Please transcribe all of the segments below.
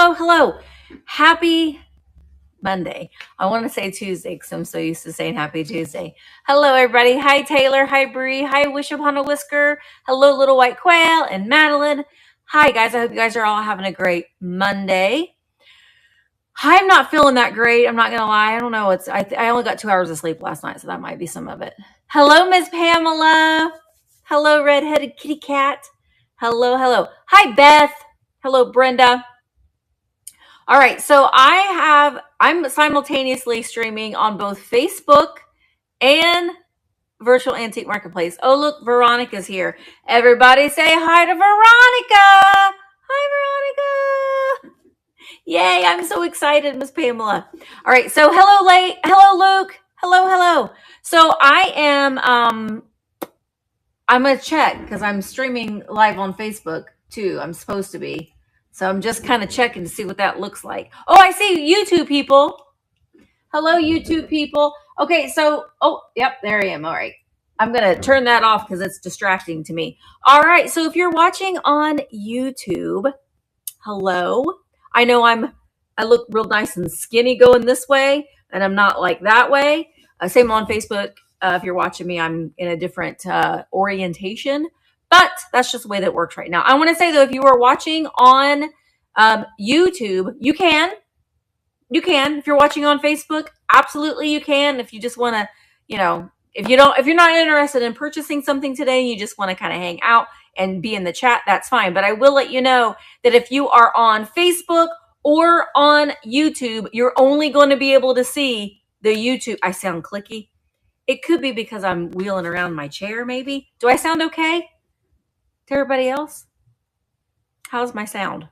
hello, hello. Happy Monday. I want to say Tuesday because I'm so used to saying happy Tuesday. Hello, everybody. Hi, Taylor. Hi, Bree. Hi, Wish Upon a Whisker. Hello, Little White Quail and Madeline. Hi, guys. I hope you guys are all having a great Monday. I'm not feeling that great. I'm not going to lie. I don't know. I only got 2 hours of sleep last night, so that might be some of it. Hello, Miss Pamela. Hello, redheaded kitty cat. Hello, hello. Hi, Beth. Hello, Brenda. All right, so I'm simultaneously streaming on both Facebook and Virtual Antique Marketplace. Oh, look, Veronica's here. Everybody say hi to Veronica. Hi, Veronica. Yay, I'm so excited, Miss Pamela. All right, so hello, Luke. Hello. So I'm going to check because I'm streaming live on Facebook too. I'm supposed to be. So I'm just kind of checking to see what that looks like. Oh, I see YouTube people. Hello, YouTube people. Okay, so, yep, there I am. All right. I'm going to turn that off because it's distracting to me. All right, so if you're watching on YouTube, hello. I know I look real nice and skinny going this way, and I'm not like that way. Same on Facebook. If you're watching me, I'm in a different orientation, but that's just the way that works right now. I want to say though, if you are watching on YouTube, you can. If you're watching on Facebook, absolutely you can. If you just want to, if you're not interested in purchasing something today, you just want to kind of hang out and be in the chat, that's fine. But I will let you know that if you are on Facebook or on YouTube, you're only going to be able to see the YouTube. I sound clicky. It could be because I'm wheeling around my chair, maybe. Do I sound okay to everybody else? How's my sound?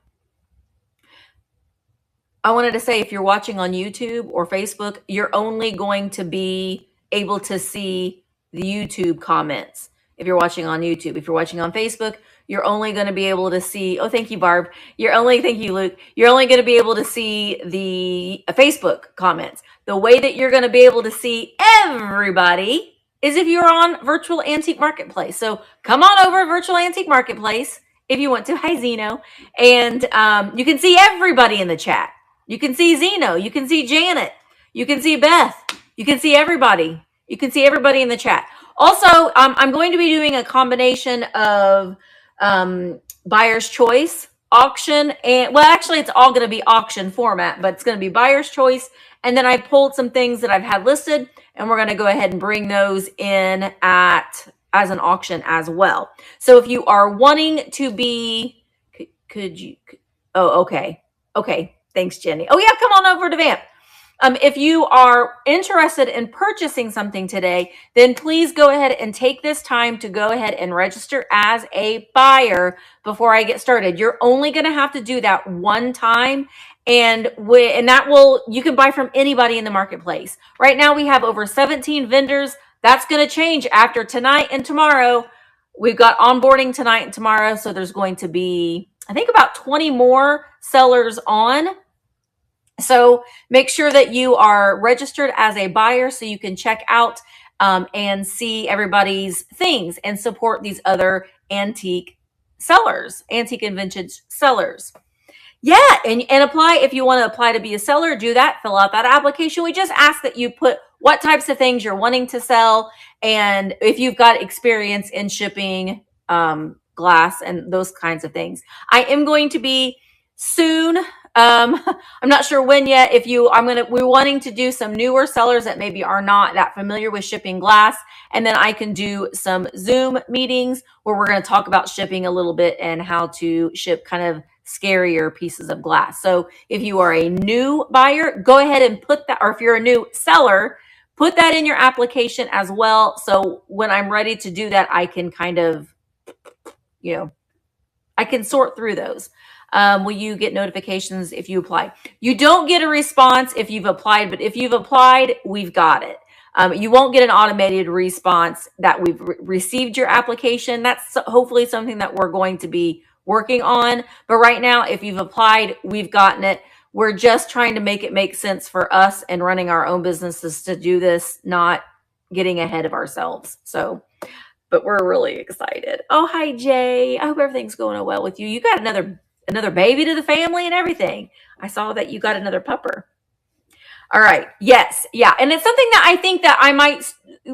I wanted to say if you're watching on YouTube or Facebook, you're only going to be able to see the YouTube comments. If you're watching on YouTube, if you're watching on Facebook, you're only going to be able to see, thank you, Barb. Thank you, Luke. You're only going to be able to see the Facebook comments. The way that you're going to be able to see everybody is if you're on Virtual Antique Marketplace. So come on over to Virtual Antique Marketplace if you want to. Hi, Zeno. And you can see everybody in the chat. You can see Zeno. You can see Janet. You can see Beth. You can see everybody. You can see everybody in the chat. Also, I'm going to be doing a combination of buyer's choice, auction, and actually it's all going to be auction format, but it's going to be buyer's choice. And then I pulled some things that I've had listed, and we're going to go ahead and bring those in as an auction as well. So if you are wanting to be, okay. Thanks, Jenny. Oh yeah, come on over to Vamp. If you are interested in purchasing something today, then please go ahead and take this time to go ahead and register as a buyer before I get started. You're only going to have to do that one time, and you can buy from anybody in the marketplace. Right now we have over 17 vendors. That's going to change after tonight and tomorrow. We've got onboarding tonight and tomorrow, so there's going to be, I think, about 20 more sellers on. So make sure that you are registered as a buyer so you can check out and see everybody's things and support these other antique sellers, antique and vintage sellers. Yeah, and apply. If you want to apply to be a seller, do that. Fill out that application. We just ask that you put what types of things you're wanting to sell, and if you've got experience in shipping glass and those kinds of things. I am going to be soon. I'm not sure when yet. We're wanting to do some newer sellers that maybe are not that familiar with shipping glass. And then I can do some Zoom meetings where we're going to talk about shipping a little bit and how to ship kind of scarier pieces of glass. So if you are a new buyer, go ahead and put that, or if you're a new seller, put that in your application as well. So when I'm ready to do that, I can kind of, I can sort through those. Will you get notifications if you apply? You don't get a response if you've applied, but if you've applied, we've got it. You won't get an automated response that we've received your application. That's hopefully something that we're going to be working on. But right now, if you've applied, we've gotten it. We're just trying to make it make sense for us and running our own businesses to do this, not getting ahead of ourselves. But we're really excited. Oh, hi, Jay. I hope everything's going well with you. You got another another baby to the family and everything. I saw that you got another pupper. All right. Yes. Yeah. And it's something that I think that I might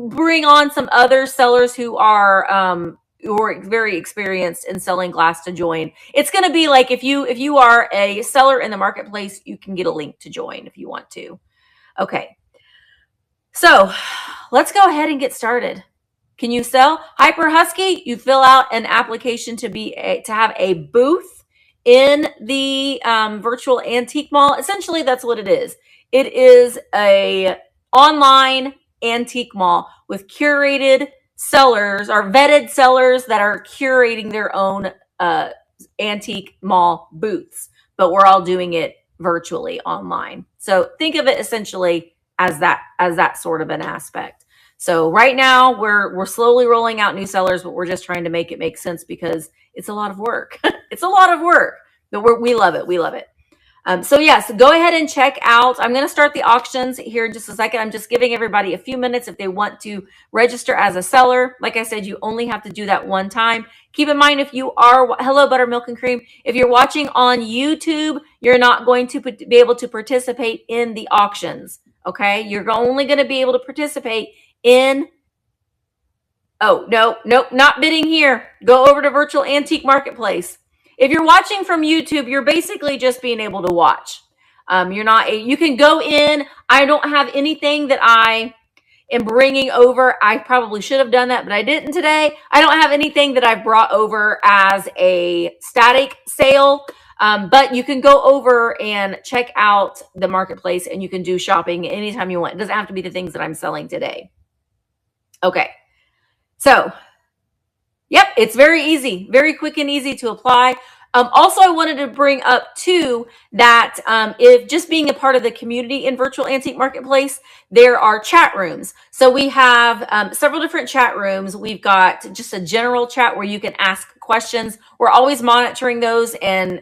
bring on some other sellers who are very experienced in selling glass to join. It's going to be like if you are a seller in the marketplace, you can get a link to join if you want to. Okay. So let's go ahead and get started. Can you sell? Hyper Husky, you fill out an application to have a booth in the virtual antique mall. Essentially, that's what it is. It is a online antique mall with curated sellers or vetted sellers that are curating their own antique mall booths, but we're all doing it virtually online. So think of it essentially as that sort of an aspect. So right now we're slowly rolling out new sellers, but we're just trying to make it make sense because it's a lot of work. It's a lot of work, but we love it. We love it. So yes, go ahead and check out. I'm going to start the auctions here in just a second. I'm just giving everybody a few minutes if they want to register as a seller. Like I said, you only have to do that one time. Keep in mind, if you are, hello, Buttermilk and Cream. If you're watching on YouTube, you're not going to be able to participate in the auctions. Okay. You're only going to be able to participate in, oh, no, not bidding here. Go over to Virtual Antique Marketplace. If you're watching from YouTube, you're basically just being able to watch. You can go in. I don't have anything that I am bringing over. I probably should have done that, but I didn't today. I don't have anything that I've brought over as a static sale. But you can go over and check out the marketplace and you can do shopping anytime you want. It doesn't have to be the things that I'm selling today. Okay. So, yep, it's very easy, very quick and easy to apply. Also, I wanted to bring up too that if just being a part of the community in Virtual Antique Marketplace, there are chat rooms. So we have several different chat rooms. We've got just a general chat where you can ask questions. We're always monitoring those and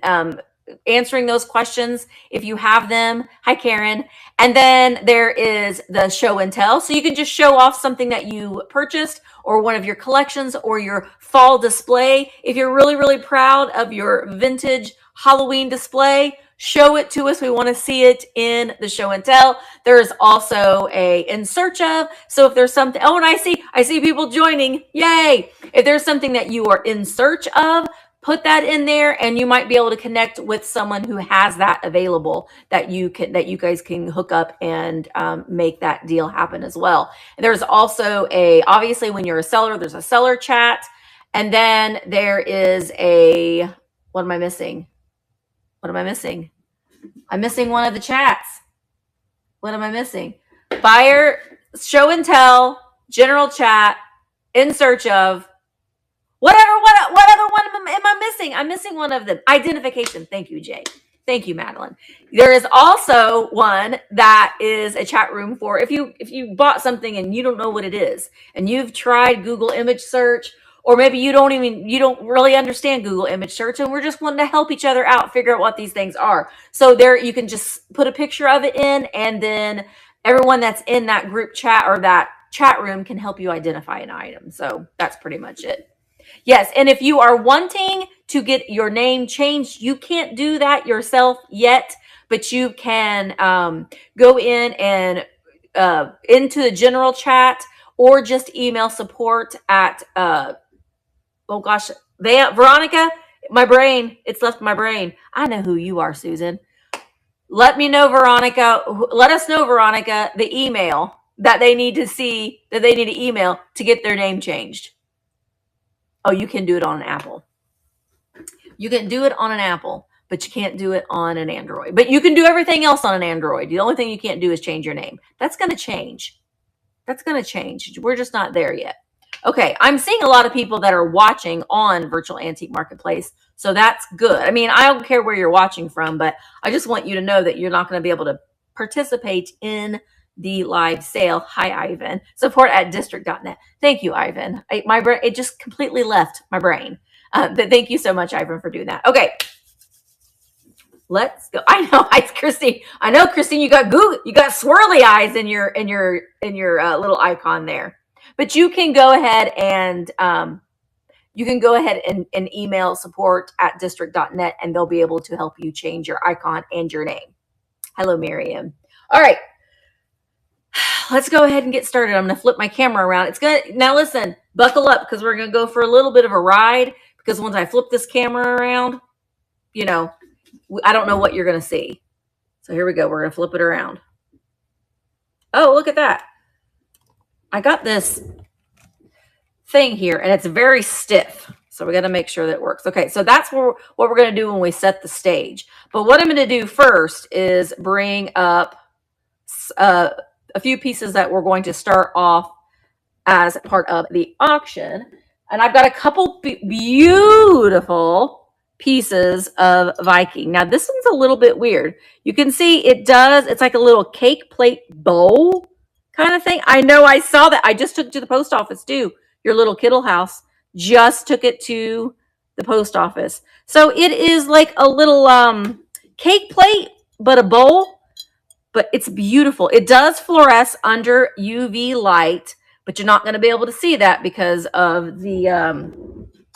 answering those questions if you have them. Hi, Karen. And then there is the show and tell. So you can just show off something that you purchased or one of your collections or your fall display. If you're really, really proud of your vintage Halloween display, show it to us. We want to see it in the show and tell. There is also a in search of. So if there's something, oh, and I see people joining. Yay. If there's something that you are in search of, put that in there and you might be able to connect with someone who has that available that you guys can hook up and make that deal happen as well. And there's also obviously when you're a seller, there's a seller chat. And then there is what am I missing? I'm missing one of the chats. What am I missing? Buyer, show and tell, general chat, in search of, what other one am I missing? I'm missing one of them. Identification. Thank you, Jay. Thank you, Madeline. There is also one that is a chat room for if you bought something and you don't know what it is and you've tried Google image search, or maybe you don't really understand Google image search, and we're just wanting to help each other out figure out what these things are. So there you can just put a picture of it in, and then everyone that's in that group chat or that chat room can help you identify an item. So that's pretty much it. Yes, and if you are wanting to get your name changed, you can't do that yourself yet, but you can go in and into the general chat or just email support at, oh gosh, Veronica, it's left my brain. I know who you are, Susan. Let me know, Veronica. Let us know, Veronica, the email that they need to email to get their name changed. Oh, you can do it on an Apple. You can do it on an Apple, but you can't do it on an Android. But you can do everything else on an Android. The only thing you can't do is change your name. That's going to change. We're just not there yet. Okay, I'm seeing a lot of people that are watching on Virtual Antique Marketplace, so that's good. I mean, I don't care where you're watching from, but I just want you to know that you're not going to be able to participate in the live sale. Hi, Ivan. Support at district.net. Thank you, Ivan. It just completely left my brain. But thank you so much, Ivan, for doing that. Okay. Let's go. I know. Hi, Christine. I know, Christine, you got swirly eyes in your little icon there. But you can go ahead and you can go ahead and email support@district.net, and they'll be able to help you change your icon and your name. Hello, Miriam. All right. Let's go ahead and get started. I'm going to flip my camera around. It's going to, now listen, buckle up, because we're going to go for a little bit of a ride, because once I flip this camera around, you know, I don't know what you're going to see. So here we go. We're going to flip it around. Oh, look at that. I got this thing here, and it's very stiff. So we got to make sure that it works. Okay, so that's what we're going to do when we set the stage. But what I'm going to do first is bring up a few pieces that we're going to start off as part of the auction. And I've got a couple beautiful pieces of Viking. Now, this one's a little bit weird. You can see it's like a little cake plate bowl kind of thing. I know, I saw that. I just took it to the post office too. Your little Kittle house just took it to the post office. So it is like a little cake plate, but a bowl. But it's beautiful. It does fluoresce under UV light, but you're not going to be able to see that because of the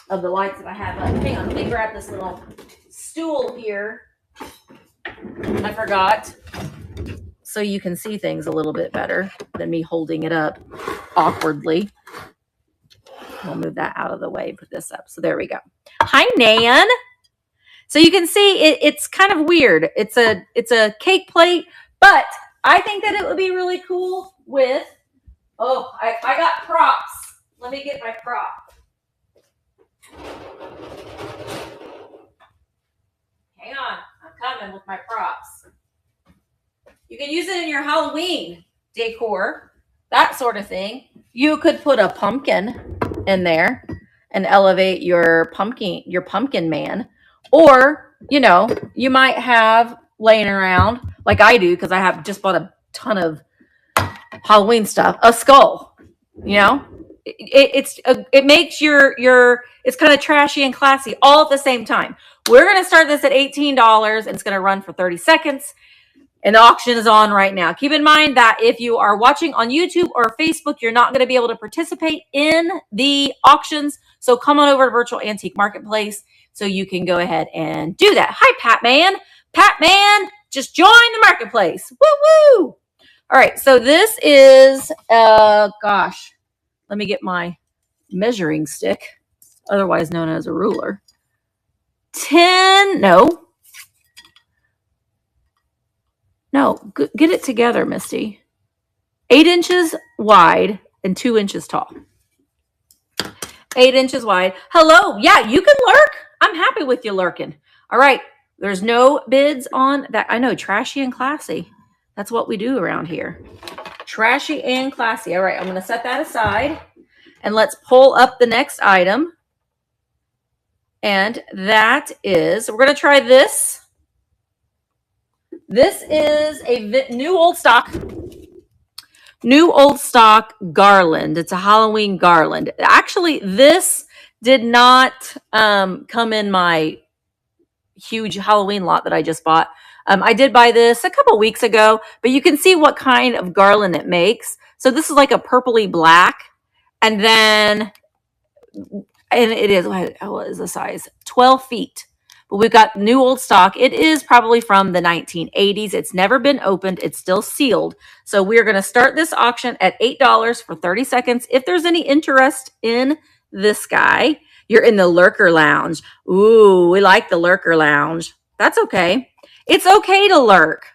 lights that I have. Hang on, let me grab this little stool here. I forgot. So you can see things a little bit better than me holding it up awkwardly. We'll move that out of the way, put this up. So there we go. Hi, Nan. So you can see it's kind of weird. It's a cake plate, but I think that it would be really cool with, I got props. Let me get my prop. Hang on, I'm coming with my props. You can use it in your Halloween decor, that sort of thing. You could put a pumpkin in there and elevate your pumpkin man. Or, you might have laying around, like I do, because I have just bought a ton of Halloween stuff, a skull. It makes it's kind of trashy and classy all at the same time. We're going to start this at $18, and it's going to run for 30 seconds. And the auction is on right now. Keep in mind that if you are watching on YouTube or Facebook, you're not going to be able to participate in the auctions. So come on over to Virtual Antique Marketplace so you can go ahead and do that. Hi, Pat Man. Pat Man, just join the marketplace. Woo woo. All right. So this is, let me get my measuring stick, otherwise known as a ruler. Get it together, Misty. 8 inches wide and 2 inches tall. 8 inches wide. Hello. Yeah, you can lurk. I'm happy with you lurking. All right. There's no bids on that. I know, trashy and classy. That's what we do around here. Trashy and classy. All right. I'm going to set that aside, and let's pull up the next item. And that is, we're going to try this. This is a new old stock garland. It's a Halloween garland. Actually, this did not come in my huge Halloween lot that I just bought. I did buy this a couple weeks ago, but you can see what kind of garland it makes. So this is like a purpley black, and it is, what is the size? 12 feet. But we've got new old stock. It is probably from the 1980s. It's never been opened. It's still sealed. So we're going to start this auction at $8 for 30 seconds. If there's any interest in this guy, you're in the lurker lounge. Ooh, we like the lurker lounge. That's okay. It's okay to lurk,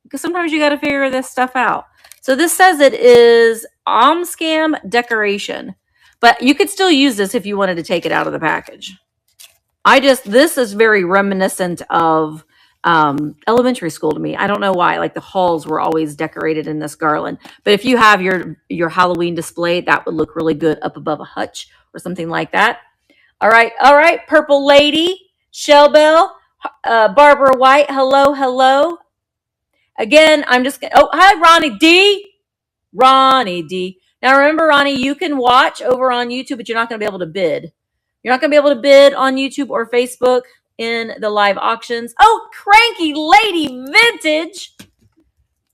because sometimes you got to figure this stuff out. So this says it is Omscam decoration, but you could still use this if you wanted to take it out of the package. This is very reminiscent of elementary school to me. I don't know why. Like the halls were always decorated in this garland. But if you have your Halloween display, that would look really good up above a hutch or something like that. All right. Purple Lady, Shell Bell, Barbara White. Hello. Again, hi, Ronnie D. Ronnie D. Now remember, Ronnie, you can watch over on YouTube, but you're not going to be able to bid. You're not going to be able to bid on YouTube or Facebook in the live auctions. Oh, Cranky Lady Vintage.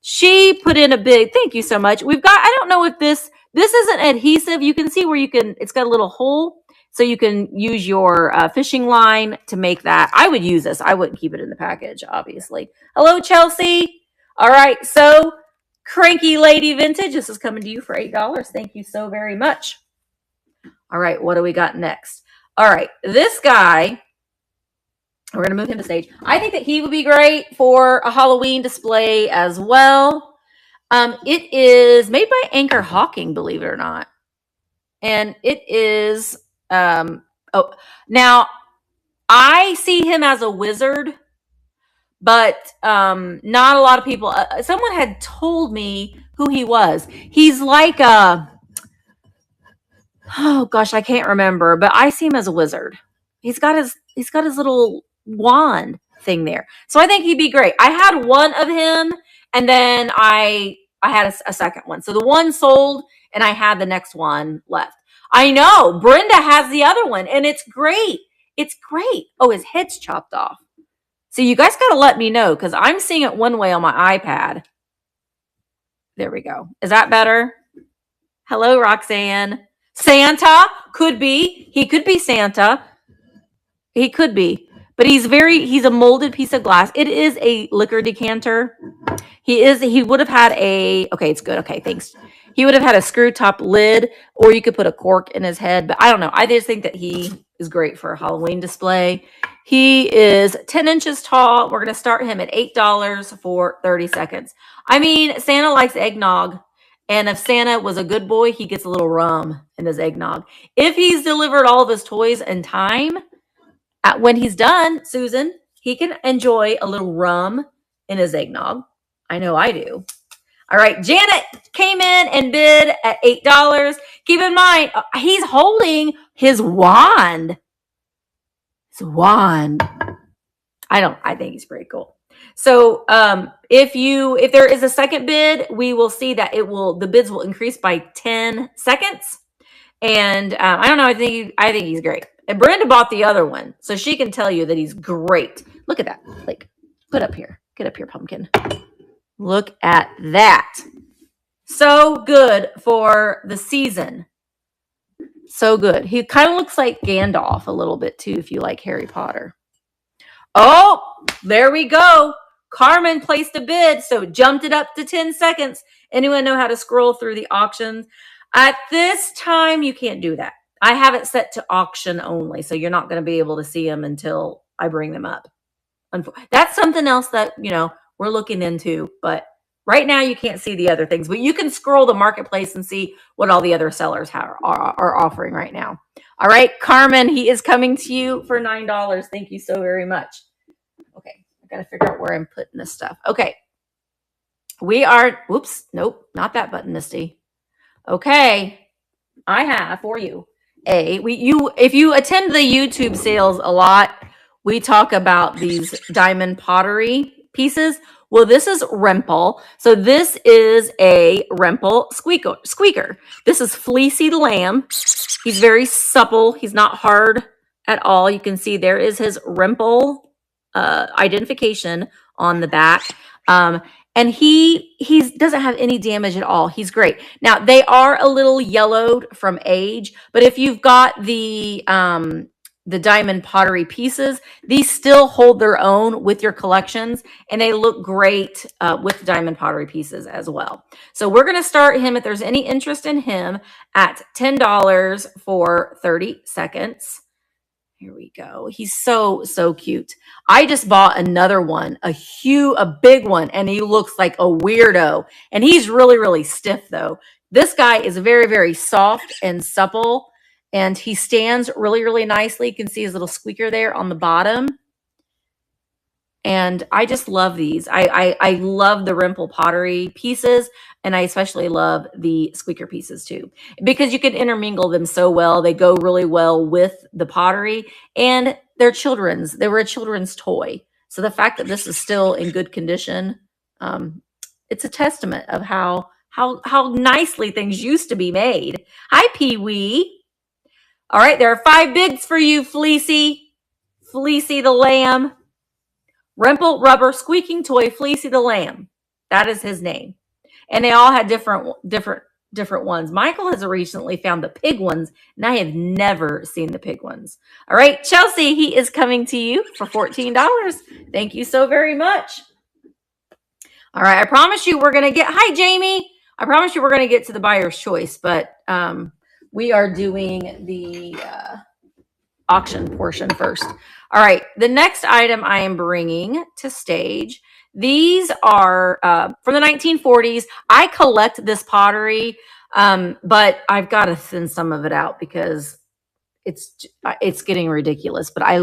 She put in a big, thank you so much. I don't know if this isn't adhesive. You can see where it's got a little hole. So you can use your fishing line to make that. I would use this. I wouldn't keep it in the package, obviously. Hello, Chelsea. All right. So Cranky Lady Vintage, this is coming to you for $8. Thank you so very much. All right. What do we got next? All right. This guy, we're going to move him to stage. I think that he would be great for a Halloween display as well. It is made by Anchor Hawking, believe it or not. And it is, now I see him as a wizard, but not a lot of people. Someone had told me who he was. He's like oh gosh, I can't remember, but I see him as a wizard. He's got his little wand thing there. So I think he'd be great. I had one of him, and then I had a second one. So the one sold, and I had the next one left. I know Brenda has the other one, and it's great. It's great. Oh, his head's chopped off. So you guys got to let me know, because I'm seeing it one way on my iPad. There we go. Is that better? Hello, Roxanne. Santa could be. He could be Santa. He could be. But he's a molded piece of glass. It is a liquor decanter. He would have had okay, it's good. Okay, thanks. He would have had a screw top lid, or you could put a cork in his head. But I don't know. I just think that he is great for a Halloween display. He is 10 inches tall. We're going to start him at $8 for 30 seconds. I mean, Santa likes eggnog. And if Santa was a good boy, he gets a little rum in his eggnog. If he's delivered all of his toys in time, when he's done, Susan, he can enjoy a little rum in his eggnog. I know I do. All right, Janet came in and bid at $8. Keep in mind, he's holding his wand. His wand. I think he's pretty cool. So if there is a second bid, we will see that the bids will increase by 10 seconds. And I don't know, I think he's great. And Brenda bought the other one, so she can tell you that he's great. Look at that. Like, get up here, pumpkin. Look at that. So good for the season. So good. He kind of looks like Gandalf a little bit too, if you like Harry Potter. Oh, there we go. Carmen placed a bid, so jumped it up to 10 seconds. Anyone know how to scroll through the auctions? At this time, you can't do that. I have it set to auction only, so you're not going to be able to see them until I bring them up. That's something else that, we're looking into, but right now you can't see the other things, but you can scroll the marketplace and see what all the other sellers are offering right now. All right, Carmen, he is coming to you for $9. Thank you so very much. Okay, I got to figure out where I'm putting this stuff. Okay, whoops, nope, not that button, Misty. Okay, I have for you if you attend the YouTube sales a lot, we talk about these diamond pottery pieces. Well, this is Rempel. So this is a Rempel squeaker. This is Fleecy the Lamb. He's very supple. He's not hard at all. You can see there is his Rempel identification on the back. And he doesn't have any damage at all. He's great. Now, they are a little yellowed from age, but if you've got the diamond pottery pieces, these still hold their own with your collections, and they look great with the diamond pottery pieces as well. So we're going to start him, if there's any interest in him, at $10 for 30 seconds. Here we go. He's so cute. I just bought another one, a big one, and he looks like a weirdo. And he's really, really stiff, though. This guy is very, very soft and supple, and he stands really, really nicely. You can see his little squeaker there on the bottom. And I just love these. I love the Rempel pottery pieces, and I especially love the squeaker pieces too, because you can intermingle them so well. They go really well with the pottery, and they're children's. They were a children's toy. So the fact that this is still in good condition, it's a testament of how nicely things used to be made. Hi, Pee-wee. All right, there are 5 bids for you, Fleecy the Lamb. Rempel rubber squeaking toy, Fleecy the Lamb. That is his name. And they all had different different ones. Michael has recently found the pig ones, and I have never seen the pig ones. All right, Chelsea, he is coming to you for $14. Thank you so very much. All right, I promise you we're going to get, hi, Jamie. I promise you we're going to get to the buyer's choice, but we are doing the auction portion first. All right, the next item I am bringing to stage. These are from the 1940s. I collect this pottery, but I've got to thin some of it out because it's getting ridiculous. But I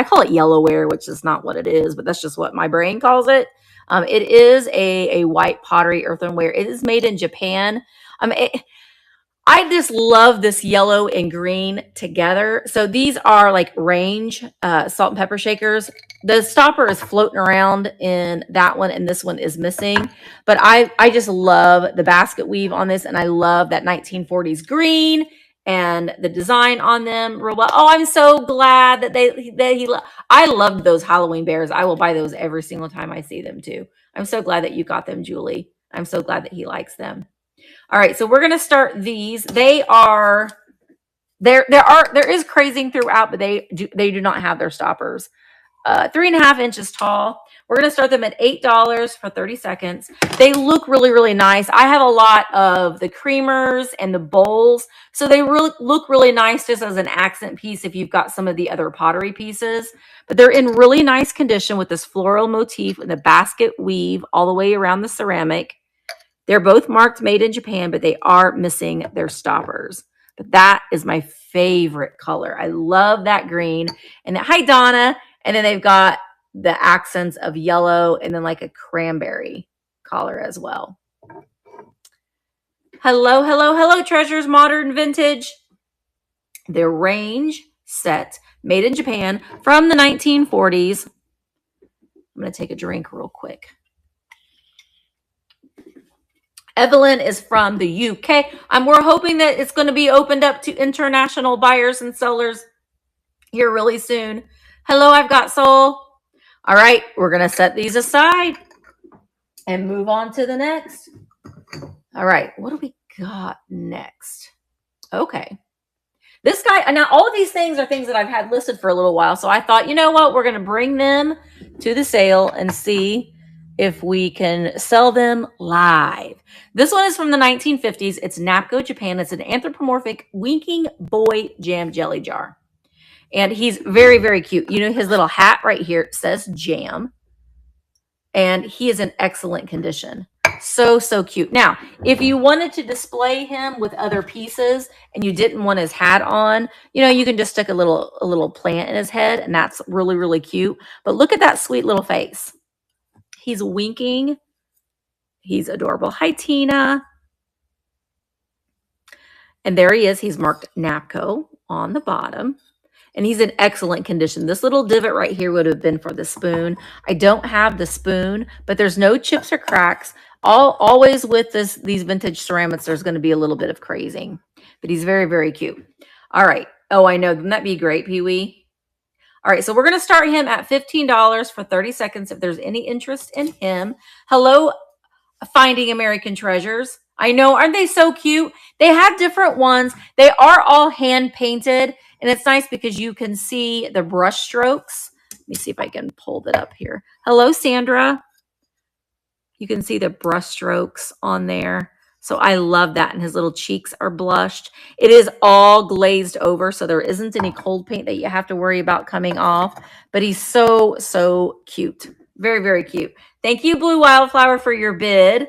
call it Yellowware, which is not what it is, but that's just what my brain calls it. It is a white pottery earthenware. It is made in Japan. I just love this yellow and green together. So these are like range salt and pepper shakers. The stopper is floating around in that one, and this one is missing. But I just love the basket weave on this, and I love that 1940s green and the design on them real well. Oh, I'm so glad that I loved those Halloween bears. I will buy those every single time I see them too. I'm so glad that you got them, Julie. I'm so glad that he likes them. All right, so we're going to start these. There is crazing throughout, but they do not have their stoppers. 3.5 inches tall. We're going to start them at $8 for 30 seconds. They look really, really nice. I have a lot of the creamers and the bowls, so they look really nice just as an accent piece if you've got some of the other pottery pieces. But they're in really nice condition with this floral motif and the basket weave all the way around the ceramic. They're both marked made in Japan, but they are missing their stoppers. But that is my favorite color. I love that green. And hi, Donna. And then they've got the accents of yellow and then like a cranberry color as well. Hello, hello, hello, Treasures Modern Vintage. They're range set, made in Japan from the 1940s. I'm going to take a drink real quick. Evelyn is from the UK. We're hoping that it's going to be opened up to international buyers and sellers here really soon. Hello, I've got soul. All right, we're going to set these aside and move on to the next. All right, what do we got next? Okay. This guy, now all of these things are things that I've had listed for a little while. So I thought, you know what? We're going to bring them to the sale and see if we can sell them live. This one is from the 1950s. It's Napco, Japan. It's an anthropomorphic winking boy jam jelly jar. And he's very, very cute. You know, his little hat right here says jam. And he is in excellent condition. So, so cute. Now, if you wanted to display him with other pieces and you didn't want his hat on, you know, you can just stick a little plant in his head, and that's really, really cute. But look at that sweet little face. He's winking. He's adorable. Hi, Tina. And there he is. He's marked Napco on the bottom. And he's in excellent condition. This little divot right here would have been for the spoon. I don't have the spoon, but there's no chips or cracks. Always with these vintage ceramics, there's going to be a little bit of crazing. But he's very, very cute. All right. Oh, I know. Wouldn't that be great, Pee-wee? All right, so we're going to start him at $15 for 30 seconds if there's any interest in him. Hello, Finding American Treasures. I know, aren't they so cute? They have different ones. They are all hand painted, and it's nice because you can see the brush strokes. Let me see if I can pull that up here. Hello, Sandra. You can see the brush strokes on there. So I love that. And his little cheeks are blushed. It is all glazed over, so there isn't any cold paint that you have to worry about coming off. But he's so, so cute. Very, very cute. Thank you, Blue Wildflower, for your bid.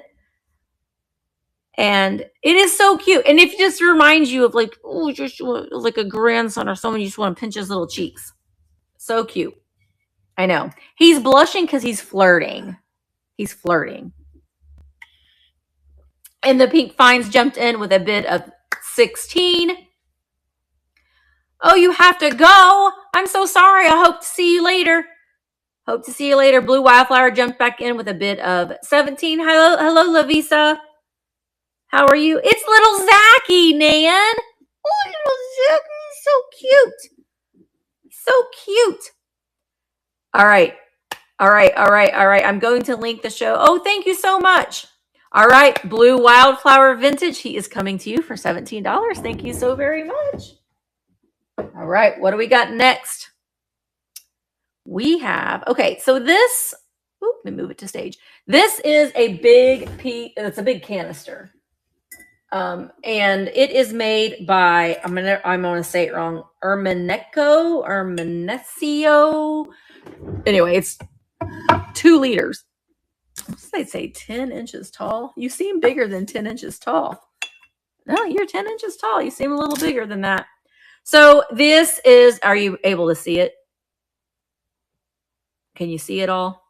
And it is so cute. And it just reminds you of like, oh, just like a grandson or someone you just want to pinch his little cheeks. So cute. I know. He's blushing because he's flirting. He's flirting. And the Pink Finds jumped in with a bid of 16. Oh, you have to go. I'm so sorry. I hope to see you later. Hope to see you later. Blue Wildflower jumped back in with a bid of 17. Hello, Lavisa. How are you? It's little Zachy, Nan. Oh, little Zachy. So cute. So cute. All right. I'm going to link the show. Oh, thank you so much. All right, Blue Wildflower Vintage. He is coming to you for $17. Thank you so very much. All right, what do we got next? We have, okay, so this, let me move it to stage. This is a big piece, it's a big canister. And it is made by, I'm gonna say it wrong, Ermineco. Anyway, it's 2 liters. I'd say 10 inches tall. You seem bigger than 10 inches tall. No, you're 10 inches tall. You seem a little bigger than that. So this is, are you able to see it? Can you see it all?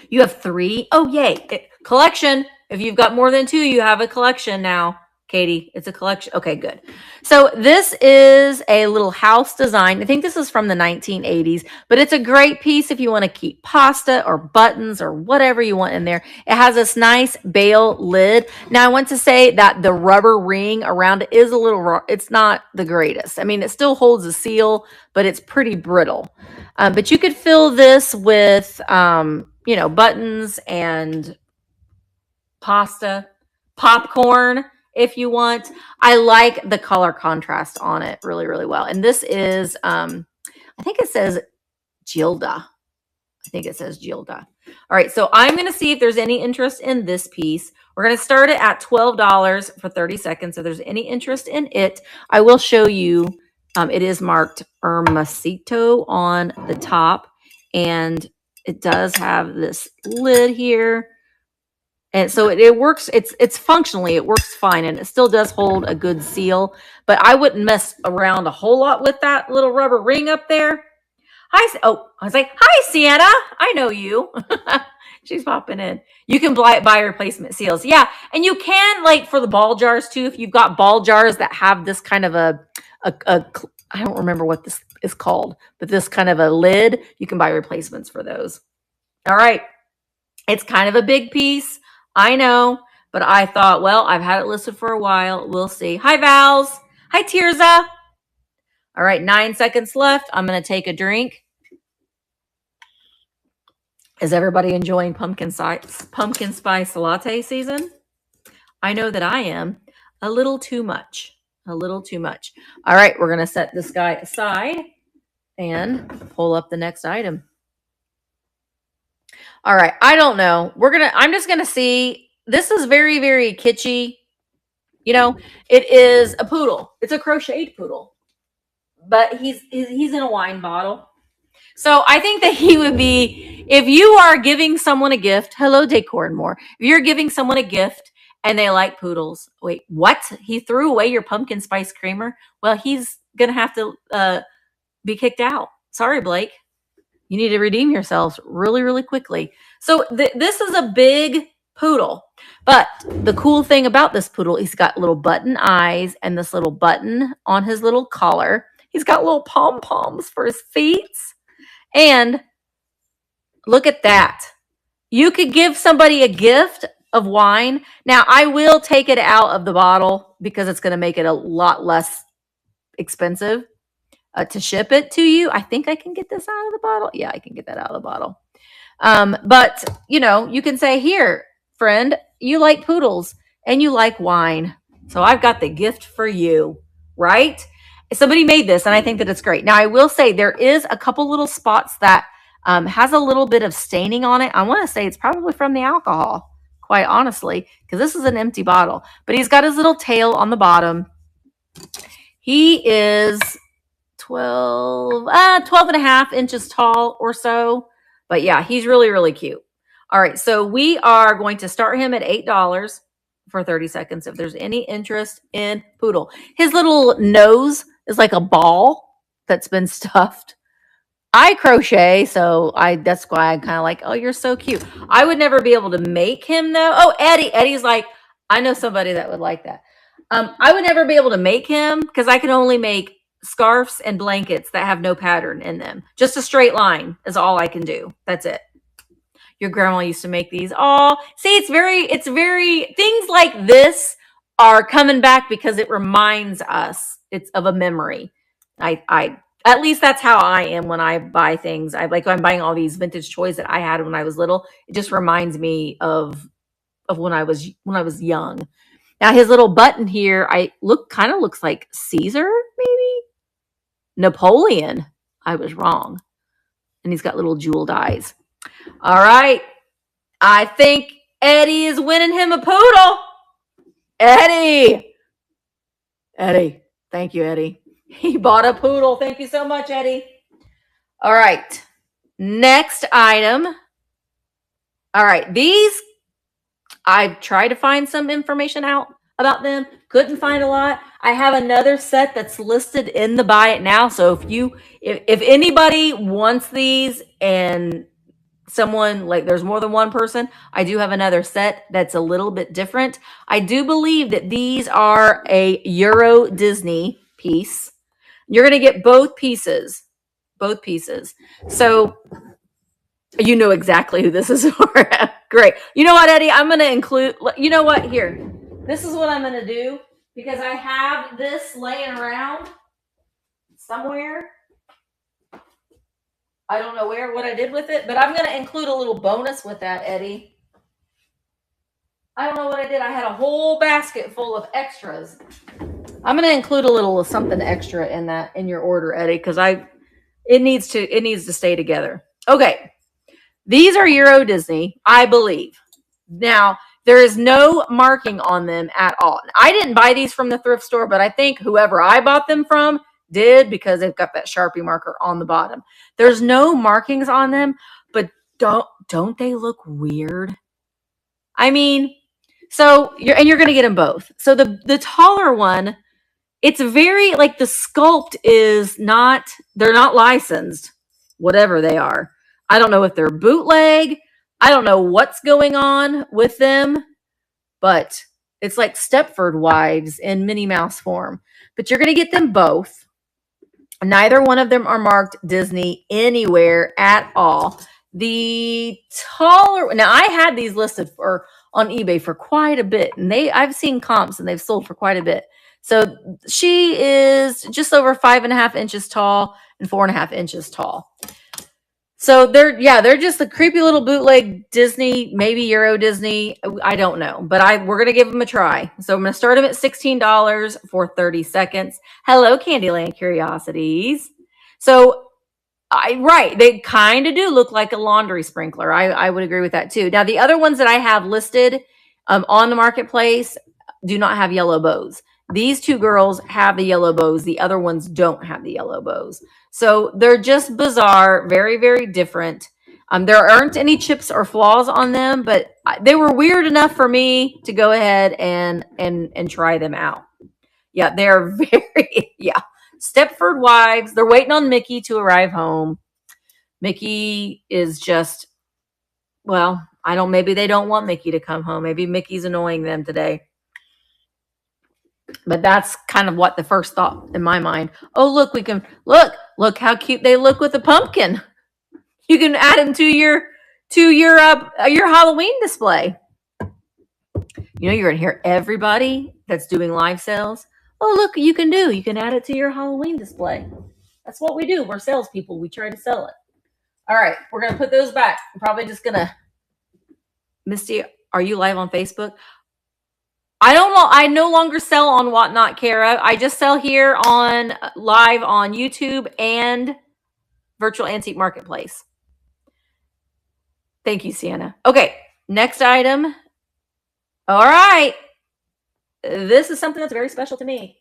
You have 3. Oh, yay. Collection. If you've got more than 2, you have a collection now. Katie, it's a collection. Okay, good. So this is a little house design. I think this is from the 1980s, but it's a great piece if you want to keep pasta or buttons or whatever you want in there. It has this nice bale lid. Now, I want to say that the rubber ring around it is a little, it's not the greatest. I mean, it still holds a seal, but it's pretty brittle. But you could fill this with, buttons and pasta, popcorn, if you want. I like the color contrast on it really, really well. And this is, I think it says Gilda. All right, so I'm going to see if there's any interest in this piece. We're going to start it at $12 for 30 seconds. If there's any interest in it, I will show you. It is marked Hermosito on the top, and it does have this lid here. And so it works, it's functionally, it works fine, and it still does hold a good seal, but I wouldn't mess around a whole lot with that little rubber ring up there. Hi, I was like, hi, Sienna, I know you. She's popping in. You can buy replacement seals. Yeah, and you can, like, for the ball jars too, if you've got ball jars that have this kind of a I don't remember what this is called, but this kind of a lid, you can buy replacements for those. All right, it's kind of a big piece. I know, but I thought, well, I've had it listed for a while. We'll see. Hi, Vals. Hi, Tirza. All right, 9 seconds left. I'm going to take a drink. Is everybody enjoying pumpkin spice latte season? I know that I am. A little too much. All right, we're going to set this guy aside and pull up the next item. All right, I don't know. I'm just going to see. This is very, very kitschy. It is a poodle. It's a crocheted poodle, but he's in a wine bottle. So I think that he would be, if you are giving someone a gift, hello, Decor and More. If you're giving someone a gift and they like poodles, wait, what? He threw away your pumpkin spice creamer? Well, he's going to have to be kicked out. Sorry, Blake. You need to redeem yourselves really, really quickly. So this is a big poodle. But the cool thing about this poodle, he's got little button eyes and this little button on his little collar. He's got little pom-poms for his feet. And look at that. You could give somebody a gift of wine. Now, I will take it out of the bottle because it's going to make it a lot less expensive to ship it to you. I think I can get this out of the bottle. Yeah, I can get that out of the bottle. But, you can say, here, friend, you like poodles and you like wine. So I've got the gift for you, right? Somebody made this, and I think that it's great. Now, I will say there is a couple little spots that has a little bit of staining on it. I want to say it's probably from the alcohol, quite honestly, because this is an empty bottle. But he's got his little tail on the bottom. He is 12 and a half inches tall or so. But yeah, he's really, really cute. All right, so we are going to start him at $8 for 30 seconds if there's any interest in poodle. His little nose is like a ball that's been stuffed. I crochet, so that's why I kind of like, oh, you're so cute. I would never be able to make him though. Oh, Eddie's like, I know somebody that would like that. I would never be able to make him because I can only make scarves and blankets that have no pattern in them. Just a straight line is all I can do. That's it. Your grandma used to make these. Oh, see, it's very, things like this are coming back because it reminds us it's of a memory. At least that's how I am when I buy things. I'm buying all these vintage toys that I had when I was little. It just reminds me of of when I was young. Now his little button here, kind of looks like Caesar, maybe Napoleon. I was wrong, and he's got little jeweled eyes. All right, I think Eddie is winning him a poodle. Eddie, thank you, Eddie. He bought a poodle. Thank you so much, Eddie. All right, next item. All right, these I've tried to find some information out about them. Couldn't find a lot. I have another set that's listed in the buy it now. So if anybody wants these and someone like there's more than one person, I do have another set that's a little bit different. I do believe that these are a Euro Disney piece. You're going to get both pieces. So you know exactly who this is for. Great. You know what, Eddie? I'm going to include, you know what? Here. This is what I'm going to do because I have this laying around somewhere. I don't know what I did with it, but I'm going to include a little bonus with that, Eddie. I don't know what I did. I had a whole basket full of extras. I'm going to include a little of something extra in your order, Eddie, because it needs to stay together. Okay. These are Euro Disney, I believe. Now, there is no marking on them at all. I didn't buy these from the thrift store, but I think whoever I bought them from did because they've got that Sharpie marker on the bottom. There's no markings on them, but don't they look weird? I mean, so you're going to get them both. So the taller one, it's very like the sculpt is not, they're not licensed, whatever they are. I don't know if they're bootleg. I don't know what's going on with them, but it's like Stepford wives in Minnie Mouse form. But you're going to get them both. Neither one of them are marked Disney anywhere at all. The taller, now I had these listed on eBay for quite a bit, and I've seen comps and they've sold for quite a bit. So she is just over 5.5 inches tall and 4.5 inches tall. So they're just a creepy little bootleg Disney, maybe Euro Disney. I don't know, but we're going to give them a try. So I'm going to start them at $16 for 30 seconds. Hello, Candyland Curiosities. So they kind of do look like a laundry sprinkler. I would agree with that too. Now, the other ones that I have listed on the marketplace do not have yellow bows. These two girls have the yellow bows. The other ones don't have the yellow bows. So they're just bizarre, very, very different. There aren't any chips or flaws on them, but they were weird enough for me to go ahead and try them out. Yeah, they're very, Stepford wives. They're waiting on Mickey to arrive home. Mickey is just, maybe they don't want Mickey to come home. Maybe Mickey's annoying them today. But that's kind of what the first thought in my mind. Oh, look how cute they look with the pumpkin. You can add them to your Halloween display. You know, you're going to hear everybody that's doing live sales. Oh, look, you can add it to your Halloween display. That's what we do. We're salespeople. We try to sell it. All right, we're going to put those back. I'm probably just going to, Misty, are you live on Facebook? I don't know. I no longer sell on Whatnot, Kara. I just sell here live on YouTube and Virtual Antique Marketplace. Thank you, Sienna. Okay, next item. All right. This is something that's very special to me.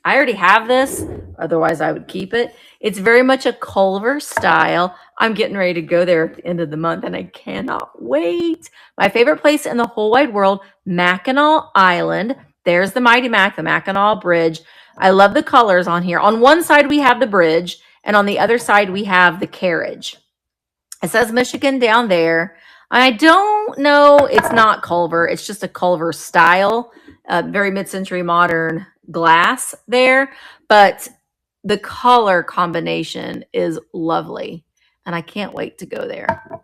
I already have this. Otherwise, I would keep it. It's very much a Culver style. I'm getting ready to go there at the end of the month, and I cannot wait. My favorite place in the whole wide world, Mackinac Island. There's the Mighty Mac, the Mackinac Bridge. I love the colors on here. On one side, we have the bridge, and on the other side, we have the carriage. It says Michigan down there. I don't know. It's not Culver. It's just a Culver style, very mid-century modern glass there, but the color combination is lovely, and I can't wait to go there.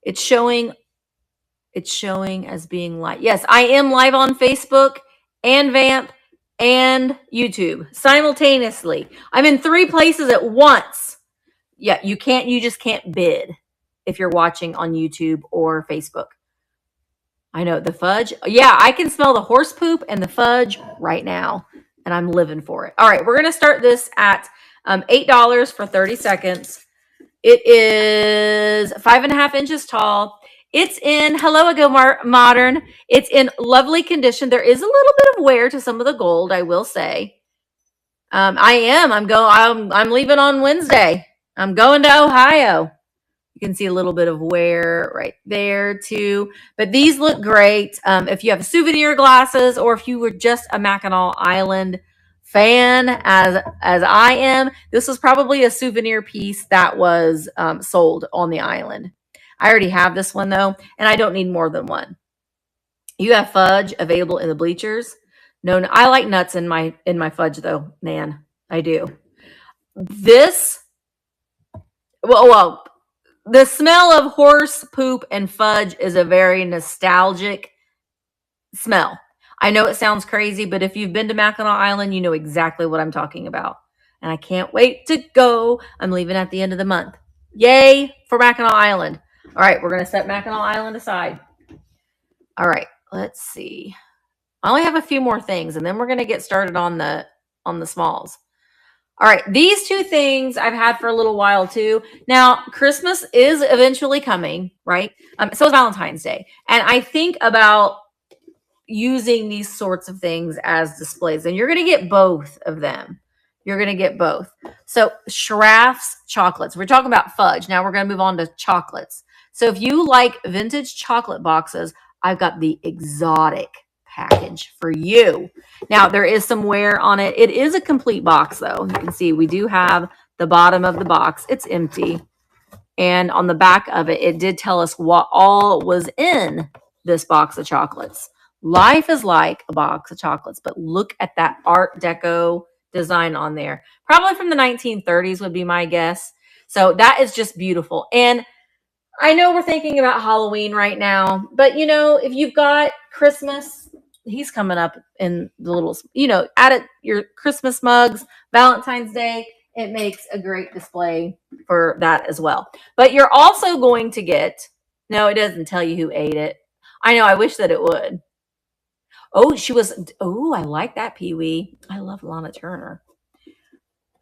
It's showing as being live. Yes, I am live on Facebook and Vamp and YouTube simultaneously. I'm in 3 places at once. Yeah, you just can't bid if you're watching on YouTube or Facebook. I know the fudge. Yeah, I can smell the horse poop and the fudge right now, and I'm living for it. All right, we're going to start this at $8 for 30 seconds. It is 5.5 inches tall. It's in Hello Ago Modern. It's in lovely condition. There is a little bit of wear to some of the gold, I will say. I'm leaving on Wednesday. I'm going to Ohio. You can see a little bit of wear right there too. But these look great. If you have souvenir glasses, or if you were just a Mackinac Island fan, as I am, this was probably a souvenir piece that was sold on the island. I already have this one though, and I don't need more than one. You have fudge available in the bleachers. No, I like nuts in my fudge though, Nan. I do. This, well, the smell of horse poop and fudge is a very nostalgic smell. I know it sounds crazy, but if you've been to Mackinac Island, you know exactly what I'm talking about. And I can't wait to go. I'm leaving at the end of the month. Yay for Mackinac Island. All right, we're going to set Mackinac Island aside. All right, let's see. I only have a few more things, and then we're going to get started on the smalls. All right, these two things I've had for a little while too. Now, Christmas is eventually coming, right? So is Valentine's Day. And I think about using these sorts of things as displays, and you're going to get both of them. You're going to get both. So Schraff's chocolates. We're talking about fudge. Now we're going to move on to chocolates. So if you like vintage chocolate boxes, I've got the exotic package for you. Now there is some wear on it. It is a complete box though. You can see we do have the bottom of the box. It's empty. And on the back of it, it did tell us what all was in this box of chocolates. Life is like a box of chocolates, but look at that Art Deco design on there. Probably from the 1930s would be my guess. So that is just beautiful. And I know we're thinking about Halloween right now, but you know, if you've got Christmas, he's coming up in the little, add it your Christmas mugs, Valentine's Day. It makes a great display for that as well. But you're also going to get, no, it doesn't tell you who ate it. I know, I wish that it would. I like that, Pee-wee. I love Lana Turner.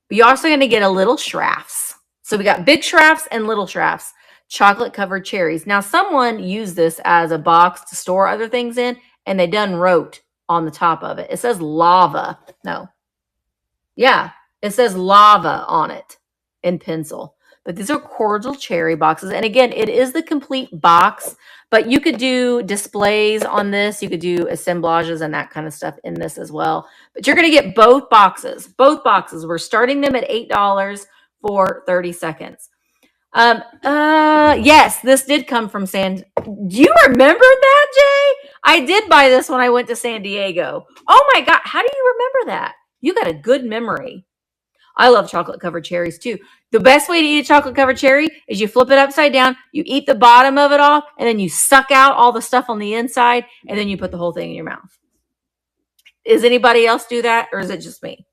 But you're also going to get a little Schraff's. So we got big Schraff's and little Schraff's. Chocolate covered cherries. Now, someone used this as a box to store other things in, and they done wrote on the top of it. It says lava. No. Yeah, it says lava on it in pencil. But these are cordial cherry boxes. And again, it is the complete box, but you could do displays on this. You could do assemblages and that kind of stuff in this as well. But you're going to get both boxes. Both boxes. We're starting them at $8 for 30 seconds. Yes, this did come from Do you remember that, Jay? I did buy this when I went to San Diego. Oh my God. How do you remember that? You got a good memory. I love chocolate covered cherries too. The best way to eat a chocolate covered cherry is you flip it upside down, you eat the bottom of it off, and then you suck out all the stuff on the inside, and then you put the whole thing in your mouth. Does anybody else do that, or is it just me?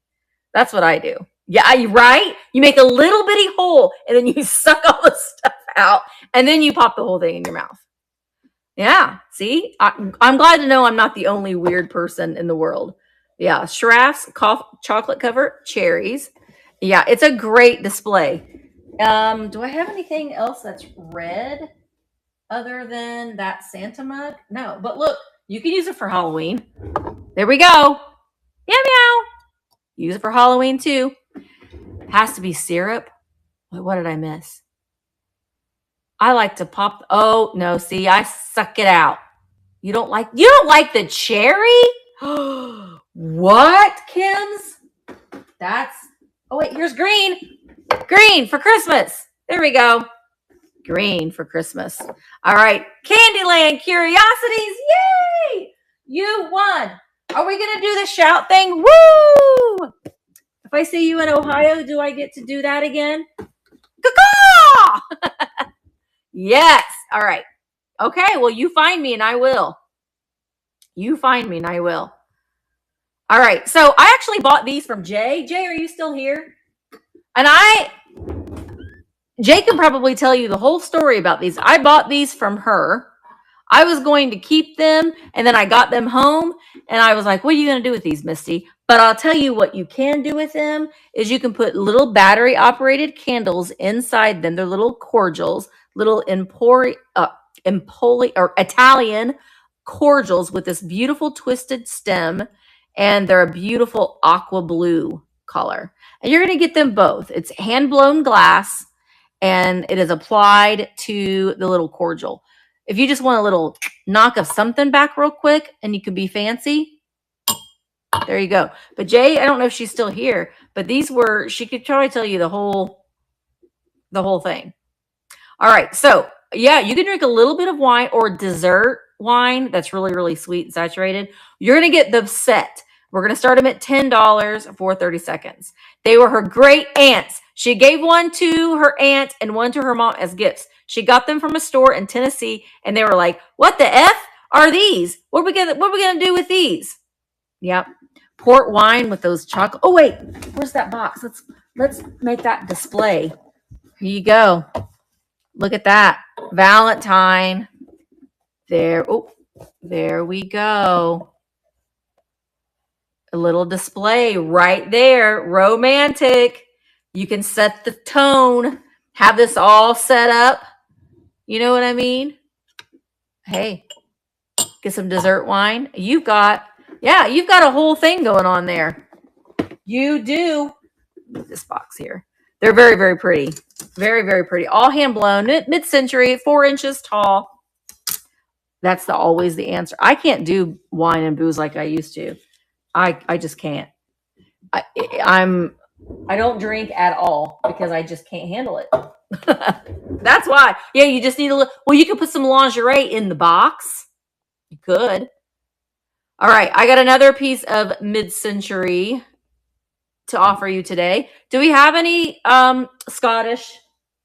That's what I do. Yeah, right? You make a little bitty hole, and then you suck all the stuff out, and then you pop the whole thing in your mouth. Yeah, see? I'm glad to know I'm not the only weird person in the world. Yeah, Schraff's chocolate covered cherries. Yeah, it's a great display. Do I have anything else that's red other than that Santa mug? No, but look, you can use it for Halloween. There we go. Meow, meow. Use it for Halloween too. It has to be syrup. Wait, what did I miss? I like to pop. Oh, no, see, I suck it out. You don't like the cherry? What, Kim's? Oh, wait, here's green. Green for Christmas. There we go. Green for Christmas. All right. Candyland Curiosities. Yay! You won. Are we going to do the shout thing? Woo! If I see you in Ohio, do I get to do that again? Caw-caw! Yes. All right. Okay. Well, you find me and I will. You find me and I will. All right, so I actually bought these from Jay. Jay, are you still here? And Jay can probably tell you the whole story about these. I bought these from her. I was going to keep them, and then I got them home, and I was like, what are you going to do with these, Misty? But I'll tell you what you can do with them is you can put little battery-operated candles inside them. They're little cordials, little Empoli or Italian cordials with this beautiful twisted stem, and they're a beautiful aqua blue color. And you're going to get them both. It's hand-blown glass, and it is applied to the little cordial. If you just want a little knock of something back real quick and you can be fancy, there you go. But Jay, I don't know if she's still here, but these were, she could probably tell you the whole thing. All right. So yeah, you can drink a little bit of wine or dessert wine that's really, really sweet and saturated. You're going to get the set. We're going to start them at $10 for 30 seconds. They were her great aunts. She gave one to her aunt and one to her mom as gifts. She got them from a store in Tennessee, and they were like, what the F are these? What are we gonna do with these? Yep. Port wine with those chocolate. Oh, wait. Where's that box? Let's make that display. Here you go. Look at that. Valentine. There. Oh, there we go. A little display right there. Romantic. You can set the tone. Have this all set up. You know what I mean? Hey, get some dessert wine. You've got a whole thing going on there. You do. Move this box here. They're very, very pretty. Very, very pretty. All hand blown, mid-century, 4 inches tall. That's always the answer. I can't do wine and booze like I used to. I just can't. I don't drink at all because I just can't handle it. That's why. Yeah, you just need a little. Well, you could put some lingerie in the box. You could. All right, I got another piece of mid-century to offer you today. Do we have any Scottish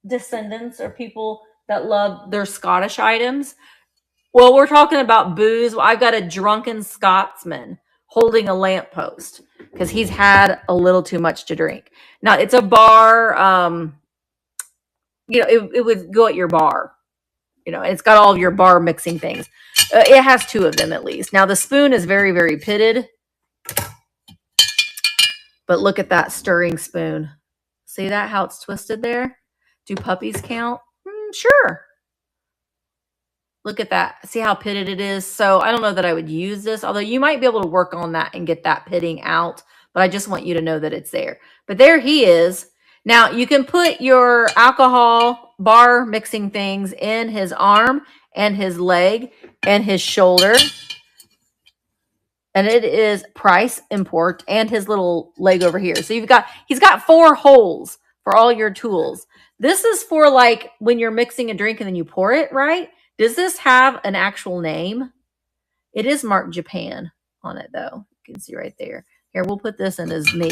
descendants or people that love their Scottish items? Well, we're talking about booze. I've got a Drunken Scotsman holding a lamppost because he's had a little too much to drink. Now, it's a bar. It would go at your bar. It's got all of your bar mixing things. It has 2 of them at least. Now, the spoon is very, very pitted. But look at that stirring spoon. See that, how it's twisted there? Do puppies count? Sure. Look at that. See how pitted it is? So I don't know that I would use this, although you might be able to work on that and get that pitting out. But I just want you to know that it's there. But there he is. Now, you can put your alcohol bar mixing things in his arm and his leg and his shoulder. And it is price import and his little leg over here. So he's got 4 holes for all your tools. This is for like when you're mixing a drink and then you pour it, right? Does this have an actual name? It is marked Japan on it though. You can see right there. Here, we'll put this in as me.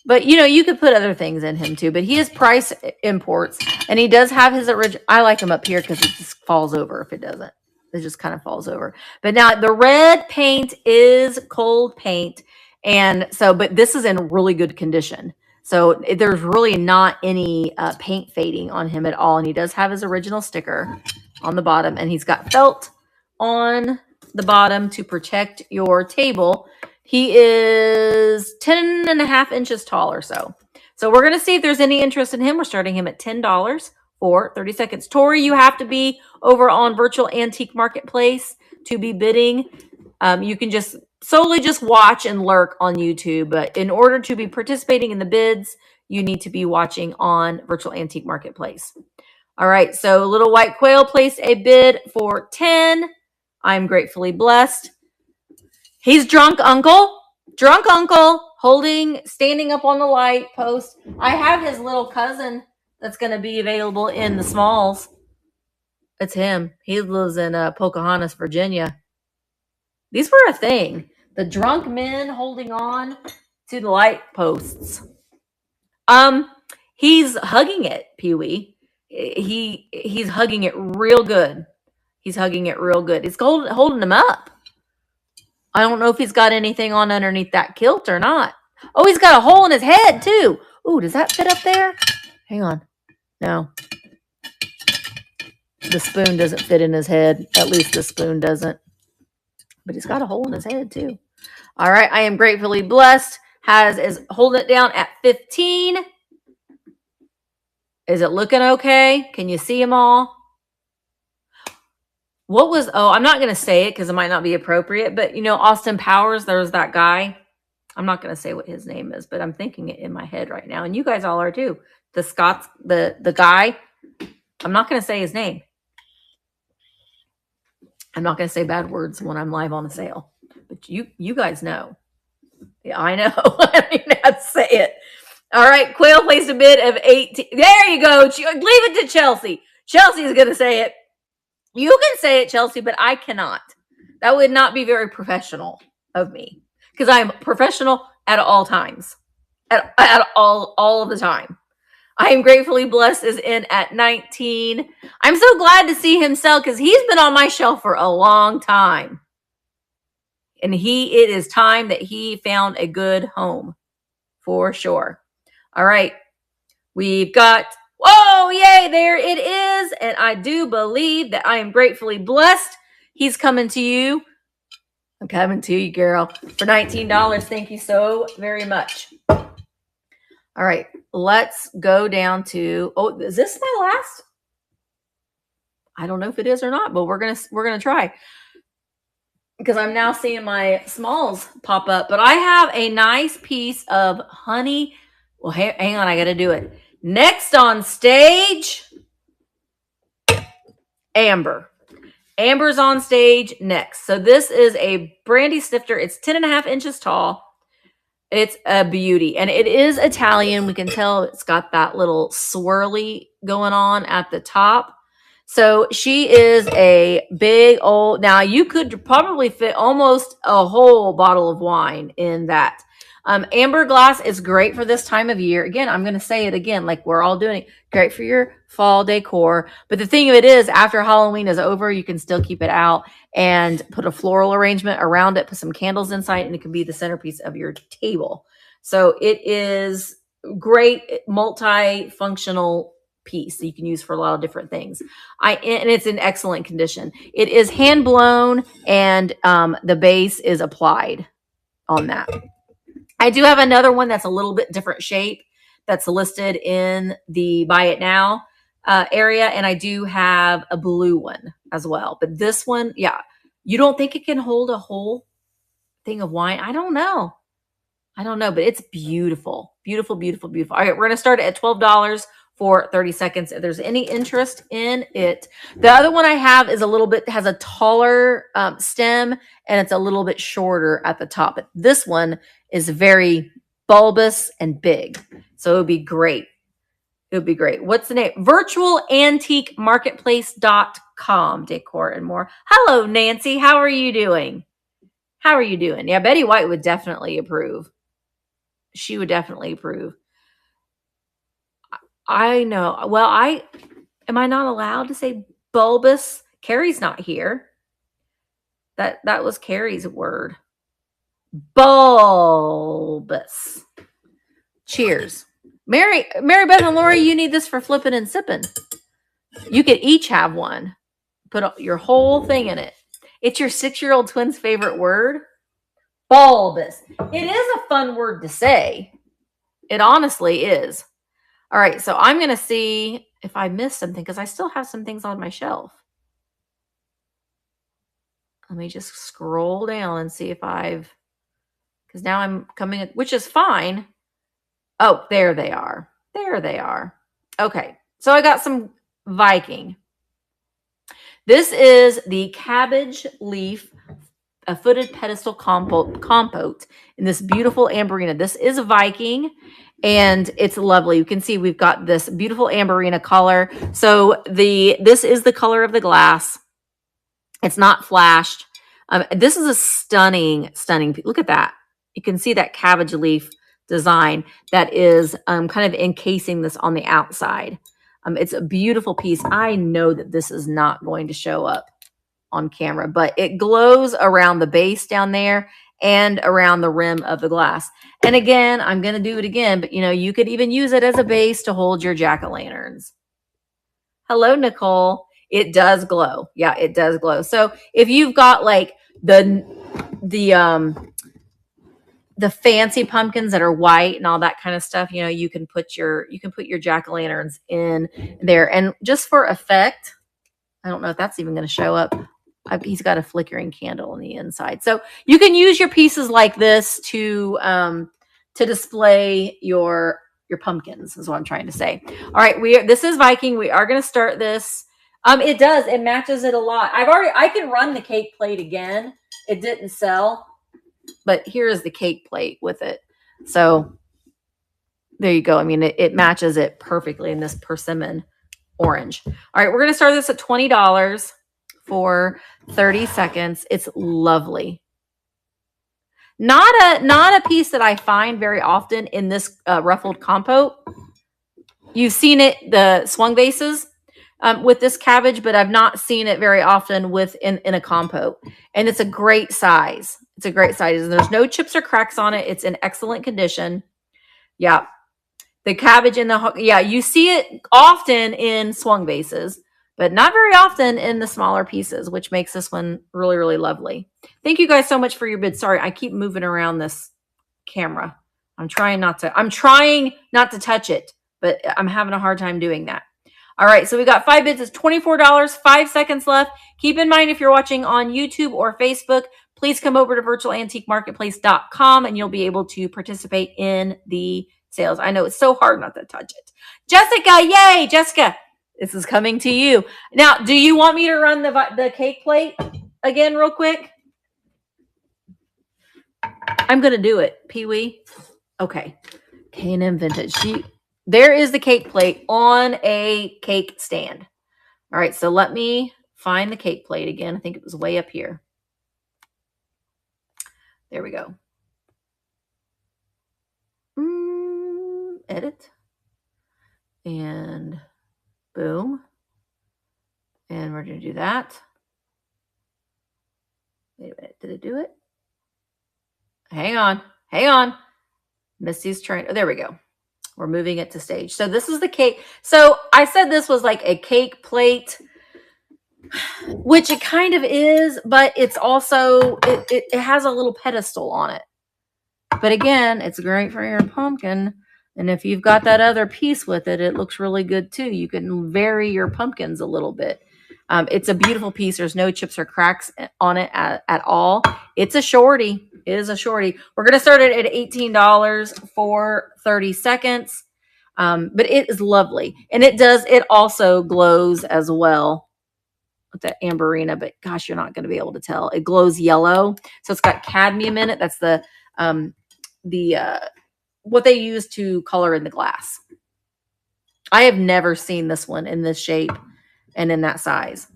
But, you could put other things in him too. But he is price imports. And he does have his original. I like him up here because it just falls over if it doesn't. It just kind of falls over. But now the red paint is cold paint. And so, but this is in really good condition. So there's really not any paint fading on him at all. And he does have his original sticker on the bottom. And he's got felt on the bottom to protect your table. He is 10.5 inches tall or so. So we're going to see if there's any interest in him. We're starting him at $10 for 30 seconds. Tori, you have to be over on Virtual Antique Marketplace to be bidding. You can just solely watch and lurk on YouTube. But in order to be participating in the bids, you need to be watching on Virtual Antique Marketplace. All right. So Little White Quail placed a bid for 10. I'm gratefully blessed. He's drunk uncle, standing up on the light post. I have his little cousin that's going to be available in the smalls. It's him. He lives in Pocahontas, Virginia. These were a thing. The drunk men holding on to the light posts. He's hugging it, Pee-wee. He's hugging it real good. He's hugging it real good. He's holding him up. I don't know if he's got anything on underneath that kilt or not. Oh, he's got a hole in his head, too. Ooh, does that fit up there? Hang on. No. the spoon doesn't fit in his head. At least the spoon doesn't. But he's got a hole in his head too. All right. I am gratefully blessed. Is holding it down at 15. Is it looking okay? Can you see them all? I'm not going to say it because it might not be appropriate, but Austin Powers, there's that guy. I'm not going to say what his name is, but I'm thinking it in my head right now. And you guys all are too. The guy, I'm not going to say his name. I'm not going to say bad words when I'm live on a sale, but you guys know. Yeah, I know. I don't even have to say it. All right. Quail placed a bid of 18. There you go. Leave it to Chelsea. Chelsea's going to say it. You can say it, Chelsea, but I cannot. That would not be very professional of me because I'm professional at all times, at all of the time. I am gratefully blessed is in at 19. I'm so glad to see him sell because he's been on my shelf for a long time. And it is time that he found a good home for sure. All right. We've got, whoa, yay, there it is. And I do believe that I am gratefully blessed. He's coming to you. I'm coming to you, girl, for $19. Thank you so very much. All right, let's go down to, is this my last? I don't know if it is or not, but we're gonna try because I'm now seeing my smalls pop up. But I have a nice piece of honey. Well, hang on, I got to do it. Next on stage, Amber. Amber's on stage next. So this is a Brandy Stifter. It's 10.5 inches tall. It's a beauty. And it is Italian. We can tell it's got that little swirly going on at the top. So she is a big old, now you could probably fit almost a whole bottle of wine in that. Amber glass is great for this time of year. Again, I'm going to say it again, like we're all doing. Great for your fall decor. But the thing of it is, after Halloween is over, you can still keep it out and put a floral arrangement around it, put some candles inside, and it can be the centerpiece of your table. So it is great multi-functional piece that you can use for a lot of different things. And it's in excellent condition. It is hand blown, and the base is applied on that. I do have another one that's a little bit different shape that's listed in the buy it now area. And I do have a blue one as well. But this one, yeah, you don't think it can hold a whole thing of wine? I don't know, but it's beautiful. Beautiful, beautiful, beautiful. All right, we're going to start at $12 for 30 seconds. If there's any interest in it. The other one I have is has a taller stem, and it's a little bit shorter at the top. But this one is very bulbous and big. So it would be great. It would be great. What's the name? virtualantiquemarketplace.com, decor and more. Hello, Nancy. How are you doing? Yeah, Betty White would definitely approve. She would definitely approve. I know. Well, am I not allowed to say bulbous? Carrie's not here. That was Carrie's word. Bulbous. Cheers. Mary Beth and Lori, you need this for flipping and sipping. You could each have one. Put your whole thing in it. It's your 6-year-old twin's favorite word. Bulbous. It is a fun word to say. It honestly is. All right, so I'm going to see if I missed something because I still have some things on my shelf. Let me just scroll down and see if because now I'm coming, which is fine. Oh, there they are. Okay, so I got some Viking. This is the Cabbage Leaf, a footed pedestal compote in this beautiful amberina. This is a Viking. And it's lovely. You can see we've got this beautiful amberina color. So this is the color of the glass. It's not flashed. This is a stunning. Look at that. You can see that cabbage leaf design that is kind of encasing this on the outside. It's a beautiful piece. I know that this is not going to show up on camera, but it glows around the base down there and around the rim of the glass. And again, I'm going to do it again, but you could even use it as a base to hold your jack-o'-lanterns. Hello, Nicole. It does glow. Yeah, it does glow. So if you've got like the fancy pumpkins that are white and all that kind of stuff, you know, you can put your jack-o'-lanterns in there. And just for effect, I don't know if that's even going to show up. He's got a flickering candle on the inside. So you can use your pieces like this to display your pumpkins, is what I'm trying to say. All right, this is Viking. We are going to start this. It matches it a lot. I can run the cake plate again. It didn't sell, but here is the cake plate with it. So there you go. I mean, it matches it perfectly in this persimmon orange. All right, we're going to start this at $20 for 30 seconds. It's lovely. Not a piece that I find very often in this ruffled compote. You've seen it, the swung vases with this cabbage, but I've not seen it very often in a compote. And it's a great size. It's a great size. And there's no chips or cracks on it. It's in excellent condition. Yeah. The cabbage you see it often in swung vases, but not very often in the smaller pieces, which makes this one really, really lovely. Thank you guys so much for your bid. Sorry, I keep moving around this camera. I'm trying not to touch it, but I'm having a hard time doing that. All right, so we got 5 bids. It's $24, 5 seconds left. Keep in mind, if you're watching on YouTube or Facebook, please come over to virtualantiquemarketplace.com and you'll be able to participate in the sales. I know it's so hard not to touch it. Jessica, yay, Jessica. This is coming to you. Now, do you want me to run the cake plate again real quick? I'm going to do it, Pee-wee. Okay. K&M Vintage. There is the cake plate on a cake stand. All right, so let me find the cake plate again. I think it was way up here. There we go. Edit. And boom. And we're going to do that. Wait a minute. Did it do it? Hang on. Misty's trying. Oh, there we go. We're moving it to stage. So this is the cake. So I said this was like a cake plate, which it kind of is, but it's also, it has a little pedestal on it. But again, it's great for your pumpkin. And if you've got that other piece with it, it looks really good too. You can vary your pumpkins a little bit. It's a beautiful piece. There's no chips or cracks on it at all. It's a shorty. It is a shorty. We're going to start it at $18 for 30 seconds. But it is lovely. And it also glows as well with that amberina, but gosh, you're not going to be able to tell. It glows yellow. So it's got cadmium in it. That's the what they use to color in the glass. I have never seen this one in this shape and in that size.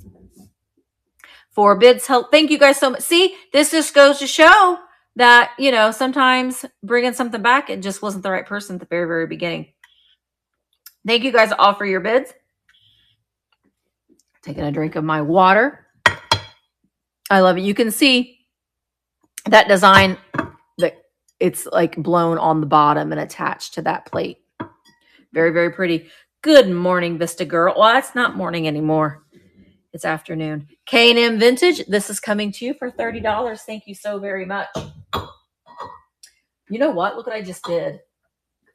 For bids, help. Thank you guys so much. See, this just goes to show that, you know, sometimes bringing something back, it just wasn't the right person at the very, very beginning. Thank you guys all for your bids. Taking a drink of my water. I love it. You can see that design, that it's like blown on the bottom and attached to that plate. Very, very pretty. Good morning, Vista Girl. Well, it's not morning anymore. It's afternoon. K&M Vintage. This is coming to you for $30. Thank you so very much. You know what? Look what I just did.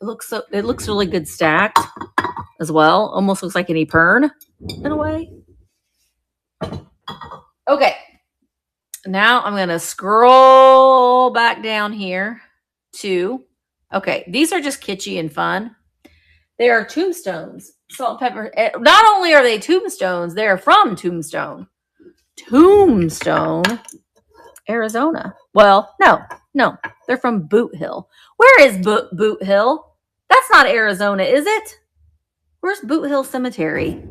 It looks really good stacked as well. Almost looks like an Epern in a way. Okay. Now I'm going to scroll back down here to, okay, these are just kitschy and fun. They are tombstones. Salt and pepper. Not only are they tombstones, they're from Tombstone, Arizona. Well, no, they're from Boot Hill. Where is Boot Hill? That's not Arizona, is it? Where's Boot Hill Cemetery?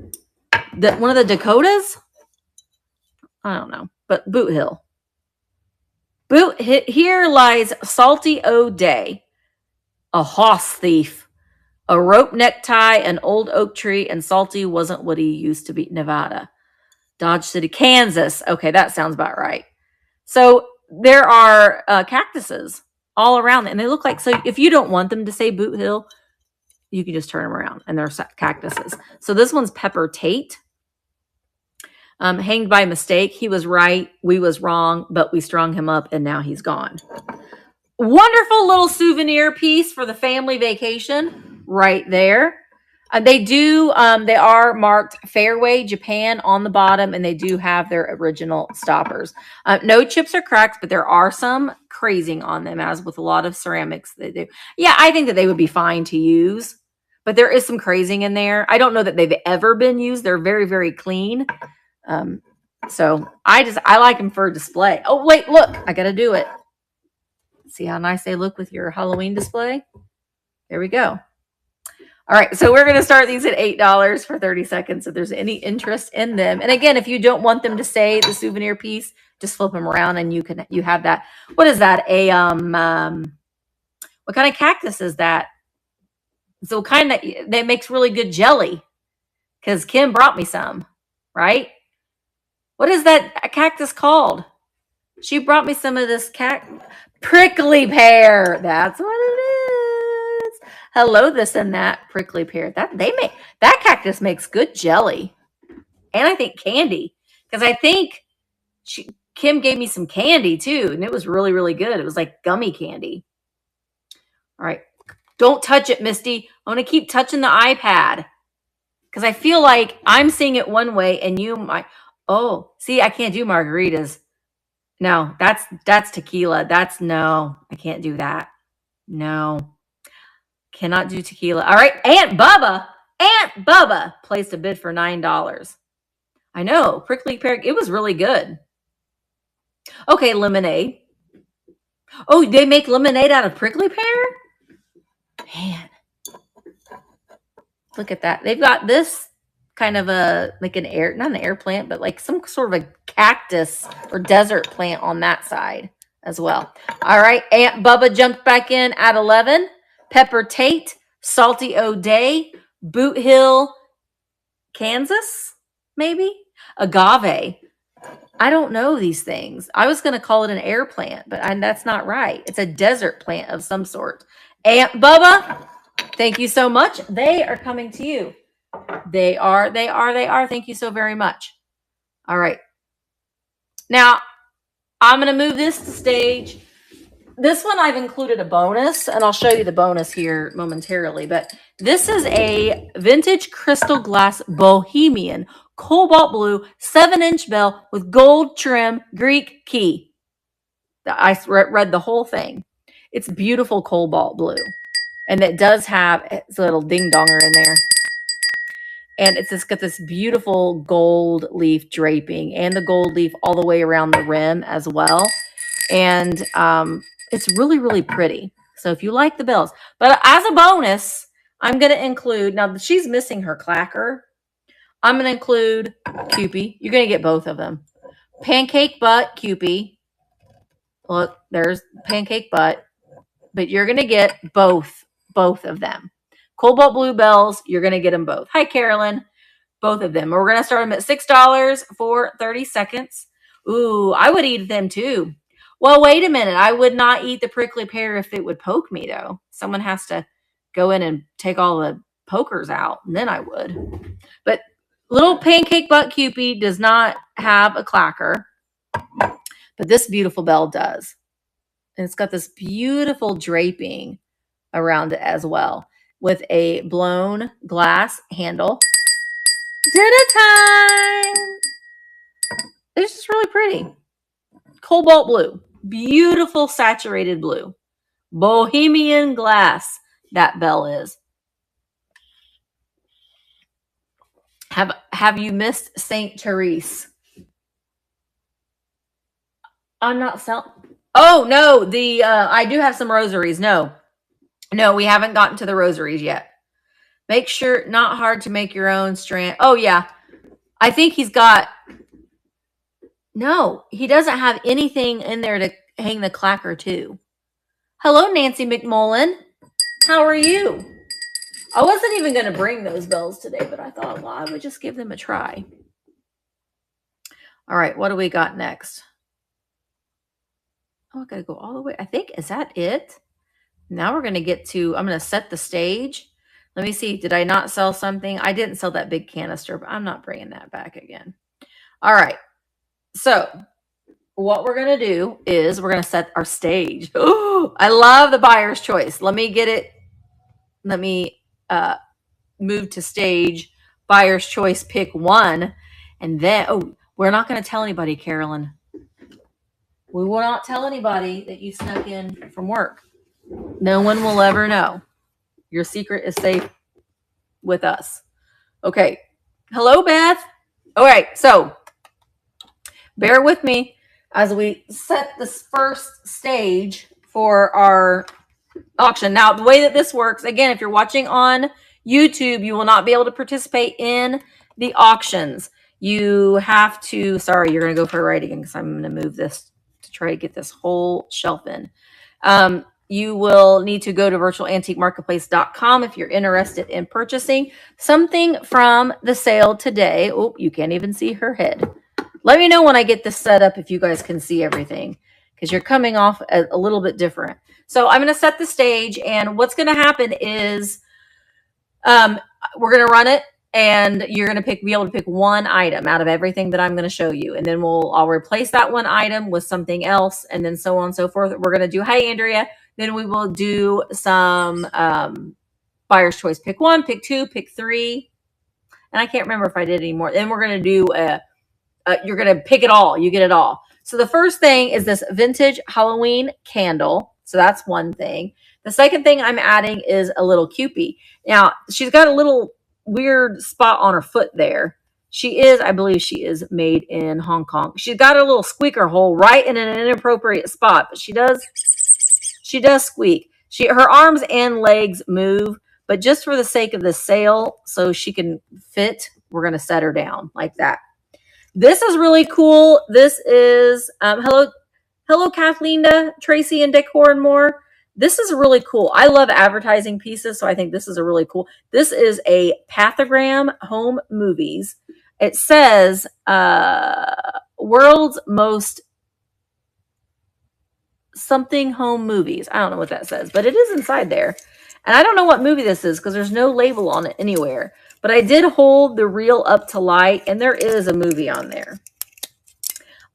One of the Dakotas? I don't know, but Boot Hill. Here lies Salty O'Day, a hoss thief, a rope necktie, an old oak tree, and Salty wasn't what he used to be. Nevada. Dodge City, Kansas. Okay, that sounds about right. So there are cactuses all around, and they look like, so if you don't want them to say Boot Hill, you can just turn them around, and they're cactuses. So this one's Pepper Tate. Hanged by mistake. He was right. We was wrong, but we strung him up and now he's gone. Wonderful little souvenir piece for the family vacation right there. They are marked Fairway Japan on the bottom, and they do have their original stoppers. No chips or cracks, but there are some crazing on them, as with a lot of ceramics they do. Yeah, I think that they would be fine to use, but there is some crazing in there. I don't know that they've ever been used. They're very, very clean. So I like them for display. Oh, wait, look, I got to do it. See how nice they look with your Halloween display? There we go. All right, so we're going to start these at $8 for 30 seconds if there's any interest in them. And again, if you don't want them to stay the souvenir piece, just flip them around and you have that. What is that? What kind of cactus is that? So kind of that makes really good jelly, because Kim brought me some, right? What is that cactus called? She brought me some of this prickly pear. That's what it is. Hello, this and that prickly pear. That cactus makes good jelly, and I think candy, because I think Kim gave me some candy too, and it was really, really good. It was like gummy candy. All right, don't touch it, Misty. I want to keep touching the iPad because I feel like I'm seeing it one way, and you might. Oh, see, I can't do margaritas. No, that's tequila. No, I can't do that. No, cannot do tequila. All right, Aunt Bubba placed a bid for $9. I know, prickly pear. It was really good. Okay, lemonade. Oh, they make lemonade out of prickly pear? Man, look at that. They've got this kind of not an air plant, but like some sort of a cactus or desert plant on that side as well. All right, Aunt Bubba jumped back in at 11. Pepper Tate, Salty O'Day, Boot Hill, Kansas, maybe? Agave. I don't know these things. I was going to call it an air plant, but that's not right. It's a desert plant of some sort. Aunt Bubba, thank you so much. They are coming to you. They are. Thank you so very much. All right. Now, I'm going to move this to stage. This one I've included a bonus, and I'll show you the bonus here momentarily. But this is a vintage crystal glass Bohemian cobalt blue 7-inch bell with gold trim Greek key. I read the whole thing. It's beautiful cobalt blue. And it does have its little ding-donger in there. And it's just got this beautiful gold leaf draping and the gold leaf all the way around the rim as well. And it's really, really pretty. So if you like the bells. But as a bonus, I'm going to include, now she's missing her clacker. I'm going to include Kewpie. You're going to get both of them. Pancake butt Kewpie. Look, there's pancake butt. But you're going to get both of them. Cobalt blue bells, you're going to get them both. Hi, Carolyn. Both of them. We're going to start them at $6 for 30 seconds. Ooh, I would eat them too. Well, wait a minute. I would not eat the prickly pear if it would poke me, though. Someone has to go in and take all the pokers out, and then I would. But little pancake butt Kewpie does not have a clacker, but this beautiful bell does. And it's got this beautiful draping around it as well, with a blown glass handle. Dinner time! It's just really pretty. Cobalt blue. Beautiful saturated blue. Bohemian glass, that bell is. Have you missed St. Therese? I'm not selling. Oh, no. I do have some rosaries. No, we haven't gotten to the rosaries yet. Make sure, not hard to make your own strand. Oh, yeah. I think he's got... No, he doesn't have anything in there to hang the clacker to. Hello, Nancy McMullen. How are you? I wasn't even going to bring those bells today, but I thought, well, I would just give them a try. All right, what do we got next? Oh, I got to go all the way. I think, is that it? Now we're going to get to, I'm going to set the stage. Let me see. Did I not sell something? I didn't sell that big canister, but I'm not bringing that back again. All right. So what we're going to do is we're going to set our stage. Oh, I love the buyer's choice. Let me get it. Let me move to stage buyer's choice, pick one. And then, oh, we're not going to tell anybody, Carolyn. We will not tell anybody that you snuck in from work. No one will ever know. Your secret is safe with us. Okay. Hello, Beth. All right. So bear with me as we set this first stage for our auction. Now, the way that this works, again, if you're watching on YouTube, you will not be able to participate in the auctions. You have to, sorry, you're going to go for a ride again because I'm going to move this to try to get this whole shelf in. You will need to go to virtualantiquemarketplace.com if you're interested in purchasing something from the sale today. Oh, you can't even see her head. Let me know when I get this set up if you guys can see everything, because you're coming off a little bit different. So I'm going to set the stage, and what's going to happen is we're going to run it, and you're going to be able to pick one item out of everything that I'm going to show you, and then I'll replace that one item with something else, and then so on and so forth. We're going to do, hi, Andrea. Then we will do some buyer's choice. Pick one, pick two, pick three, and I can't remember if I did any more. Then we're going to do you're going to pick it all. You get it all. So the first thing is this vintage Halloween candle. So that's one thing. The second thing I'm adding is a little Cupid. Now, she's got a little weird spot on her foot there. I believe she is made in Hong Kong. She's got a little squeaker hole right in an inappropriate spot, but she does squeak. Her arms and legs move, but just for the sake of the sale, so she can fit, we're going to set her down like that. This is really cool. This is, hello, Kathleen, Tracy, and Decor and More. This is really cool. I love advertising pieces, so I think this is a really cool. This is a Pathogram Home Movies. It says, world's most something home movies. I don't know what that says, but it is inside there. And I don't know what movie this is because there's no label on it anywhere. But I did hold the reel up to light, and there is a movie on there.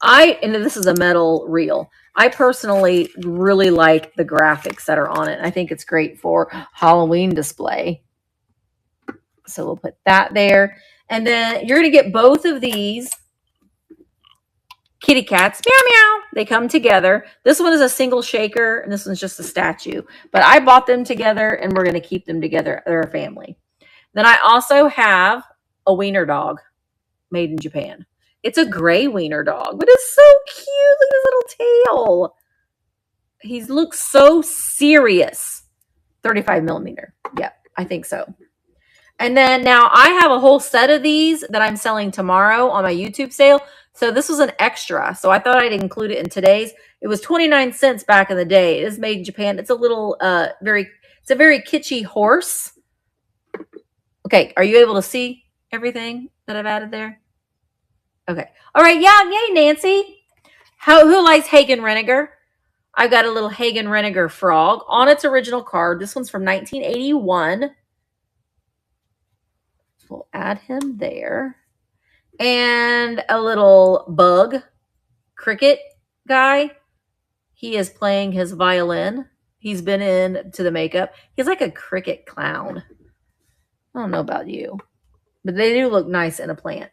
And this is a metal reel. I personally really like the graphics that are on it. I think it's great for Halloween display. So we'll put that there. And then you're going to get both of these kitty cats. Meow, meow. They come together. This one is a single shaker, and this one's just a statue. But I bought them together, and we're going to keep them together. They're a family. Then I also have a wiener dog made in Japan. It's a gray wiener dog, but it's so cute. Look at his little tail. He looks so serious. 35 millimeter. Yep, I think so. And then now I have a whole set of these that I'm selling tomorrow on my YouTube sale. So this was an extra. So I thought I'd include it in today's. It was 29 cents back in the day. It is made in Japan. It's a little, it's a very kitschy horse. Okay, are you able to see everything that I've added there? Okay. All right, yeah, yay, Nancy. Who likes Hagen Reniger? I've got a little Hagen Reniger frog on its original card. This one's from 1981. We'll add him there. And a little bug cricket guy. He is playing his violin. He's been into the makeup. He's like a cricket clown. I don't know about you, but they do look nice in a plant.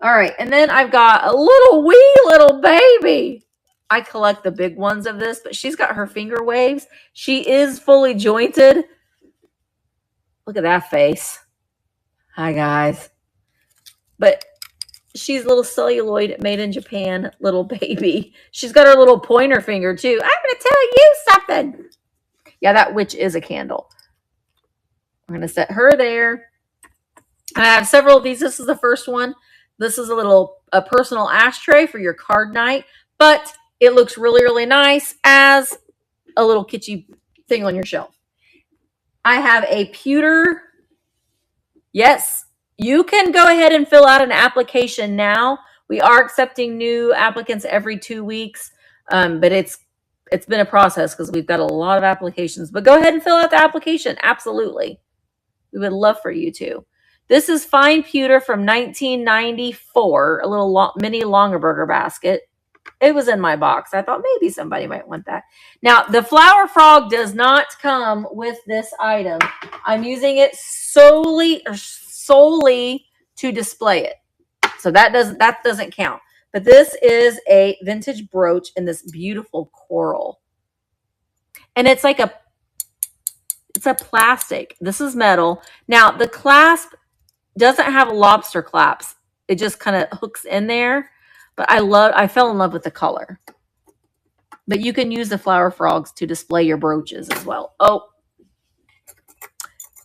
All right, and then I've got a wee little baby. I collect the big ones of this, but she's got her finger waves. She is fully jointed. Look at that face. Hi, guys. But she's a little celluloid made in Japan little baby. She's got her little pointer finger, too. I'm going to tell you something. Yeah, that witch is a candle. I'm going to set her there. I have several of these. This is the first one. This is a personal ashtray for your card night, but it looks really, really nice as a little kitschy thing on your shelf. I have a pewter. Yes, you can go ahead and fill out an application now. We are accepting new applicants every 2 weeks, but it's been a process because we've got a lot of applications. But go ahead and fill out the application. Absolutely. We would love for you to. This is fine pewter from 1994, a little mini Longaberger basket. It was in my box. I thought maybe somebody might want that. Now, the flower frog does not come with this item. I'm using it solely to display it. So that doesn't count. But this is a vintage brooch in this beautiful coral. And it's like it's a plastic. This is metal. Now, the clasp doesn't have lobster clasps. It just kind of hooks in there. But I fell in love with the color. But you can use the flower frogs to display your brooches as well. Oh,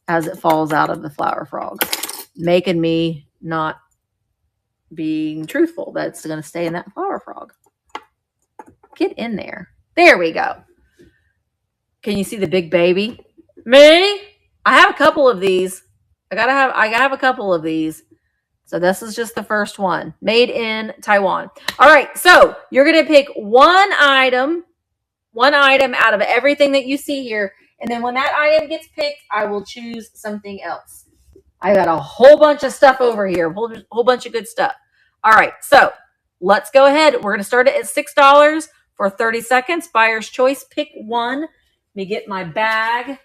as it falls out of the flower frog, making me not being truthful that it's going to stay in that flower frog. Get in there. There we go. Can you see the big baby? Me? I have a couple of these. I have a couple of these. So this is just the first one. Made in Taiwan. All right. So you're going to pick one item out of everything that you see here. And then when that item gets picked, I will choose something else. I got a whole bunch of stuff over here. A whole bunch of good stuff. All right. So let's go ahead. We're going to start it at $6 for 30 seconds. Buyer's choice. Pick one. Let me get my bag.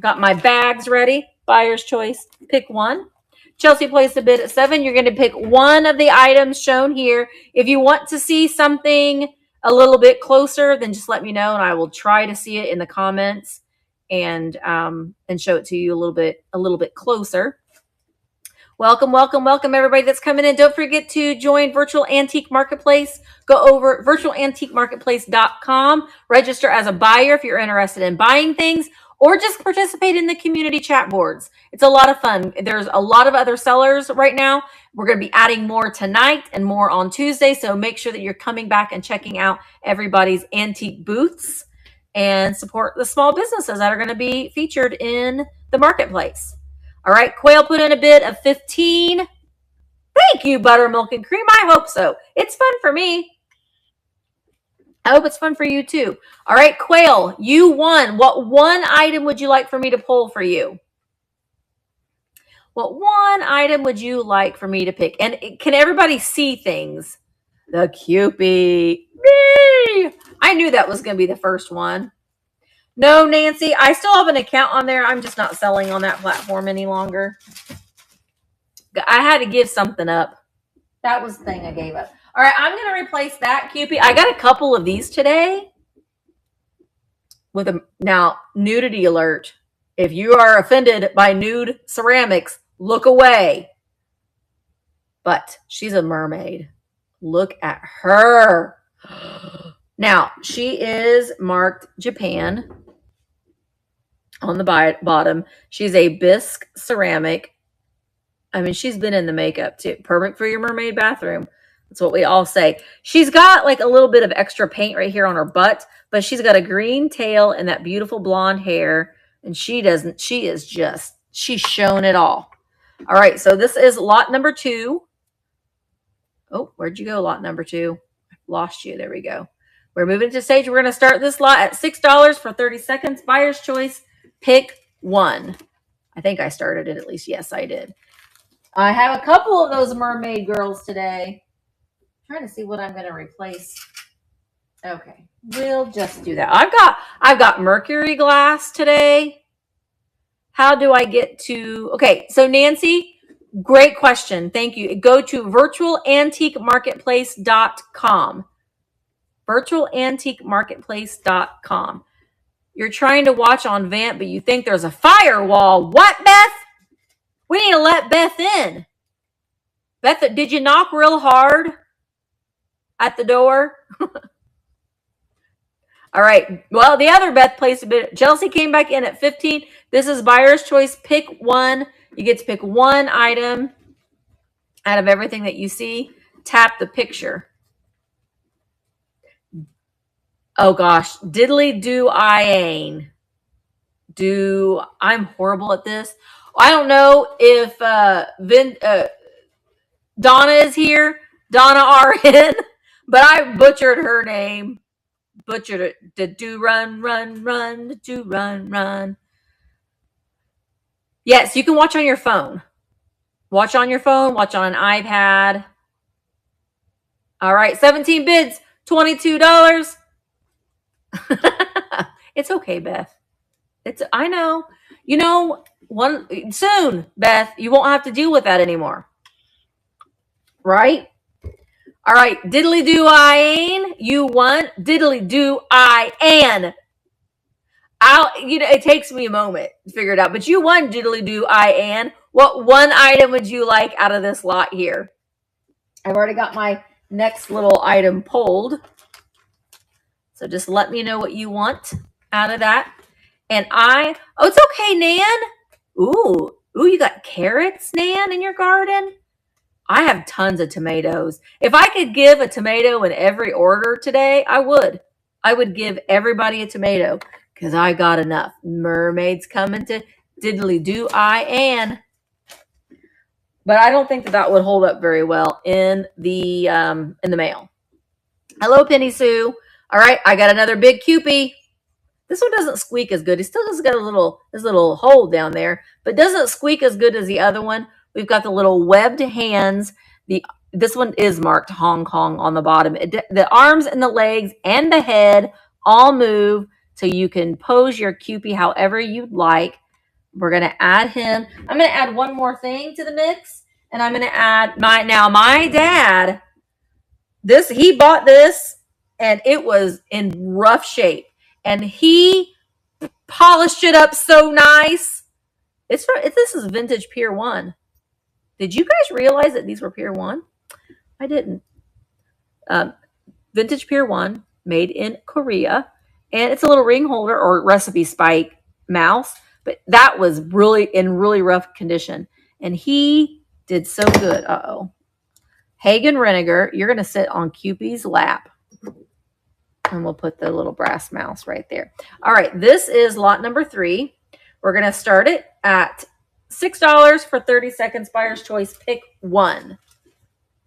Got my bags ready. Buyer's choice. Pick one. Chelsea placed a bid at $7. You're going to pick one of the items shown here. If you want to see something a little bit closer, then just let me know, and I will try to see it in the comments and show it to you a little bit closer. Welcome, welcome, welcome, everybody that's coming in. Don't forget to join Virtual Antique Marketplace. Go over virtualantiquemarketplace.com. Register as a buyer if you're interested in buying things, or just participate in the community chat boards. It's a lot of fun. There's a lot of other sellers right now. We're going to be adding more tonight and more on Tuesday, so make sure that you're coming back and checking out everybody's antique booths and support the small businesses that are going to be featured in the marketplace. All right, Quail put in a bid of $15. Thank you, Buttermilk and Cream. I hope so. It's fun for me. I hope it's fun for you too. All right, Quail, you won. What one item would you like for me to pull for you? What one item would you like for me to pick? And can everybody see things? The Cupid. Me! I knew that was going to be the first one. No, Nancy, I still have an account on there. I'm just not selling on that platform any longer. I had to give something up. That was the thing I gave up. All right, I'm going to replace that Cupid. I got a couple of these today. Now, nudity alert. If you are offended by nude ceramics, look away. But she's a mermaid. Look at her. Now, she is marked Japan on the bottom. She's a bisque ceramic. I mean, she's been in the makeup too. Perfect for your mermaid bathroom. That's what we all say. She's got like a little bit of extra paint right here on her butt, but she's got a green tail and that beautiful blonde hair. And she's shown it all. All right. So this is lot number 2. Oh, where'd you go? Lot number 2. I lost you. There we go. We're moving to stage. We're going to start this lot at $6 for 30 seconds. Buyer's choice. Pick one. I think I started it at least. Yes, I did. I have a couple of those mermaid girls today. I'm trying to see what I'm going to replace. Okay, we'll just do that. I've got mercury glass today. How do I get to? Okay, so Nancy, great question. Thank you. Go to virtualantiquemarketplace.com. virtualantiquemarketplace.com. You're trying to watch on Vamp, but you think there's a firewall. What, Beth? We need to let Beth in. Beth, did you knock real hard at the door? All right. Well, the other Beth placed a bid. Chelsea came back in at 15. This is buyer's choice. Pick one. You get to pick one item out of everything that you see. Tap the picture. Oh gosh, diddly do I ain. I'm horrible at this. I don't know if Donna is here, Donna RN, but I butchered her name. Butchered it. The do run, run, run, the do run, run. Yes, you can watch on your phone. Watch on your phone, watch on an iPad. All right, 17 bids, $22. It's okay, Beth. I know. You know, soon, Beth, you won't have to deal with that anymore. Right? All right, diddly do I an. You won. Diddly do I an. It takes me a moment to figure it out, but you won, diddly do I an. What one item would you like out of this lot here? I've already got my next little item pulled. So just let me know what you want out of that. And it's okay, Nan. Ooh, you got carrots, Nan, in your garden? I have tons of tomatoes. If I could give a tomato in every order today, I would. I would give everybody a tomato because I got enough. Mermaids coming to diddly do I an. But I don't think that would hold up very well in the mail. Hello, Penny Sue. All right, I got another big Cupie. This one doesn't squeak as good. He still has got his little hole down there, but doesn't squeak as good as the other one. We've got the little webbed hands. This one is marked Hong Kong on the bottom. The arms and the legs and the head all move, so you can pose your Cupie however you'd like. We're going to add him. I'm going to add one more thing to the mix, and I'm going to add my dad. He bought this, and it was in rough shape. And he polished it up so nice. This is vintage Pier 1. Did you guys realize that these were Pier 1? I didn't. Vintage Pier 1, made in Korea. And it's a little ring holder or recipe spike mouse. But that was really in really rough condition. And he did so good. Uh-oh. Hagen Reniger, you're going to sit on Cupie's lap. And we'll put the little brass mouse right there. All right, this is lot number 3. We're going to start it at $6 for 30 seconds. Buyer's choice, pick one.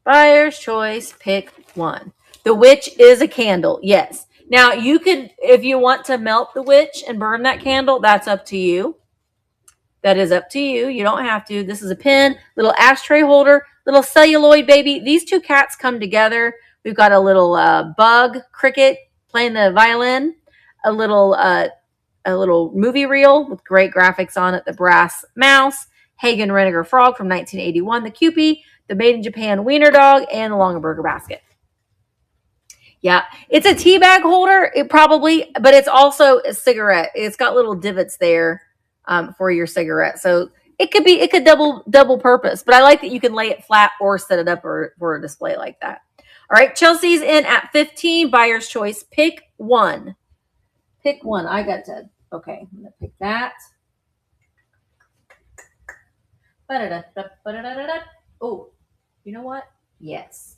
Buyer's choice, pick one. The witch is a candle, yes. Now, you could, if you want to melt the witch and burn that candle, that's up to you. That is up to you. You don't have to. This is a pin, little ashtray holder, little celluloid baby. These two cats come together. We've got a little bug cricket playing the violin, a little movie reel with great graphics on it, the brass mouse, Hagen Reniger frog from 1981, the Cupie, the made in Japan wiener dog, and the Longaberger basket. Yeah, it's a tea bag holder, but it's also a cigarette. It's got little divots there for your cigarette, so it could double purpose. But I like that you can lay it flat or set it up for a display like that. All right, Chelsea's in at 15. Buyer's choice. Pick one. Pick one. I got to. Okay, I'm going to pick that. Oh, you know what? Yes.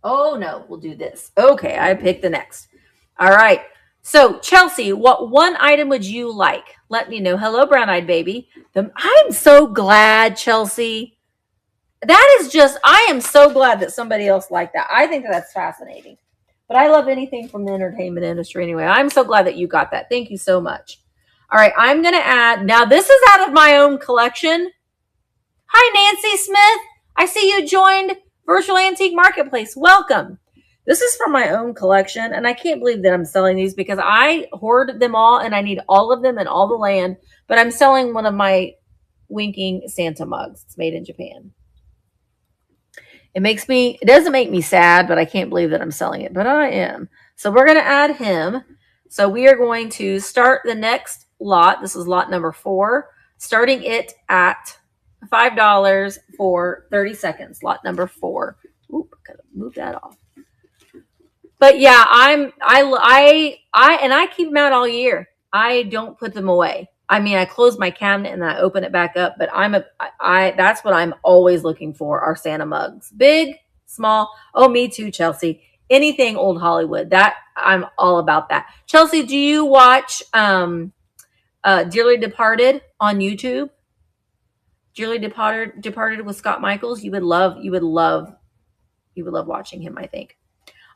Oh, no, we'll do this. Okay, I picked the next. All right. So, Chelsea, what one item would you like? Let me know. Hello, brown-eyed baby. I'm so glad, Chelsea. I am so glad that somebody else liked that. I think that's fascinating. But I love anything from the entertainment industry anyway. I'm so glad that you got that. Thank you so much. All right, I'm going to add, now this is out of my own collection. Hi, Nancy Smith. I see you joined Virtual Antique Marketplace. Welcome. This is from my own collection, and I can't believe that I'm selling these because I hoard them all, and I need all of them and all the land. But I'm selling one of my winking Santa mugs. It's made in Japan. It doesn't make me sad, but I can't believe that I'm selling it, but I am. So we're going to add him. So we are going to start the next lot. This is lot number 4, starting it at $5 for 30 seconds. Lot number 4. Oop, gotta move that off. But yeah, I keep them out all year. I don't put them away. I mean, I close my cabinet and I open it back up, but that's what I'm always looking for, are Santa mugs. Big, small. Oh, me too, Chelsea. Anything old Hollywood. That I'm all about that. Chelsea, do you watch Dearly Departed on YouTube? Dearly Departed with Scott Michaels. You would love watching him, I think.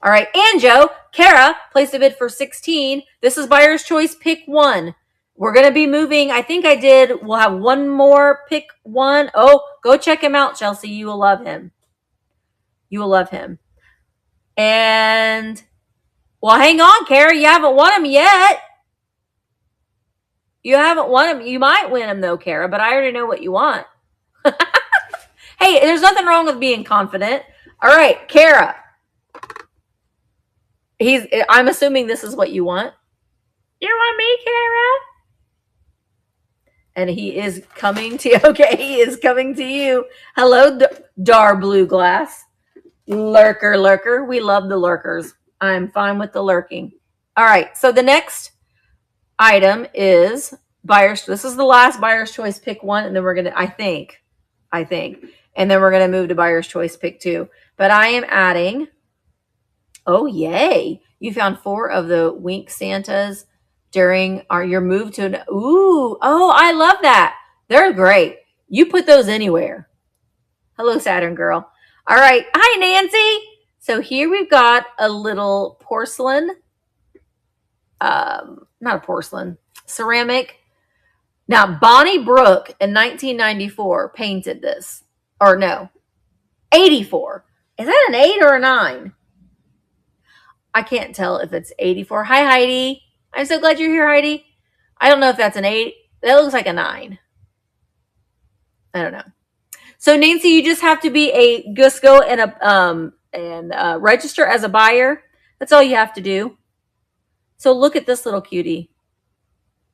All right, Anjo, Kara placed a bid for 16. This is buyer's choice. Pick one. We're going to be moving. I think we'll have one more pick one. Oh, go check him out, Chelsea. You will love him. You will love him. And, well, hang on, Kara. You haven't won him yet. You haven't won him. You might win him, though, Kara, but I already know what you want. Hey, there's nothing wrong with being confident. All right, Kara. I'm assuming this is what you want. You want me, Kara? And he is coming to you. Okay, he is coming to you. Hello, Dar Blue Glass. Lurker. We love the lurkers. I'm fine with the lurking. All right, so the next item is this is the last buyer's choice pick one, and then we're gonna, I think, and then we're gonna move to buyer's choice pick two. But I am adding, oh yay, you found 4 of the Wink Santas during your move to I love that. They're great. You put those anywhere. Hello, Saturn girl. All right. Hi, Nancy. So here we've got a little porcelain, not a porcelain, ceramic. Now, Bonnie Brooke in 1994 painted this. Or no, 84. Is that an 8 or a 9? I can't tell if it's 84. Hi, Heidi. I'm so glad you're here, Heidi. I don't know if that's an 8. That looks like a 9. I don't know. So, Nancy, you just have to be a Gusco and register as a buyer. That's all you have to do. So look at this little cutie.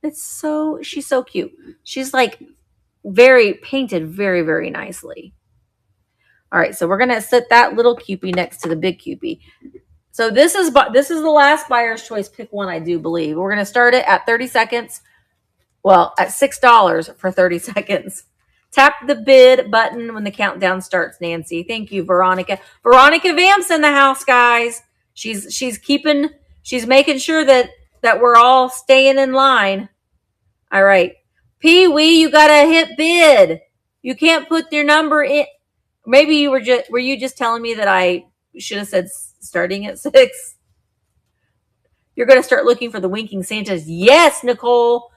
She's so cute. She's like painted very, very nicely. All right, so we're gonna set that little cupie next to the big cupie. So this is the last buyer's choice pick one, I do believe. We're gonna start it at 30 seconds. Well, at $6 for 30 seconds. Tap the bid button when the countdown starts, Nancy. Thank you, Veronica. Veronica Vamp's in the house, guys. She's making sure that we're all staying in line. All right. Pee-wee, you got to hit bid. You can't put your number in. Maybe were you just telling me that I should have said starting at 6? You're going to start looking for the Winking Santas. Yes, Nicole.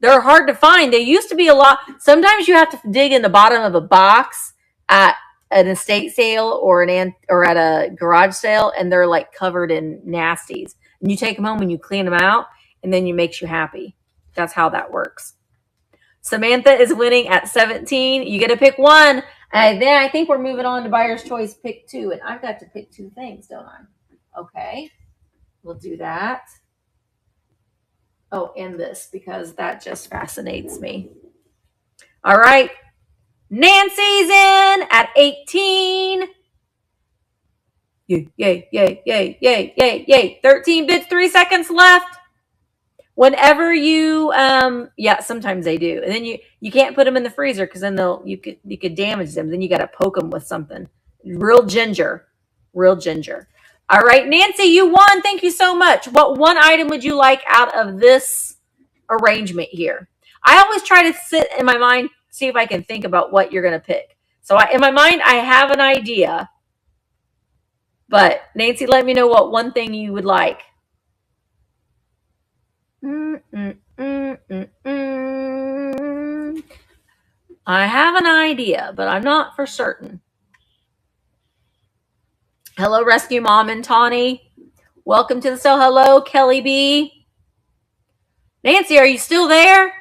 They're hard to find. They used to be a lot. Sometimes you have to dig in the bottom of a box at an estate sale or at a garage sale, and they're like covered in nasties. And you take them home and you clean them out, and then it makes you happy. That's how that works. Samantha is winning at 17. You get to pick one. And then I think we're moving on to buyer's choice pick 2. And I've got to pick 2 things, don't I? Okay. We'll do that. Oh, and this, because that just fascinates me. All right. Nancy's in at 18. Yay. 13 bids, 3 seconds left. Whenever you, sometimes they do. And then you can't put them in the freezer because then you could damage them. Then you got to poke them with something. Real ginger. All right, Nancy, you won. Thank you so much. What one item would you like out of this arrangement here? I always try to sit in my mind, see if I can think about what you're going to pick. So in my mind, I have an idea. But Nancy, let me know what one thing you would like. I have an idea, but I'm not for certain. Hello, Rescue Mom and Tawny. Welcome to the show. Hello, Kelly B. Nancy, are you still there?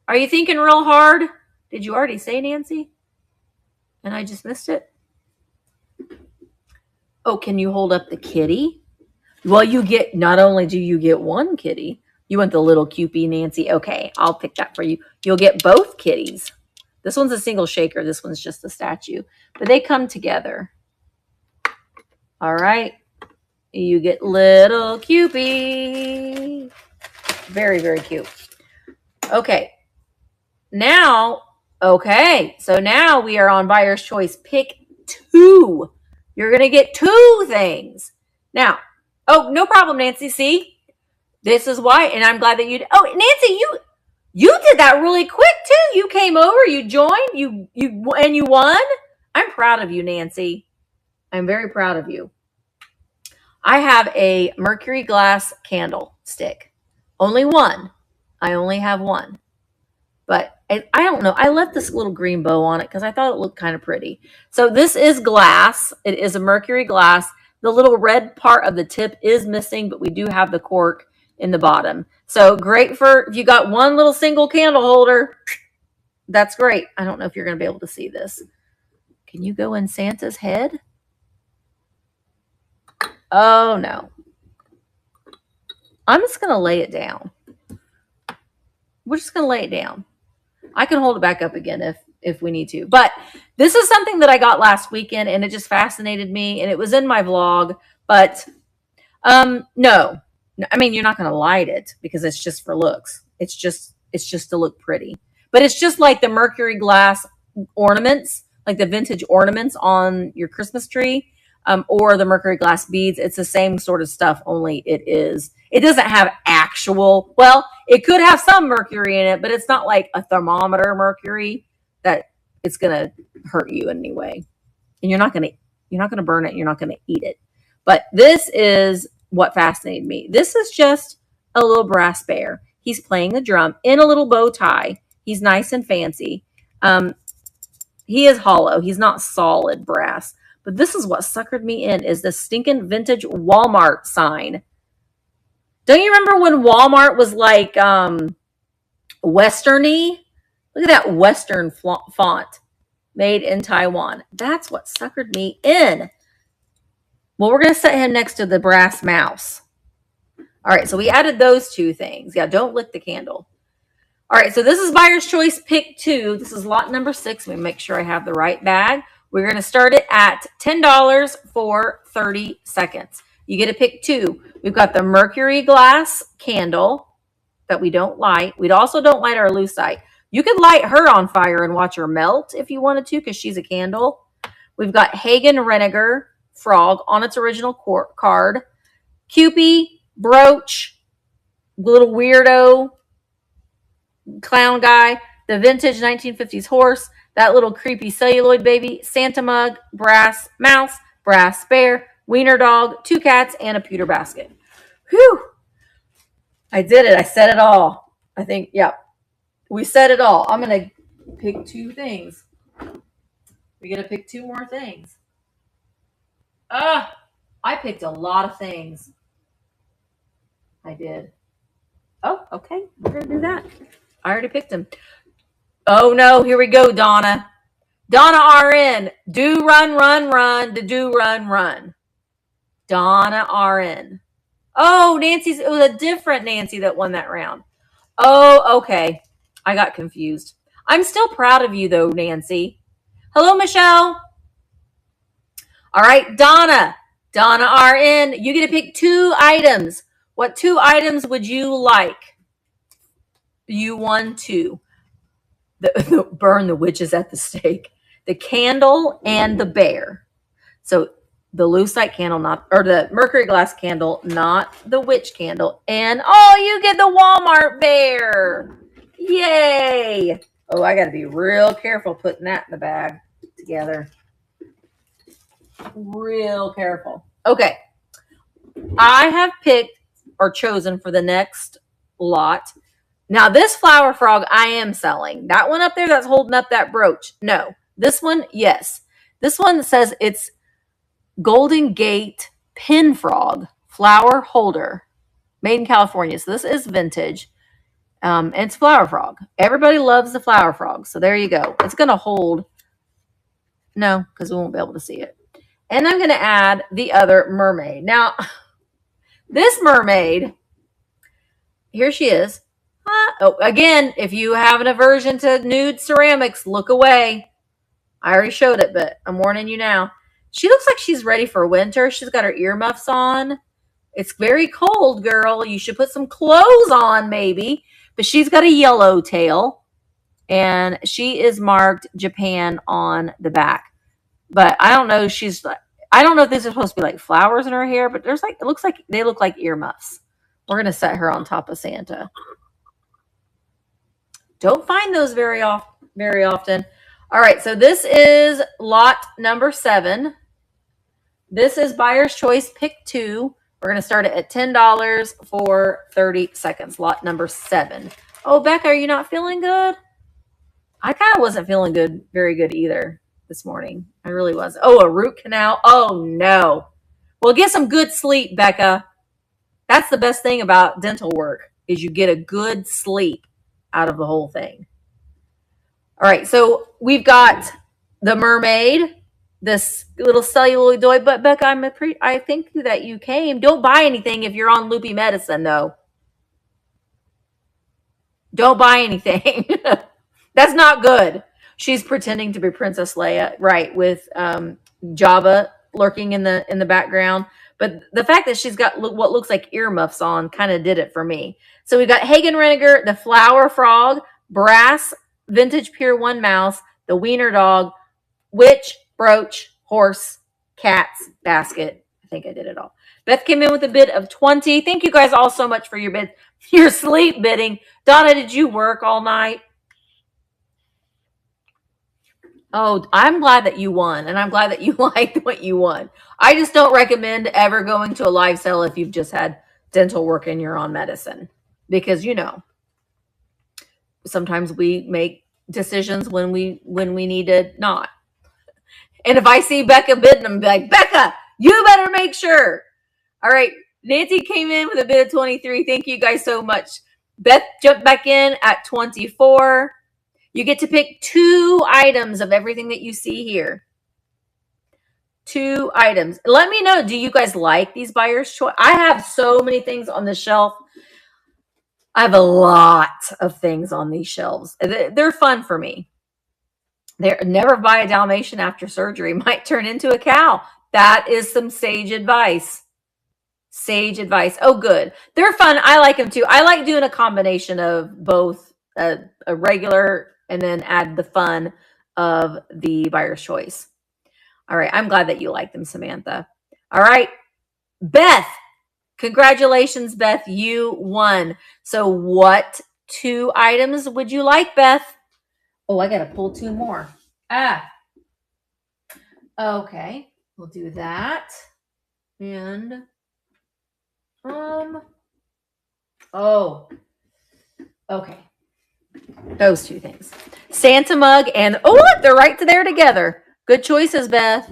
Are you thinking real hard? Did you already say Nancy? And I just missed it? Oh, can you hold up the kitty? Well, not only do you get one kitty, you want the little cupie, Nancy. Okay, I'll pick that for you. You'll get both kitties. This one's a single shaker. This one's just a statue. But they come together. All right. You get little cupie. Very, very cute. Okay. So now we are on buyer's choice. Pick 2. You're going to get 2 things. Now, no problem, Nancy. See? This is why, and I'm glad that Nancy, you did that really quick too. You came over, you joined, you won. I'm proud of you, Nancy. I'm very proud of you. I have a mercury glass candlestick. Only one. I only have one. But I don't know. I left this little green bow on it because I thought it looked kind of pretty. So this is glass. It is a mercury glass. The little red part of the tip is missing, but we do have the cork in the bottom. So great for if you got one little single candle holder. That's great. I don't know if you're going to be able to see this. Can you go in Santa's head? Oh, no. I'm just going to lay it down. We're just going to lay it down. I can hold it back up again if we need to. But this is something that I got last weekend, and it just fascinated me, and it was in my vlog. But no. I mean, you're not going to light it because it's just for looks. It's just to look pretty. But it's just like the mercury glass ornaments, like the vintage ornaments on your Christmas tree, or the mercury glass beads. It's the same sort of stuff, only it doesn't have actual, well, it could have some mercury in it, but it's not like a thermometer mercury that it's going to hurt you anyway. And you're not going to burn it. You're not going to eat it. But this is what fascinated me. This is just a little brass bear. He's playing the drum in a little bow tie. He's nice and fancy. He is hollow. He's not solid brass. But this is what suckered me in, is the stinking vintage Walmart sign. Don't you remember when Walmart was like Western-y? Look at that Western font, made in Taiwan. That's what suckered me in. Well, we're going to set him next to the brass mouse. All right, so we added those two things. Yeah, don't lick the candle. All right, so this is Buyer's Choice Pick 2. This is lot number 6. Let me make sure I have the right bag. We're going to start it at $10 for 30 seconds. You get to pick 2. We've got the mercury glass candle that we don't light. We also don't light our lucite. You could light her on fire and watch her melt if you wanted to, because she's a candle. We've got Hagen Renninger frog on its original card. Cupid, brooch, little weirdo clown guy, the vintage 1950s horse, that little creepy celluloid baby, Santa mug, brass mouse, brass bear, wiener dog, 2 cats, and a pewter basket. Whew. I did it. I said it all. I think, yeah. We said it all. I'm going to pick 2 things. We're going to pick 2 more things. I picked a lot of things. I did. Oh, okay. We're going to do that. I already picked them. Oh, no. Here we go, Donna. Donna RN. Do run, run, run. Do run, run. Donna RN. Oh, Nancy's. It was a different Nancy that won that round. Oh, okay. I got confused. I'm still proud of you, though, Nancy. Hello, Michelle. All right, Donna. Donna RN. You get to pick 2 items. What 2 items would you like? You won 2. Burn the witches at the stake. The candle and the bear. So the lucite candle, or the mercury glass candle, not the witch candle. And you get the Walmart bear. Yay. Oh, I got to be real careful putting that in the bag together. Real careful. Okay. I have picked or chosen for the next lot. Now, this flower frog I am selling. That one up there that's holding up that brooch. No. This one, yes. This one says it's Golden Gate Pin Frog Flower Holder, made in California. So this is vintage. And it's flower frog. Everybody loves the flower frog. So there you go. It's going to hold. No, because we won't be able to see it. And I'm going to add the other mermaid. Now, this mermaid, here she is. Again, if you have an aversion to nude ceramics, look away. I already showed it, but I'm warning you now. She looks like she's ready for winter. She's got her earmuffs on. It's very cold, girl. You should put some clothes on, maybe. But she's got a yellow tail, and she is marked Japan on the back. But I don't know. I don't know if these are supposed to be like flowers in her hair, but it looks like they look like earmuffs. We're gonna set her on top of Santa. Don't find those very often. All right, so this is lot number 7. This is Buyer's Choice Pick 2. We're going to start it at $10 for 30 seconds. Lot number 7. Oh, Becca, are you not feeling good? I kind of wasn't feeling good, very good either this morning. I really was. Oh, a root canal. Oh no. Well, get some good sleep, Becca. That's the best thing about dental work is you get a good sleep out of the whole thing. All right, so we've got the mermaid, this little celluloid toy. But Becca, I think that you came. Don't buy anything if you're on loopy medicine, though. Don't buy anything. That's not good. She's pretending to be Princess Leia, right? With Jabba lurking in the background. But the fact that she's got what looks like earmuffs on kind of did it for me. So we got Hagen Rennegar, the Flower Frog, Brass, Vintage Pier 1 Mouse, the Wiener Dog, Witch, Brooch, Horse, Cats, Basket. I think I did it all. Beth came in with a bid of 20. Thank you guys all so much for your bid, your sleep bidding. Donna, did you work all night? Oh, I'm glad that you won, and I'm glad that you liked what you won. I just don't recommend ever going to a live sale if you've just had dental work and you're on medicine, because sometimes we make decisions when we need to not. And if I see Becca bidding, I'm like, Becca, you better make sure. All right, Nancy came in with a bid of 23. Thank you guys so much. Beth jumped back in at 24. You get to pick 2 items of everything that you see here. 2 items. Let me know, do you guys like these buyer's choice? I have so many things on the shelf. I have a lot of things on these shelves. They're fun for me. Never buy a Dalmatian after surgery. Might turn into a cow. That is some sage advice. Sage advice. Oh, good. They're fun. I like them too. I like doing a combination of both a regular and then add the fun of the buyer's choice. All right. I'm glad that you like them, Samantha. All right. Beth. Congratulations, Beth. You won. So what 2 items would you like, Beth? Oh, I got to pull 2 more. Okay. We'll do that. And, okay. Those 2 things. Santa mug and, oh, look, they're right there together. Good choices, Beth.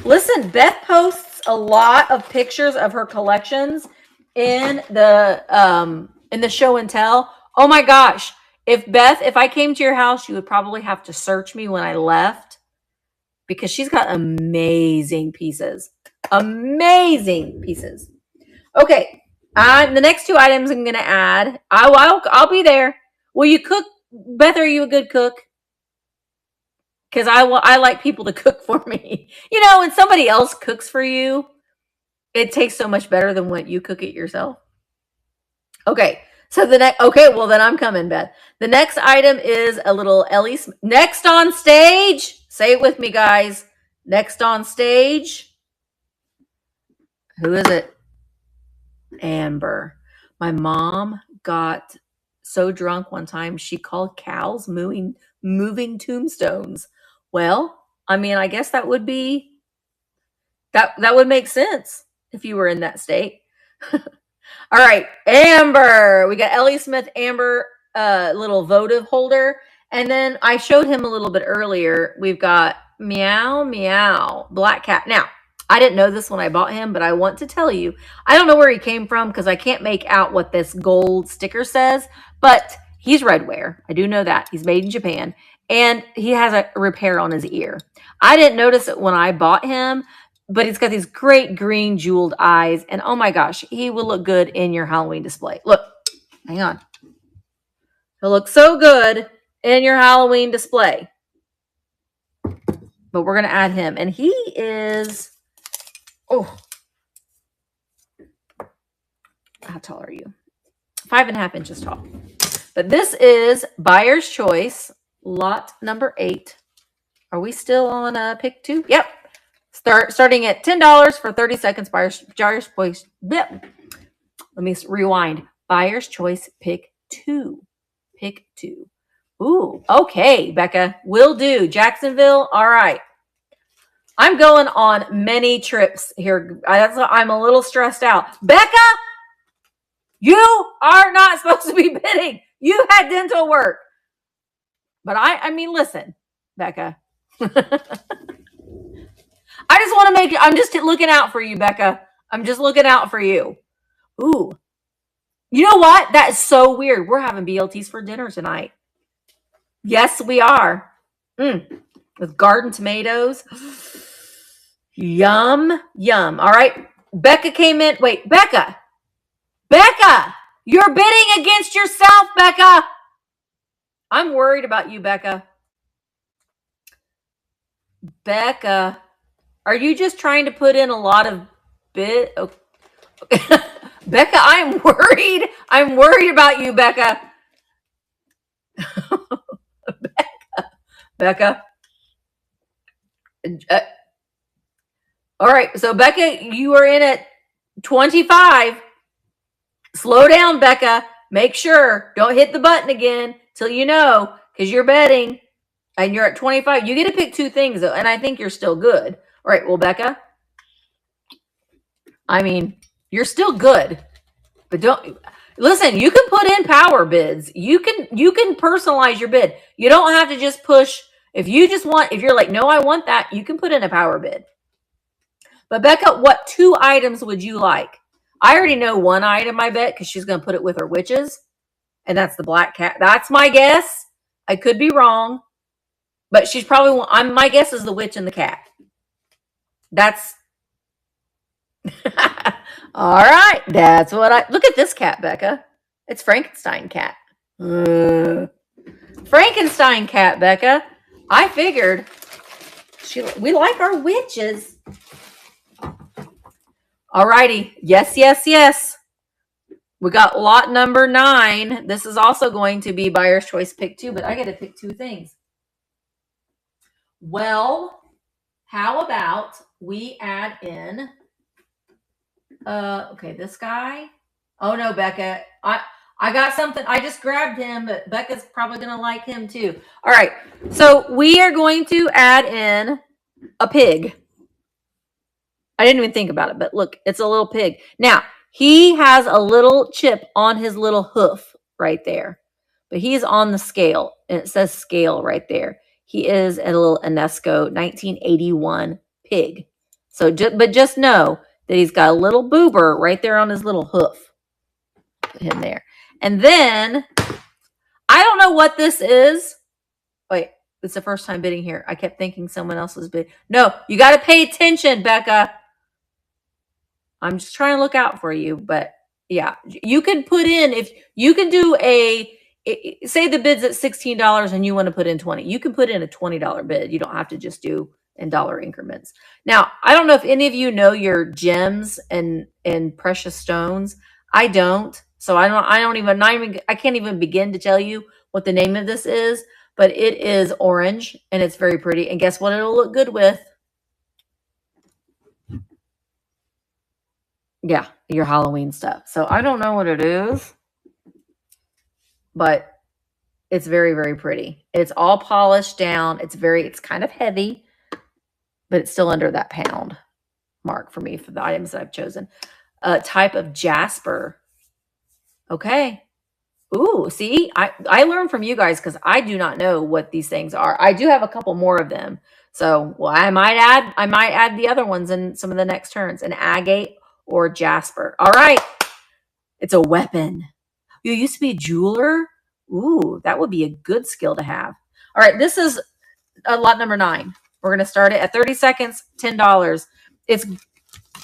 Listen, Beth posts a lot of pictures of her collections in the show and tell. Oh my gosh. If I came to your house, you would probably have to search me when I left because she's got amazing pieces. Amazing pieces. Okay. The next 2 items I'm going to add. I'll be there. Will you cook? Beth, are you a good cook? Because I like people to cook for me. When somebody else cooks for you, it tastes so much better than when you cook it yourself. Okay. So well, then I'm coming, Beth. The next item is a little Ellie. Next on stage. Say it with me, guys. Next on stage. Who is it? Amber. My mom got so drunk one time, she called cows moving tombstones. Well, I mean, I guess that would be, that would make sense if you were in that state. All right, Amber. We got Ellie Smith Amber little votive holder. And then I showed him a little bit earlier. We've got Meow Meow Black Cat. Now, I didn't know this when I bought him, but I want to tell you, I don't know where he came from because I can't make out what this gold sticker says, but he's Redware. I do know that. He's made in Japan. And he has a repair on his ear. I didn't notice it when I bought him, but he's got these great green jeweled eyes. And oh my gosh, he will look good in your Halloween display. Look, hang on. He'll look so good in your Halloween display. But we're going to add him. And he is, how tall are you? 5.5 inches tall. But this is Buyer's Choice, lot number 8. Are we still on pick 2? Yep. Starting at $10 for 30 seconds. Buyer's Choice. Let me rewind. Buyer's Choice, pick 2. Pick 2. Ooh, okay, Becca. Will do. Jacksonville. All right. I'm going on many trips here. I'm a little stressed out. Becca, you are not supposed to be bidding. You had dental work. But I mean, listen, Becca. I just want to make it, I'm just looking out for you, Becca. I'm just looking out for you. Ooh. You know what? That is so weird. We're having BLTs for dinner tonight. Yes, we are. With garden tomatoes. Yum, yum. All right. Becca came in. Wait, Becca. Becca, you're bidding against yourself, Becca. I'm worried about you, Becca. Becca, are you just trying to put in a lot of bid? Oh. Becca, I'm worried. I'm worried about you, Becca. Becca. All right. So, Becca, you are in at 25. Slow down, Becca. Make sure. Don't hit the button again till you know, because you're betting and you're at 25. You get to pick two things, though, and I think you're still good. All right. Well, Becca, I mean, you're still good, but don't listen. You can put in power bids. You can personalize your bid. You don't have to just push. If you're like, no, I want that, you can put in a power bid. But Becca, what 2 items would you like? I already know one item, I bet, because she's going to put it with her witches. And that's the black cat. That's my guess. I could be wrong. But she's probably, my guess is the witch and the cat. That's, all right. That's what look at this cat, Becca. It's Frankenstein cat. Frankenstein cat, Becca. I figured we like our witches. All righty. Yes, yes, yes. We got lot number 9. This is also going to be buyer's choice pick 2, but I got to pick 2 things. Well, how about we add in, okay, this guy. Oh no, Becca. I got something. I just grabbed him, but Becca's probably going to like him too. All right. So we are going to add in a pig. I didn't even think about it, but look, it's a little pig. Now, he has a little chip on his little hoof right there, but he's on the scale, and it says scale right there. He is a little UNESCO 1981 pig. So, but just know that he's got a little boober right there on his little hoof. Put him there. And then, I don't know what this is. Wait, it's the first time bidding here. I kept thinking someone else was bidding. No, you got to pay attention, Becca. I'm just trying to look out for you, but yeah, you can put in, if you can do say the bid's at $16 and you want to put in 20, you can put in a $20 bid. You don't have to just do in dollar increments. Now, I don't know if any of you know your gems and precious stones. I don't. So I can't even begin to tell you what the name of this is, but it is orange and it's very pretty. And guess what it'll look good with? Yeah, your Halloween stuff. So I don't know what it is, but it's very, very pretty. It's all polished down. It's kind of heavy, but it's still under that pound mark for me for the items that I've chosen. Type of jasper. Okay. Ooh, see, I learned from you guys because I do not know what these things are. I do have a couple more of them. So, well, I might add the other ones in some of the next turns. An agate or jasper. All right. It's a weapon. You used to be a jeweler? Ooh, that would be a good skill to have. All right. This is lot number 9. We're going to start it at 30 seconds, $10. It's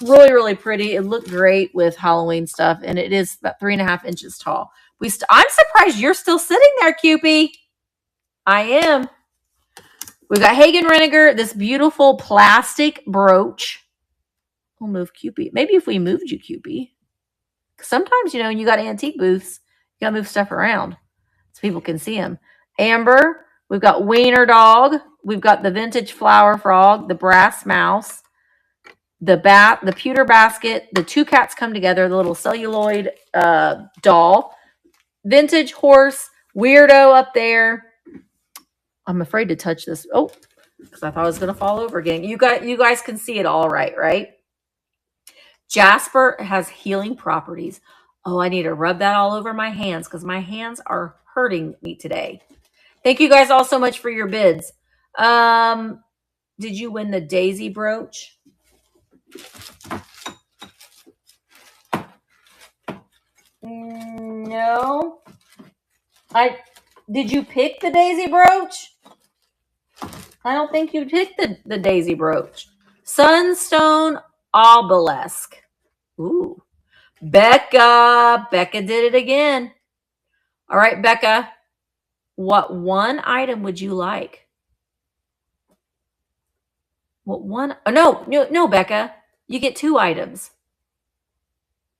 really, really pretty. It looked great with Halloween stuff, and it is about 3.5 inches tall. I'm surprised you're still sitting there, Cupie. I am. We've got Hagen Reiniger, this beautiful plastic brooch. We'll move Cupie. Maybe if we moved you, Cupie. Sometimes, you got antique booths, you got to move stuff around so people can see them. Amber. We've got Wiener Dog. We've got the vintage flower frog, the brass mouse, the pewter basket, the 2 cats come together, the little celluloid doll, vintage horse, weirdo up there. I'm afraid to touch this. Oh, because I thought I was going to fall over again. You guys can see it all right? Jasper has healing properties. Oh, I need to rub that all over my hands because my hands are hurting me today. Thank you guys all so much for your bids. Did you win the daisy brooch? No. Did you pick the daisy brooch? I don't think you picked the daisy brooch. Sunstone obelisk. Ooh. Becca did it again. All right, Becca. What one item would you like? What one? Oh, no, Becca. You get 2 items.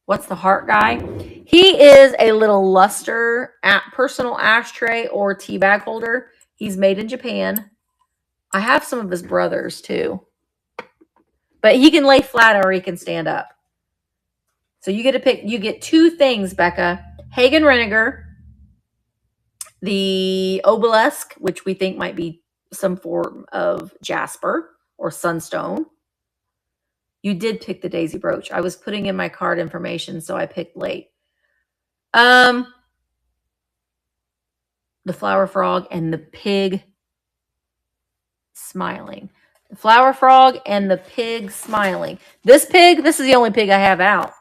What's the heart guy? He is a little luster personal ashtray or tea bag holder. He's made in Japan. I have some of his brothers too. But he can lay flat or he can stand up. So you get to pick. You get 2 things, Becca. Hagen Renninger. The obelisk, which we think might be some form of jasper or sunstone. You did pick the daisy brooch. I was putting in my card information, so I picked late. The flower frog and the pig smiling. The flower frog and the pig smiling. This is the only pig I have out.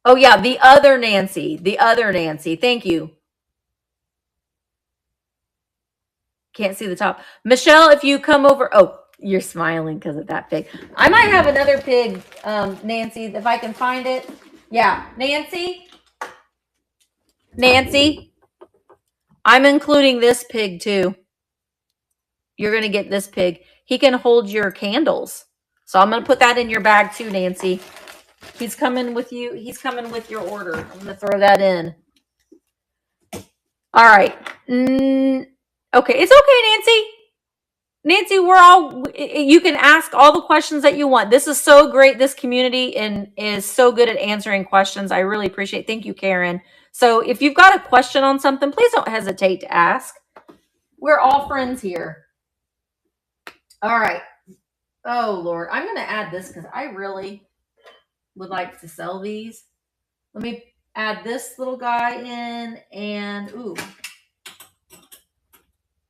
Oh, yeah, the other Nancy. Thank you. Can't see the top. Michelle, if you come over. Oh, you're smiling because of that pig. I might have another pig, Nancy, if I can find it. Yeah, Nancy, I'm including this pig too. You're going to get this pig. He can hold your candles. So I'm going to put that in your bag too, Nancy. He's coming with you. He's coming with your order. I'm going to throw that in. All right. Okay. It's okay, Nancy. Nancy, you can ask all the questions that you want. This is so great. This community is so good at answering questions. I really appreciate it. Thank you, Karen. So if you've got a question on something, please don't hesitate to ask. We're all friends here. All right. Oh, Lord. I'm going to add this because I really would like to sell these. Let me add this little guy in and, ooh.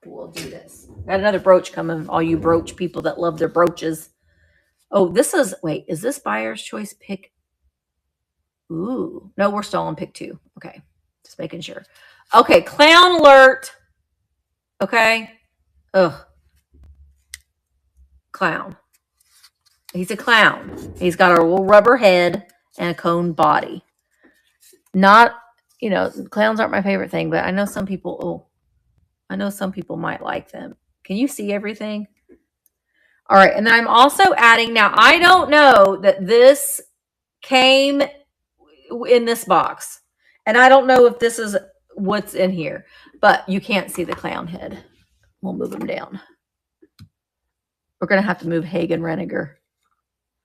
We'll do this. Got another brooch coming. All you brooch people that love their brooches. Oh, is this buyer's choice pick? Ooh, no, we're still on pick 2. Okay, just making sure. Okay, clown alert. Okay. Ugh. Clown. He's a clown. He's got a little rubber head and a cone body. Not, clowns aren't my favorite thing, but I know some people, might like them. Can you see everything? All right. And then I'm also adding, now I don't know that this came in this box. And I don't know if this is what's in here, but you can't see the clown head. We'll move him down. We're going to have to move Hagen Renninger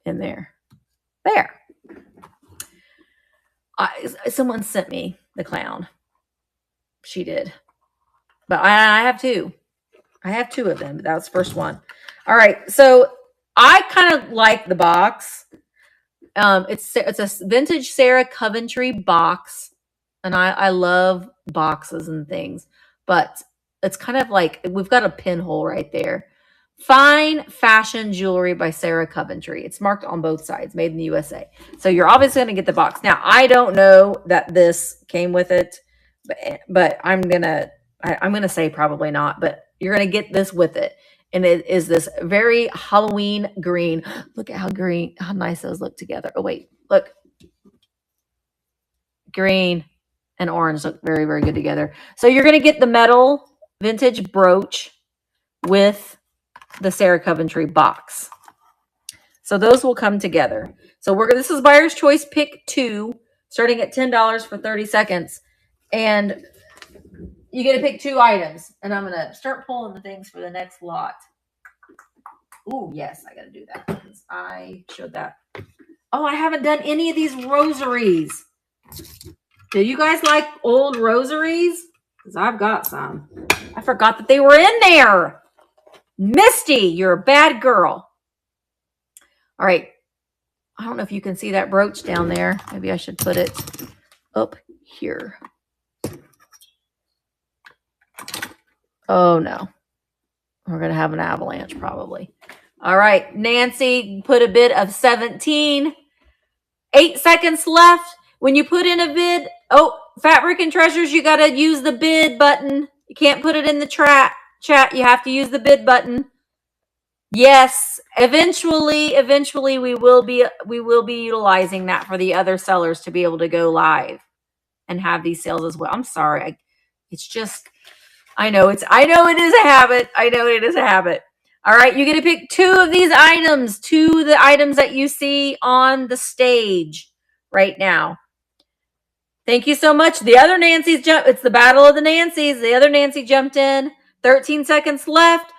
in there. There. Someone sent me the clown. She did. But I have 2. I have 2 of them. But that was the first one. All right. So I kind of like the box. It's a vintage Sarah Coventry box. And I love boxes and things. But it's kind of like, we've got a pinhole right there. Fine fashion jewelry by Sarah Coventry. It's marked on both sides, made in the USA. So you're obviously going to get the box. Now, I don't know that this came with it, but I'm going to say probably not, but you're going to get this with it. And it is this very Halloween green. Look at how nice those look together. Oh, wait, look. Green and orange look very, very good together. So you're going to get the metal vintage brooch with the Sarah Coventry box. So those will come together. So this is buyer's choice pick 2, starting at $10 for 30 seconds. And you get to pick 2 items. And I'm going to start pulling the things for the next lot. Ooh, yes, I got to do that because I showed that. Oh, I haven't done any of these rosaries. Do you guys like old rosaries? Because I've got some. I forgot that they were in there. Misty, you're a bad girl. All right. I don't know if you can see that brooch down there. Maybe I should put it up here. Oh, no. We're going to have an avalanche probably. All right. Nancy put a bid of 17. 8 seconds left. When you put in a bid, Fabric and Treasures, you got to use the bid button. You can't put it in the chat. You have to use the bid button. Yes, eventually we will be utilizing that for the other sellers to be able to go live and have these sales as well. I'm sorry. I know it is a habit. I know it is a habit. All right, you get to pick 2 of these items, 2 of the items that you see on the stage right now. Thank you so much. The other Nancy's it's the battle of the Nancys. The other Nancy jumped in. 13 seconds left.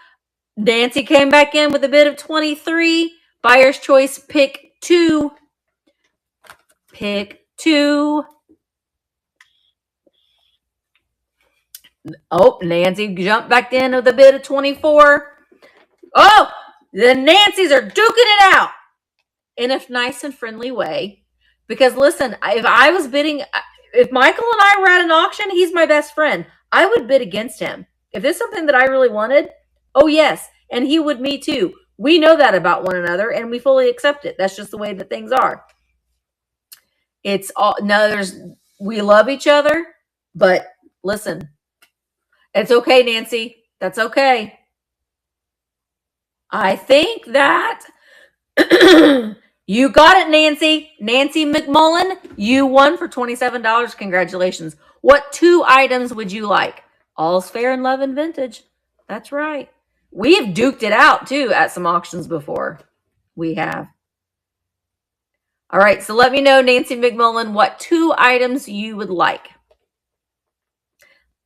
Nancy came back in with a bid of 23. Buyer's choice, pick 2. Pick 2. Oh, Nancy jumped back in with a bid of 24. Oh, the Nancys are duking it out in a nice and friendly way. Because listen, if I was bidding, if Michael and I were at an auction, he's my best friend. I would bid against him. If there's something that I really wanted, oh yes, and he would me too. We know that about one another and we fully accept it. That's just the way that things are. We love each other, but listen, it's okay, Nancy. That's okay. I think that you got it, Nancy. Nancy McMullen, you won for $27. Congratulations. What 2 items would you like? All's fair in love and vintage. That's right. We've duked it out, too, at some auctions before. We have. All right, so let me know, Nancy McMullen, what 2 items you would like.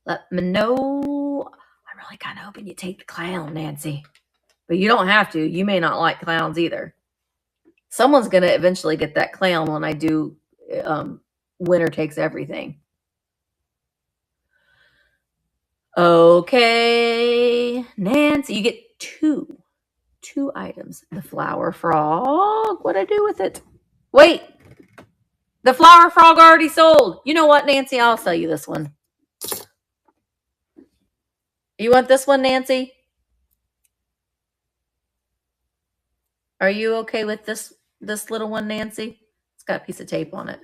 Let me know. I'm really kind of hoping you take the clown, Nancy. But you don't have to. You may not like clowns either. Someone's going to eventually get that clown when I do Winner Takes Everything. Okay, Nancy, you get 2 items. The flower frog. What'd I do with it? Wait. The flower frog already sold. You know what, Nancy? I'll sell you this one. You want this one, Nancy? Are you okay with this little one, Nancy? It's got a piece of tape on it.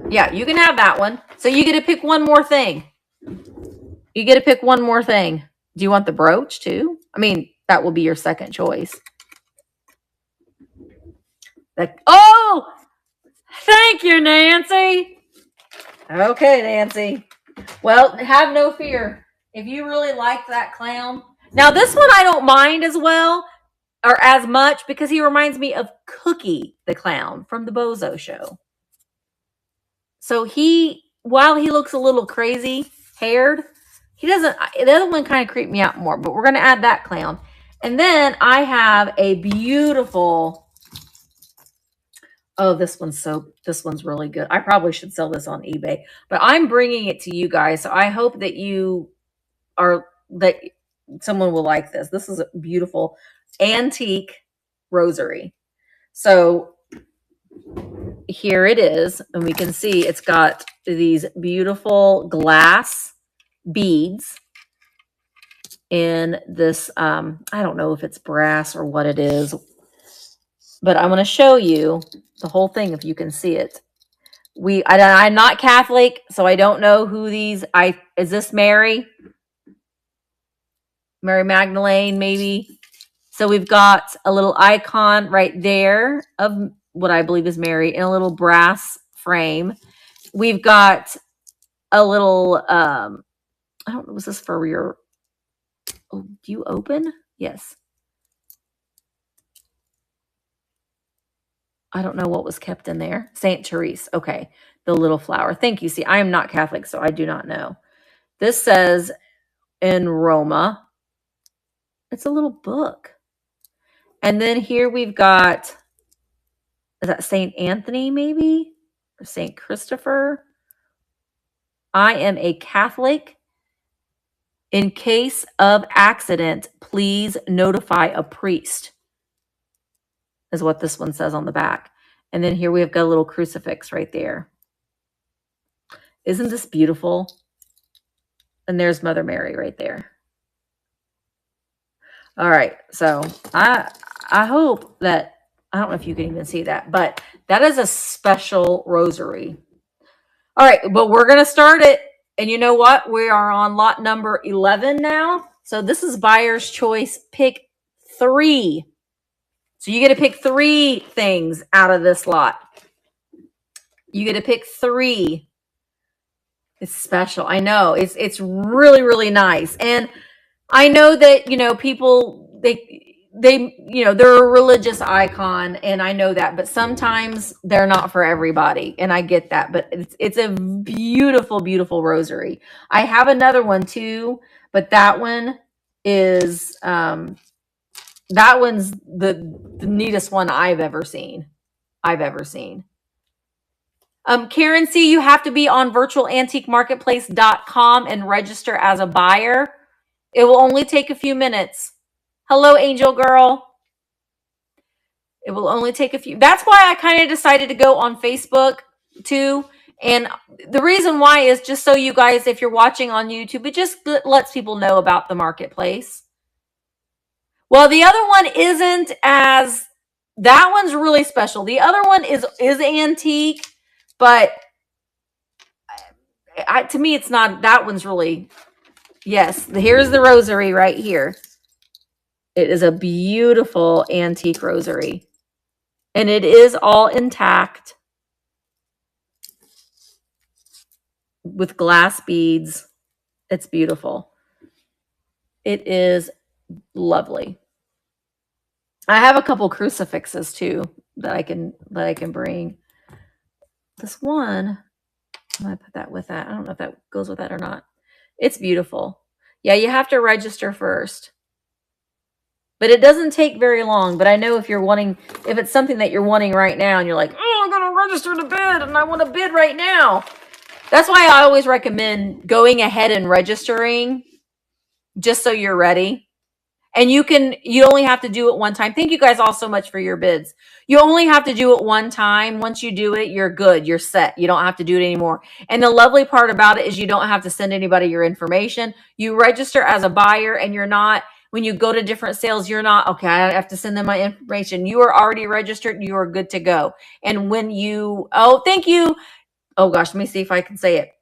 Yeah, you can have that one. So you get to pick one more thing. You get to pick one more thing. Do you want the brooch too? I mean, that will be your second choice. Oh, thank you, Nancy. Okay, Nancy. Well, have no fear. If you really like that clown. Now, this one I don't mind as well or as much because he reminds me of Cookie the Clown from the Bozo Show. So while he looks a little crazy haired, he doesn't, the other one kind of creeped me out more, but we're going to add that clown. And then I have a beautiful, this one's really good. I probably should sell this on eBay, but I'm bringing it to you guys. So I hope that that someone will like this. This is a beautiful antique rosary. So here it is. And we can see it's got these beautiful glass beads in this, I don't know if it's brass or what it is, but I'm going to show you the whole thing if you can see it. I'm not Catholic, so I don't know who these, is this Mary? Mary Magdalene, maybe? So we've got a little icon right there of what I believe is Mary in a little brass frame. We've got a little, I don't know, was this for your, do you open? Yes. I don't know what was kept in there. St. Therese. Okay. The little flower. Thank you. See, I am not Catholic, so I do not know. This says in Roma. It's a little book. And then here we've got, is that St. Anthony maybe? Or St. Christopher? I am a Catholic. In case of accident, please notify a priest, is what this one says on the back. And then here we've got a little crucifix right there. Isn't this beautiful? And there's Mother Mary right there. All right. So I hope that, I don't know if you can even see that, but that is a special rosary. All right, but we're going to start it. And you know what? We are on lot number 11 now. So this is buyer's choice. Pick 3. So you get to pick 3 things out of this lot. You get to pick 3. It's special. I know. It's really, really nice. And I know that, people, they're a religious icon, and I know that, but sometimes they're not for everybody, and I get that, but it's a beautiful, beautiful rosary. I have another one too, but that one is, that one's the neatest one I've ever seen. Karen C, you have to be on virtualantiquemarketplace.com and register as a buyer. It will only take a few minutes. Hello, Angel Girl. It will only take a few. That's why I kind of decided to go on Facebook too. And the reason why is just so you guys, if you're watching on YouTube, it just lets people know about the marketplace. Well, the other one isn't as, that one's really special. The other one is antique, but to me, it's not, that one's really, yes, here's the rosary right here. It is a beautiful antique rosary. And it is all intact with glass beads. It's beautiful. It is lovely. I have a couple crucifixes too that I can bring. This one, I'm gonna put that with that. I don't know if that goes with that or not. It's beautiful. Yeah, you have to register first. But it doesn't take very long. But I know if it's something that you're wanting right now and you're like, oh, I'm going to register to bid and I want to bid right now. That's why I always recommend going ahead and registering just so you're ready. And you only have to do it one time. Thank you guys all so much for your bids. You only have to do it one time. Once you do it, you're good. You're set. You don't have to do it anymore. And the lovely part about it is you don't have to send anybody your information. You register as a buyer, and you're not, when you go to different sales, you're not, okay, I have to send them my information. You are already registered. You are good to go. And when you, oh, thank you. Oh gosh, let me see if I can say it.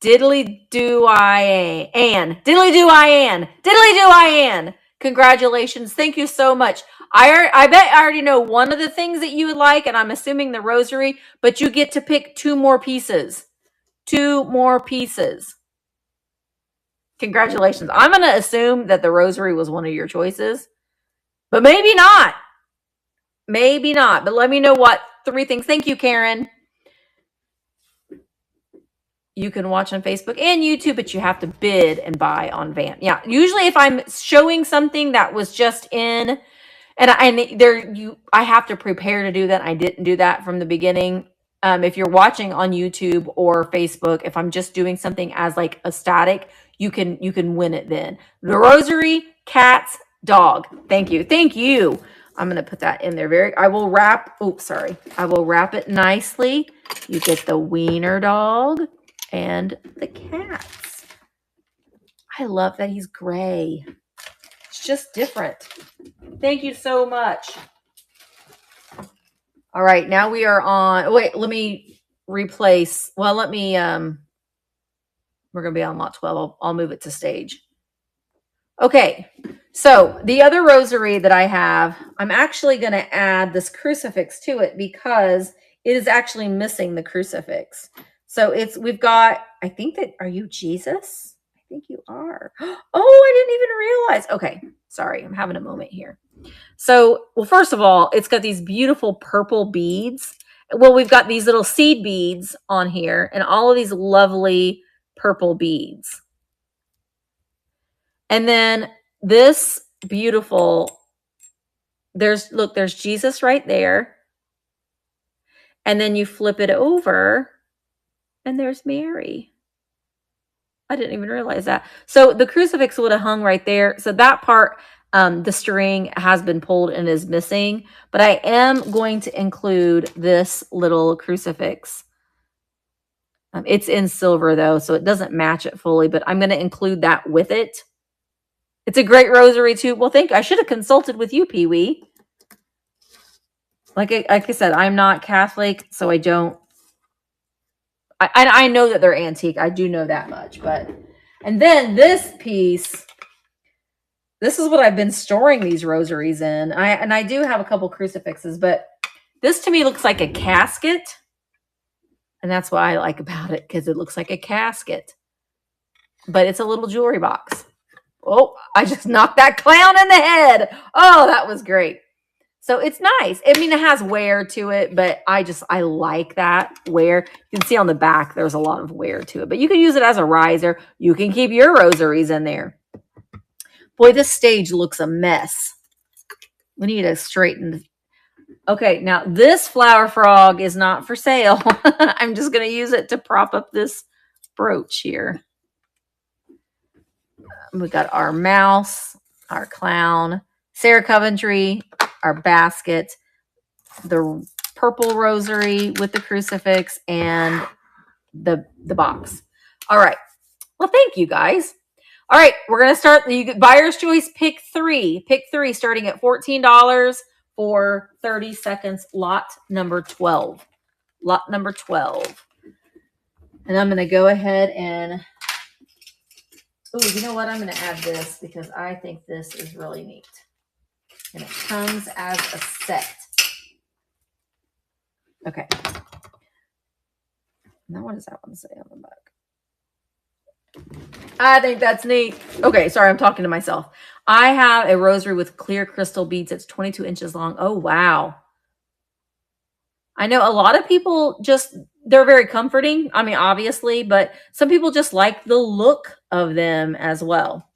Diddly do I Ann. Diddly do I Ann. Diddly do I Ann. Congratulations. Thank you so much. I bet I already know one of the things that you would like, and I'm assuming the rosary, but you get to pick 2 more pieces. 2 more pieces. Congratulations. I'm going to assume that the rosary was one of your choices, but maybe not. Maybe not. But let me know what 3 things. Thank you, Karen. You can watch on Facebook and YouTube, but you have to bid and buy on Van. Yeah, usually if I'm showing something that was just in, and I have to prepare to do that. I didn't do that from the beginning. If you're watching on YouTube or Facebook, if I'm just doing something as like a static, you can win it then. The rosary, cats, dog. Thank you. I'm going to put that in there. I will wrap it nicely. You get the wiener dog and the cats. I love that he's gray. It's just different. Thank you so much. All right, now we are on, wait, let me replace, well, we're going to be on lot 12. I'll move it to stage. Okay, so the other rosary that I have, I'm actually going to add this crucifix to it because it is actually missing the crucifix. So we've got, I think that, are you Jesus? I think you are. Oh, I didn't even realize. Okay, sorry, I'm having a moment here. So, well, first of all, it's got these beautiful purple beads. Well, we've got these little seed beads on here and all of these lovely purple beads. And then this beautiful, there's Jesus right there. And then you flip it over and there's Mary. I didn't even realize that. So the crucifix would have hung right there. So that part, the string has been pulled and is missing. But I am going to include this little crucifix. It's in silver though, so it doesn't match it fully. But I'm going to include that with it. It's a great rosary too. Well, thank you. I should have consulted with you, Pee Wee. Like I said, I'm not Catholic, so I don't. I know that they're antique. I do know that much. And then this piece, this is what I've been storing these rosaries in. I do have a couple crucifixes, but this to me looks like a casket. And that's what I like about it, because it looks like a casket. But it's a little jewelry box. Oh, I just knocked that clown in the head. Oh, that was great. So it's nice. I mean, it has wear to it, but I like that wear. You can see on the back, there's a lot of wear to it, but you can use it as a riser. You can keep your rosaries in there. Boy, this stage looks a mess. We need to straighten. Okay, now this flower frog is not for sale. I'm just going to use it to prop up this brooch here. We got our mouse, our clown, Sarah Coventry, our basket, the purple rosary with the crucifix, and the box. All right. Well, thank you guys. All right, we're going to start. You get buyer's choice, pick three. Pick three starting at $14 for 30 seconds. Lot number 12. Lot number 12. And I'm going to go ahead and, oh, you know what? I'm going to add this because I think this is really neat. And it comes as a set. Okay. Now what does that one say on the back? I think that's neat. Okay, sorry, I'm talking to myself. I have a rosary with clear crystal beads. It's 22 inches long. Oh, wow. I know a lot of people they're very comforting. I mean, obviously, but some people just like the look of them as well.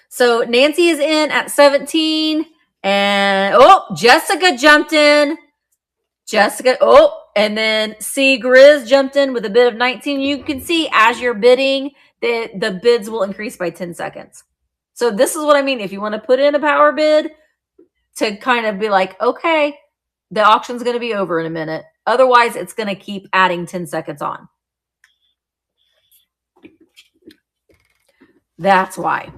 So Nancy is in at 17. And, oh, Jessica jumped in. And then C. Grizz jumped in with a bid of 19. You can see as you're bidding, the bids will increase by 10 seconds. So this is what I mean. If you want to put in a power bid to kind of be like, okay, the auction's going to be over in a minute. Otherwise, it's going to keep adding 10 seconds on. That's why.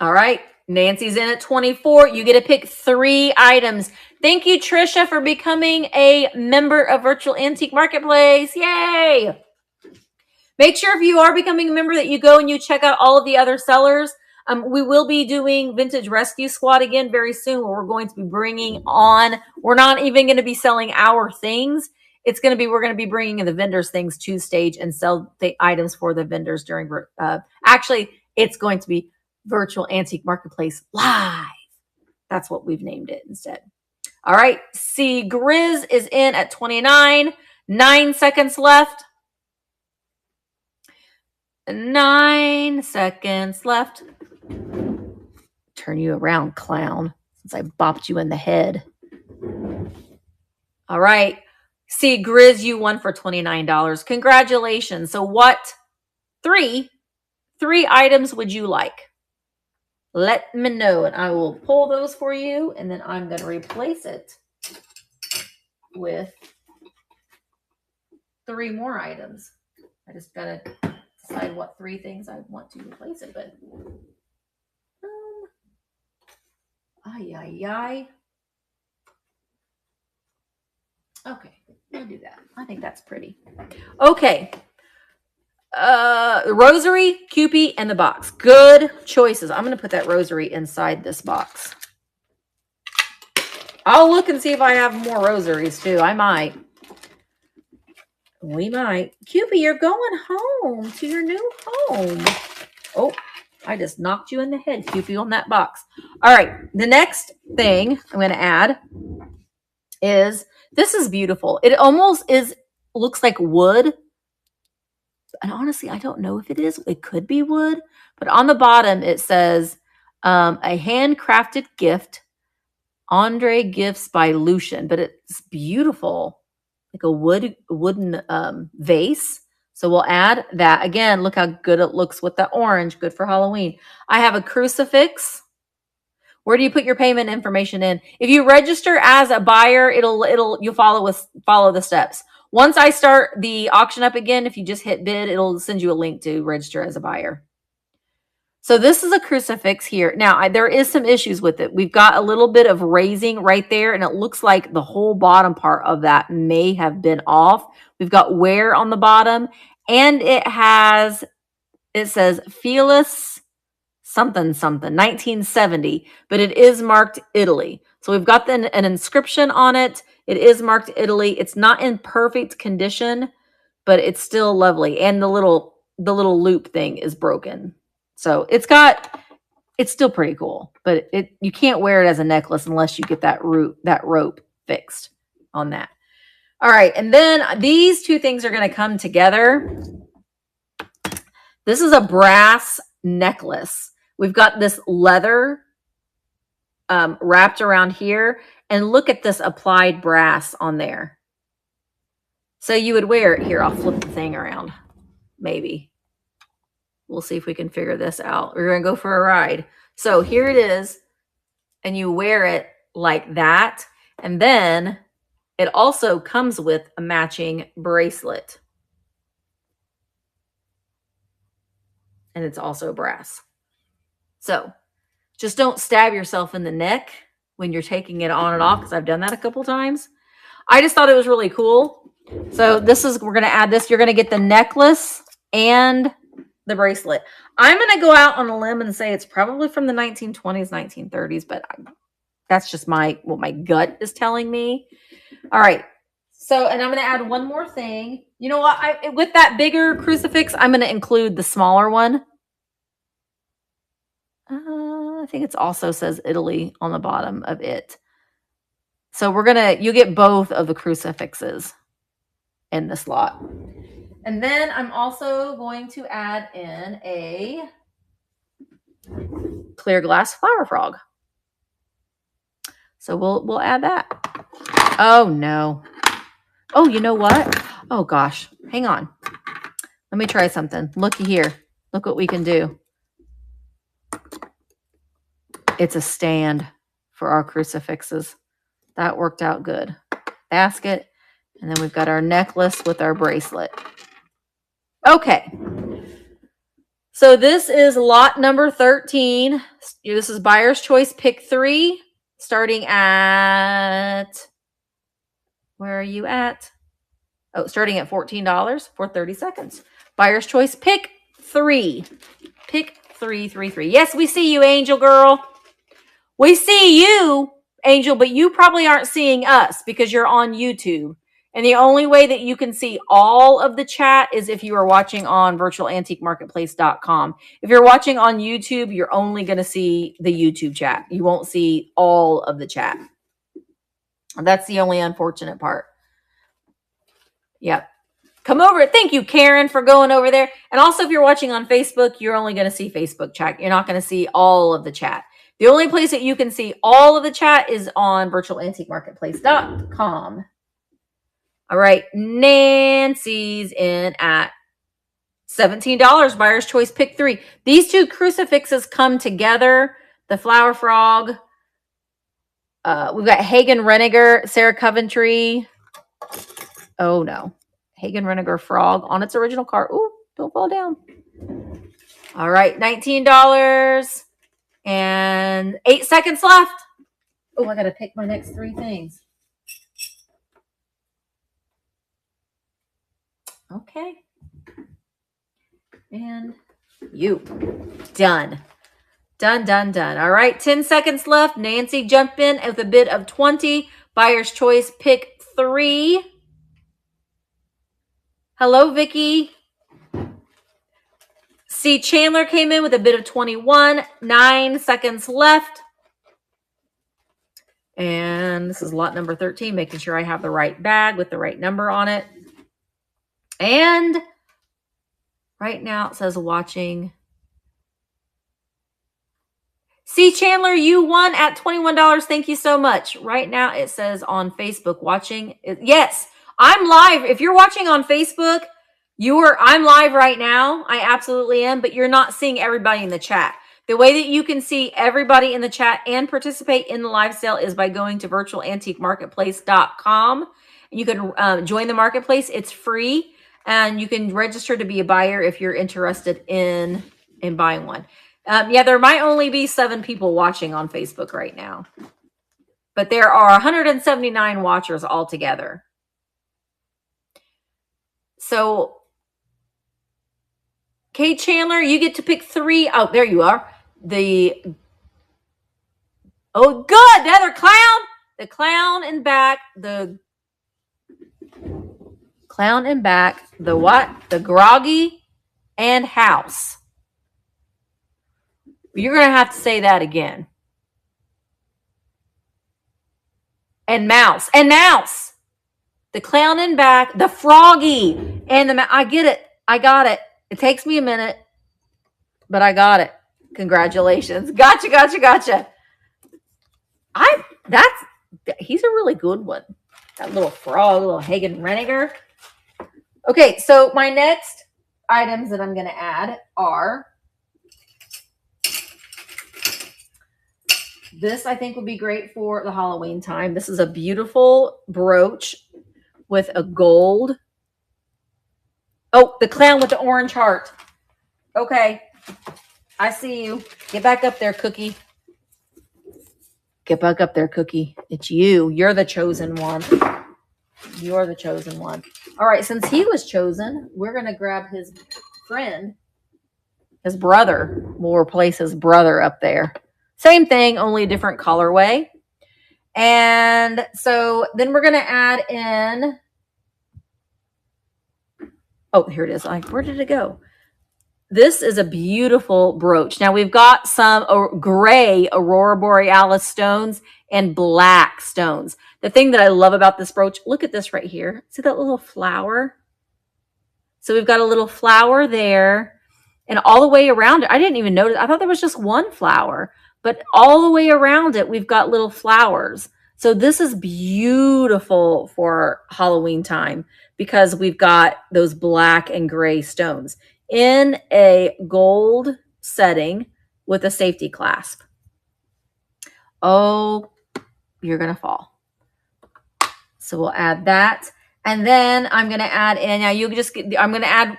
All right. Nancy's in at 24. You get to pick 3 items. Thank you, Trisha, for becoming a member of Virtual Antique Marketplace. Yay! Make sure if you are becoming a member that you go and you check out all of the other sellers. We will be doing Vintage Rescue Squad again very soon, where we're going to be bringing on, we're not even going to be selling our things. We're going to be bringing in the vendors' things to stage and sell the items for the vendors during, actually, it's going to be Virtual Antique Marketplace Live. That's what we've named it instead. All right. C. Grizz is in at 29. 9 seconds left. 9 seconds left. Turn you around, clown, since I bopped you in the head. All right. C. Grizz, you won for $29. Congratulations. So what 3 items would you like? Let me know, and I will pull those for you, and then I'm going to replace it with 3 more items. I just got to decide what 3 things I want to replace it with. Okay, we'll do that. I think that's pretty. Okay. The rosary, Cupid, and the box. Good choices. I'm going to put that rosary inside this box. I'll look and see if I have more rosaries too. I might. We might. Cupid, you're going home to your new home. Oh, I just knocked you in the head, Cupid, on that box. All right. The next thing I'm going to add is, this is beautiful. It almost looks like wood. And honestly, I don't know if it is. It could be wood. But on the bottom, it says, a handcrafted gift. Andre Gifts by Lucian. But it's beautiful. Like a wooden vase. So we'll add that. Again, look how good it looks with the orange. Good for Halloween. I have a crucifix. Where do you put your payment information in? If you register as a buyer, you'll follow the steps. Once I start the auction up again, if you just hit bid, it'll send you a link to register as a buyer. So this is a crucifix here. Now, there is some issues with it. We've got a little bit of raising right there, and it looks like the whole bottom part of that may have been off. We've got wear on the bottom, and it says Felis something, 1970, but it is marked Italy. So we've got an inscription on it. It is marked Italy. It's not in perfect condition, but it's still lovely. And the little loop thing is broken. So it's still pretty cool, but you can't wear it as a necklace unless you get that rope fixed on that. All right. And then these two things are going to come together. This is a brass necklace. We've got this leather wrapped around here, and look at this applied brass on there. So you would wear it here. I'll flip the thing around. Maybe. We'll see if we can figure this out. We're going to go for a ride. So here it is, and you wear it like that. And then it also comes with a matching bracelet. And it's also brass. So just don't stab yourself in the neck when you're taking it on and off, because I've done that a couple times. I just thought it was really cool. So we're going to add this. You're going to get the necklace and the bracelet. I'm going to go out on a limb and say it's probably from the 1920s, 1930s, but that's just what my gut is telling me. All right. So, and I'm going to add one more thing. You know what? With that bigger crucifix, I'm going to include the smaller one. I think it also says Italy on the bottom of it. So you get both of the crucifixes in this lot. And then I'm also going to add in a clear glass flower frog. So we'll add that. Oh no. Oh, you know what? Oh gosh. Hang on. Let me try something. Looky here. Look what we can do. It's a stand for our crucifixes. That worked out good. Basket. And then we've got our necklace with our bracelet. Okay. So this is lot number 13. This is Buyer's Choice Pick 3. Starting at... Where are you at? Oh, starting at $14 for 30 seconds. Buyer's Choice Pick 3. Pick 333. Yes, we see you, Angel Girl. We see you, Angel, but you probably aren't seeing us because you're on YouTube. And the only way that you can see all of the chat is if you are watching on virtualantiquemarketplace.com. If you're watching on YouTube, you're only going to see the YouTube chat. You won't see all of the chat. That's the only unfortunate part. Yep. Come over. Thank you, Karen, for going over there. And also, if you're watching on Facebook, you're only going to see Facebook chat. You're not going to see all of the chat. The only place that you can see all of the chat is on virtualantiquemarketplace.com. All right. Nancy's in at $17. Buyer's Choice Pick 3. These two crucifixes come together. The flower frog. We've got Hagen Reniger, Sarah Coventry. Oh, no. Hagen Reniger frog on its original card. Ooh, don't fall down. All right. $19. And 8 seconds left. Oh, I got to pick my next 3 things. Okay. And you. Done. Done. All right. 10 seconds left. Nancy jumped in with a bid of 20. Buyer's Choice Pick 3. Hello, Vicky. C. Chandler came in with a bid of 21. 9 seconds left. And this is lot number 13, making sure I have the right bag with the right number on it. And right now it says watching. C. Chandler, you won at $21. Thank you so much. Right now it says on Facebook watching. Yes, I'm live. If you're watching on Facebook, I'm live right now. I absolutely am, but you're not seeing everybody in the chat. The way that you can see everybody in the chat and participate in the live sale is by going to virtualantiquemarketplace.com. You can join the marketplace. It's free, and you can register to be a buyer if you're interested in buying one. Yeah, there might only be 7 people watching on Facebook right now, but there are 179 watchers altogether. So, Kate Chandler, you get to pick 3. Oh, there you are. Oh, good. The other clown. The clown in back. The clown in back. The what? The groggy and house. You're going to have to say that again. And mouse. And mouse. The clown in back. The froggy. And the I get it. I got it. It takes me a minute, but I got it. Congratulations. Gotcha. He's a really good one. That little frog, little Hagen Reniger. Okay, so my next items that I'm going to add are this. I think would be great for the Halloween time. This is a beautiful brooch with a gold. Oh, the clown with the orange heart. Okay, I see you. Get back up there, Cookie. Get back up there, Cookie. It's you. You're the chosen one. You're the chosen one. All right, since he was chosen, we're going to grab his friend, his brother. We'll replace his brother up there. Same thing, only a different colorway. And so then we're going to add in. Oh, here it is. Where did it go? This is a beautiful brooch. Now we've got some gray Aurora Borealis stones and black stones. The thing that I love about this brooch, look at this right here. See that little flower? So we've got a little flower there, and all the way around it, I didn't even notice. I thought there was just one flower, but all the way around it, we've got little flowers. So this is beautiful for Halloween time because we've got those black and gray stones in a gold setting with a safety clasp. Oh, you're going to fall. So we'll add that. And then I'm going to add in, now you just get, I'm going to add,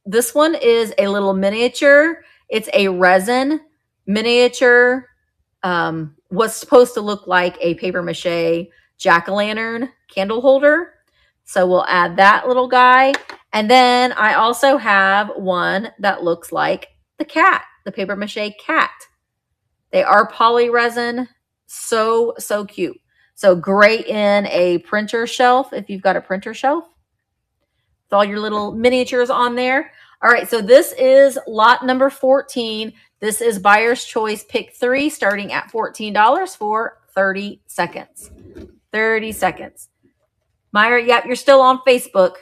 this one is a little miniature. It's a resin miniature. What's supposed to look like a paper mache jack-o'-lantern candle holder. So we'll add that little guy. And then I also have one that looks like the cat, the paper mache cat. They are poly resin. So cute. So great in a printer shelf if you've got a printer shelf with all your little miniatures on there. All right, so this is lot number 14. This is buyer's choice pick 3 starting at $14 for 30 seconds. 30 seconds. Myra, yep, you're still on Facebook.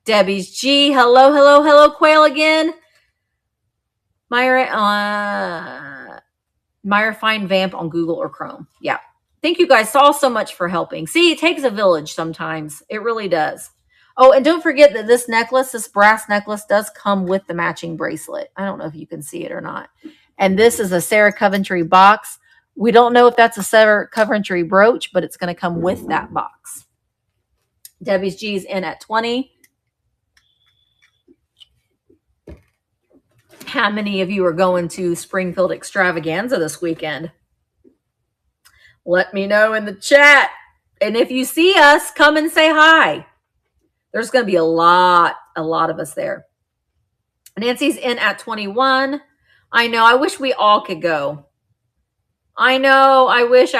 Debbie's G. Hello, Quail again. Myra find Vamp on Google or Chrome. Yeah. Thank you guys all so much for helping. See, it takes a village sometimes. It really does. Oh, and don't forget that this necklace, this brass necklace, does come with the matching bracelet. I don't know if you can see it or not. And this is a Sarah Coventry box. We don't know if that's a Sarah Coventry brooch, but it's going to come with that box. Debbie's G's in at 20. How many of you are going to Springfield Extravaganza this weekend? Let me know in the chat. And if you see us, come and say hi. There's going to be a lot of us there. Nancy's in at 21. I know. I wish we all could go. I know. I wish.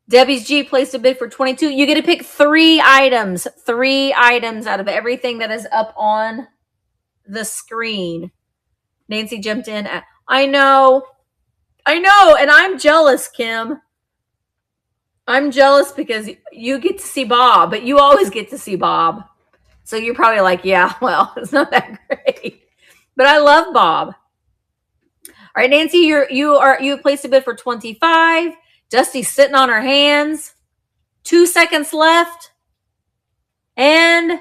Debbie's G placed a bid for 22. You get to pick 3 items. 3 items out of everything that is up on the screen. Nancy jumped in at, I know. And I'm jealous, Kim. I'm jealous because you get to see Bob, but you always get to see Bob. So you're probably like, yeah, well, it's not that great. But I love Bob. All right, Nancy, you placed a bid for 25. Dusty's sitting on her hands. 2 seconds left. And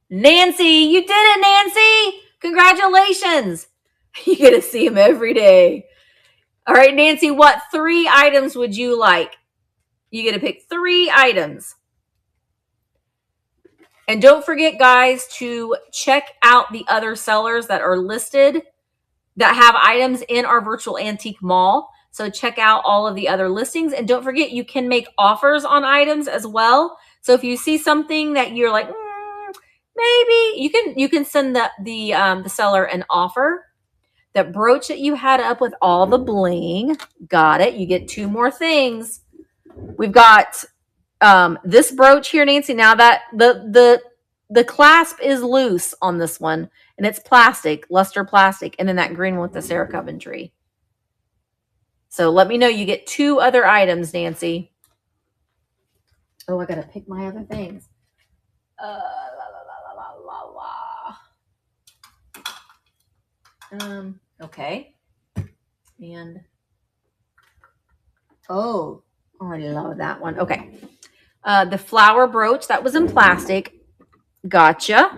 Nancy, you did it, Nancy. Congratulations. You get to see him every day. All right, Nancy, what 3 items would you like? You get to pick 3 items. And don't forget, guys, to check out the other sellers that are listed that have items in our virtual antique mall. So check out all of the other listings. And don't forget, you can make offers on items as well. So if you see something that you're like, maybe, you can send the seller an offer. That brooch that you had up with all the bling, got it. You get 2 more things. We've got this brooch here, Nancy. Now that the clasp is loose on this one, and it's plastic, luster plastic, and then that green one with the Sarah Coventry. So let me know. You get 2 other items, Nancy. Oh, I gotta pick my other things. Okay. And oh, I love that one. Okay. The flower brooch that was in plastic. Gotcha.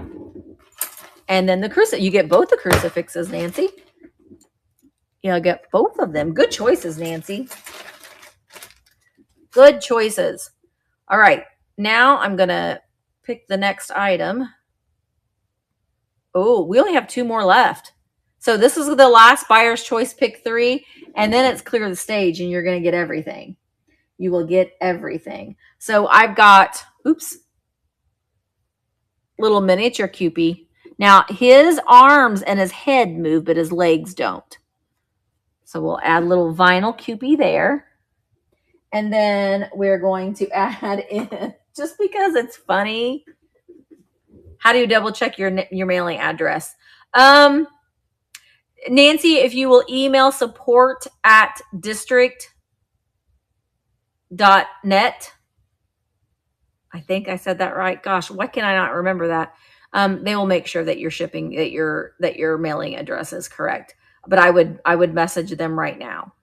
And then the crucifix. You get both the crucifixes, Nancy. You'll get both of them. Good choices, Nancy. Good choices. All right. Now I'm going to pick the next item. Oh, we only have 2 more left. So this is the last buyer's choice pick 3. And then it's clear the stage and you're going to get everything. You will get everything. So I've got, little miniature Cupid. Now his arms and his head move, but his legs don't. So we'll add a little vinyl Cupid there. And then we're going to add in, just because it's funny. How do you double check your mailing address? Nancy, if you will email support@district.net. I think I said that right. Gosh, why can I not remember that? They will make sure that your shipping, that your mailing address is correct. But I would message them right now.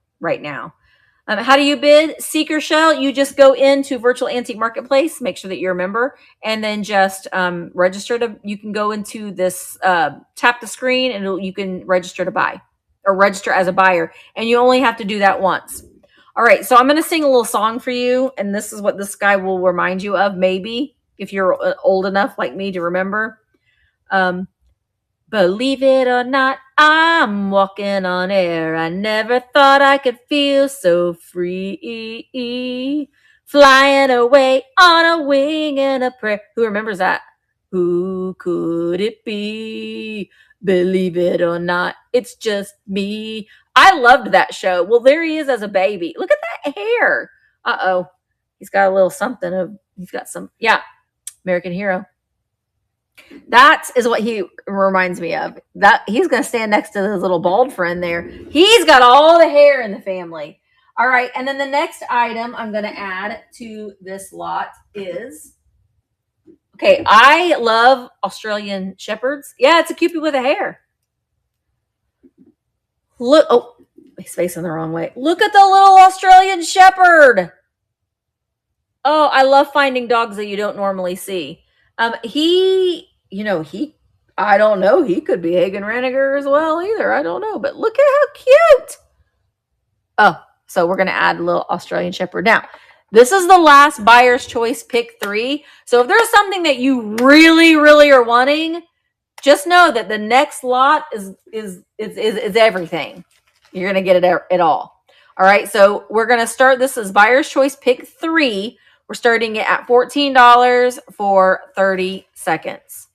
How do you bid? Seeker Shell, you just go into Virtual Antique Marketplace, make sure that you're a member, and then just register you can go into this, tap the screen, and you can register to buy or register as a buyer. And you only have to do that once. All right, so I'm going to sing a little song for you, and this is what this guy will remind you of, maybe, if you're old enough like me to remember. Believe it or not, I'm walking on air. I never thought I could feel so free. Flying away on a wing and a prayer. Who remembers that? Who could it be? Believe it or not, it's just me. I loved that show. Well, there he is as a baby. Look at that hair. Uh-oh. He's got a little something. He's got some, American Hero. That is what he reminds me of. That he's going to stand next to his little bald friend there. He's got all the hair in the family. All right. And then the next item I'm going to add to this lot is, okay, I love Australian Shepherds. Yeah, it's a Cupid with a hair. Look, oh, he's facing the wrong way. Look at the little Australian Shepherd. Oh, I love finding dogs that you don't normally see. I don't know. He could be Hagen Reniger as well either. I don't know. But look at how cute. Oh, so we're going to add a little Australian Shepherd. Now, this is the last buyer's choice pick 3. So if there's something that you really, really are wanting, just know that the next lot is everything. You're going to get it all. All right. So we're going to start. This is buyer's choice pick 3. We're starting it at $14 for 30 seconds.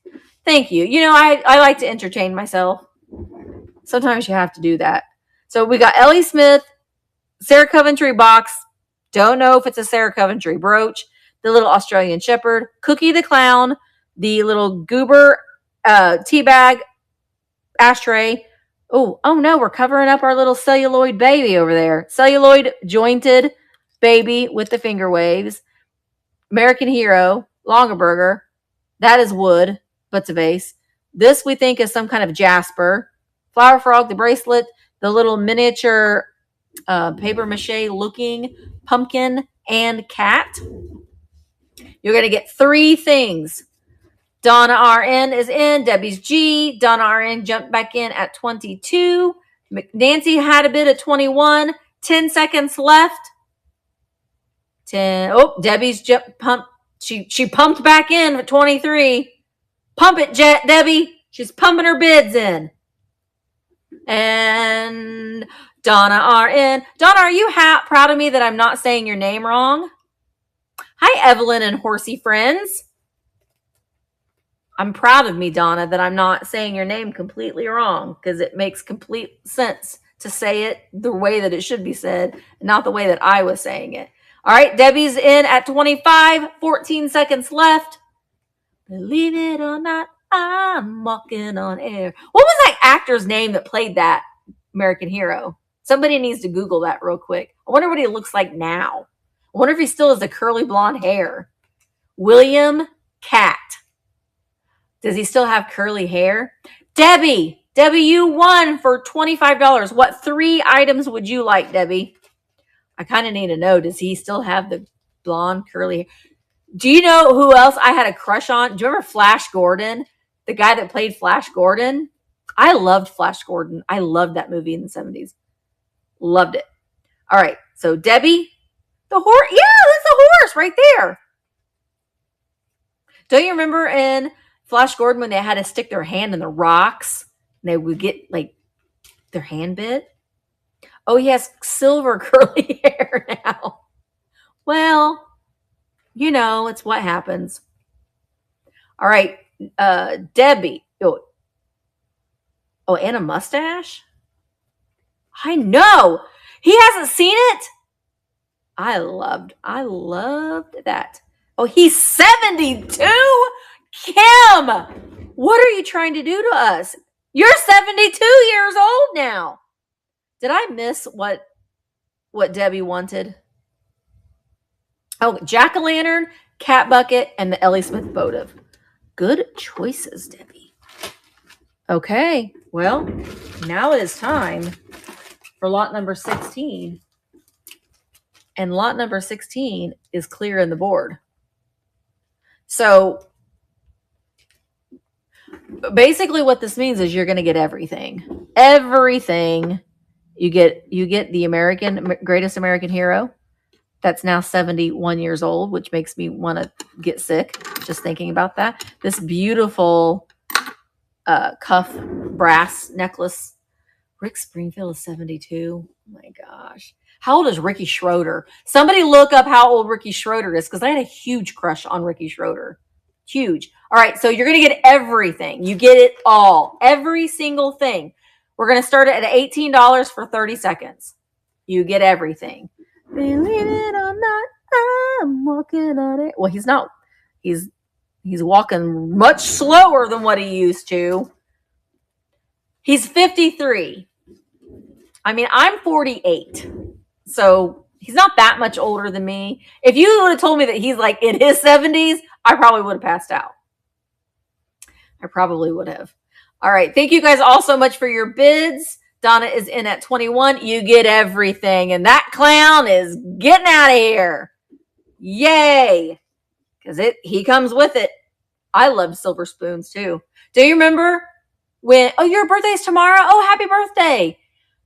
Thank you. You know, I like to entertain myself. Sometimes you have to do that. So we got Ellie Smith, Sarah Coventry box. Don't know if it's a Sarah Coventry brooch. The little Australian Shepherd, Cookie the Clown, the little Goober tea bag ashtray. Oh no, we're covering up our little celluloid baby over there. Celluloid jointed baby with the finger waves. American Hero, Longaberger. That is wood, but it's a vase. This we think is some kind of jasper. Flower Frog, the bracelet, the little miniature paper mache looking pumpkin and cat. You're going to get 3 things. Donna RN is in. Debbie's G. Donna RN jumped back in at 22. Nancy had a bid at 21. 10 seconds left. 10. Oh, Debbie's She pumped back in for 23. Pump it, Debbie. She's pumping her bids in. And Donna R.N. Donna, are you proud of me that I'm not saying your name wrong? Hi, Evelyn and Horsey friends. I'm proud of me, Donna, that I'm not saying your name completely wrong, because it makes complete sense to say it the way that it should be said, not the way that I was saying it. All right, Debbie's in at 25, 14 seconds left. Believe it or not, I'm walking on air. What was that actor's name that played that American Hero? Somebody needs to Google that real quick. I wonder what he looks like now. I wonder if he still has the curly blonde hair. William Catt. Does he still have curly hair? Debbie, you won for $25. What 3 items would you like, Debbie? I kind of need to know, does he still have the blonde curly hair? Do you know who else I had a crush on? Do you remember Flash Gordon? The guy that played Flash Gordon? I loved Flash Gordon. I loved that movie in the 70s. Loved it. All right. So Debbie, the horse. Yeah, that's the horse right there. Don't you remember in Flash Gordon when they had to stick their hand in the rocks and they would get like their hand bit? Oh, he has silver curly hair now. Well, you know, it's what happens. All right, Debbie. Oh, and a mustache? I know. He hasn't seen it? I loved that. Oh, he's 72? Kim, what are you trying to do to us? You're 72 years old now. Did I miss what Debbie wanted? Oh, jack-o'-lantern, cat bucket, and the Ellie Smith votive. Good choices, Debbie. Okay, well, now it is time for lot number 16. And lot number 16 is clear in the board. So basically what this means is you're going to get everything. Everything. You get the greatest American hero. That's now 71 years old, which makes me want to get sick just thinking about that. This beautiful cuff brass necklace. Rick Springfield is 72. Oh my gosh. How old is Ricky Schroeder? Somebody look up how old Ricky Schroeder is, because I had a huge crush on Ricky Schroeder. Huge. All right, so you're going to get everything. You get it all. Every single thing. We're going to start it at $18 for 30 seconds. You get everything. Believe it or not, I'm walking on it. Well, he's not. He's walking much slower than what he used to. He's 53. I mean, I'm 48. So he's not that much older than me. If you would have told me that he's like in his 70s, I probably would have passed out. I probably would have. All right. Thank you guys all so much for your bids. Donna is in at 21. You get everything. And that clown is getting out of here. Yay. Because he comes with it. I love silver spoons too. Do you remember when, oh, your birthday's tomorrow? Oh, happy birthday.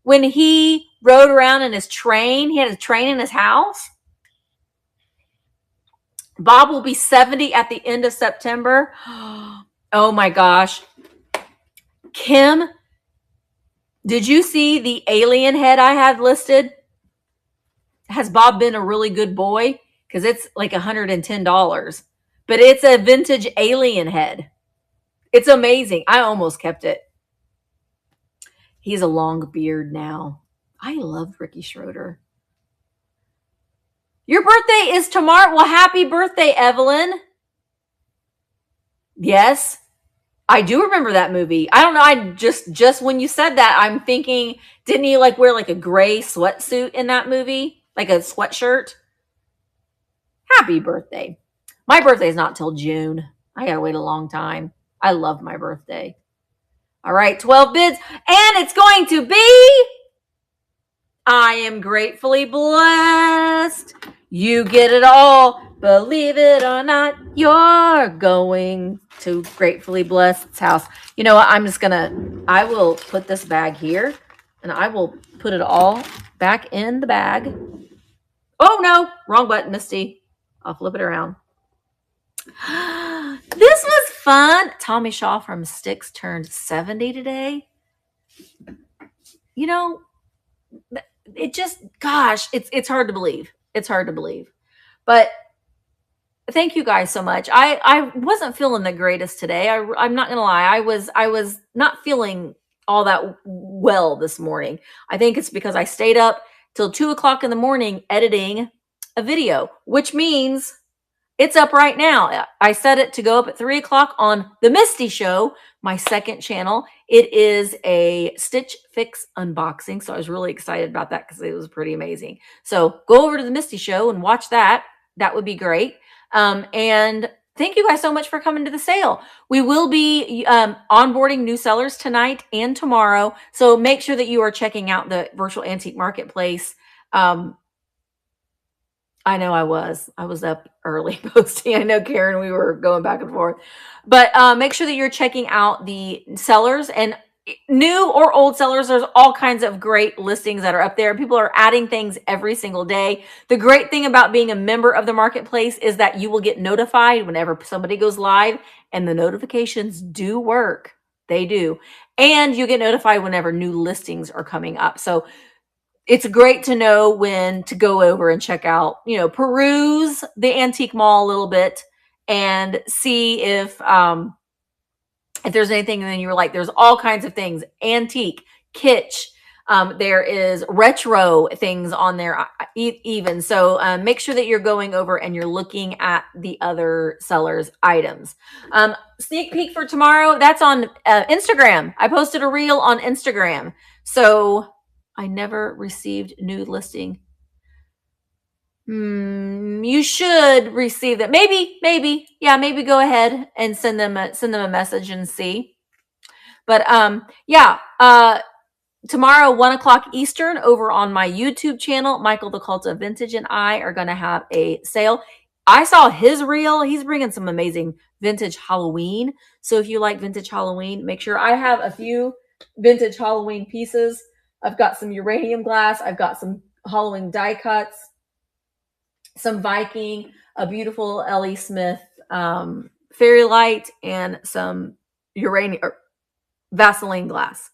When he rode around in his train, he had a train in his house. Bob will be 70 at the end of September. Oh my gosh. Kim, did you see the alien head I have listed? Has Bob been a really good boy? Because it's like $110. But it's a vintage alien head. It's amazing. I almost kept it. He's a long beard now. I love Ricky Schroeder. Your birthday is tomorrow. Well, happy birthday, Evelyn. Yes, I do remember that movie. I don't know. I just when you said that, I'm thinking, didn't he like wear like a gray sweatsuit in that movie? Like a sweatshirt? Happy birthday. My birthday is not till June. I got to wait a long time. I love my birthday. All right, 12 bids. And it's going to be, I am gratefully blessed. You get it all. Believe it or not, you're going to Gratefully Blessed's house. You know what? I will put this bag here and I will put it all back in the bag. Oh no, wrong button, Misty. I'll flip it around. This was fun. Tommy Shaw from Styx turned 70 today. You know, it just, gosh, it's hard to believe. It's hard to believe. But thank you guys so much. I wasn't feeling the greatest today. I'm not gonna lie. I was not feeling all that well this morning. I think it's because I stayed up till 2 o'clock in the morning editing a video, which means it's up right now. I set it to go up at 3 o'clock on the Misty Show, my second channel. It is a Stitch Fix unboxing. So I was really excited about that because it was pretty amazing. So go over to the Misty Show and watch that. That would be great. And thank you guys so much for coming to the sale. We will be onboarding new sellers tonight and tomorrow. So make sure that you are checking out the virtual antique marketplace. I know I was up early posting. I know, Karen, we were going back and forth, but make sure that you're checking out the sellers, and new or old sellers. There's all kinds of great listings that are up there. People are adding things every single day. The great thing about being a member of the marketplace is that you will get notified whenever somebody goes live, and the notifications do work. They do. And you get notified whenever new listings are coming up. So it's great to know when to go over and check out, peruse the antique mall a little bit and see if there's anything. And then you're like, there's all kinds of things, antique, kitsch. There is retro things on there even. So make sure that you're going over and you're looking at the other sellers' items. Sneak peek for tomorrow. That's on Instagram. I posted a reel on Instagram. So I never received new listing. You should receive that. Maybe. Yeah, maybe go ahead and send them a message and see. But tomorrow, 1 o'clock Eastern, over on my YouTube channel, Michael the Cult of Vintage and I are going to have a sale. I saw his reel. He's bringing some amazing vintage Halloween. So if you like vintage Halloween, make sure. I have a few vintage Halloween pieces. I've got some uranium glass. I've got some Halloween die cuts, some Viking, a beautiful Ellie Smith fairy light, and some uranium or Vaseline glass.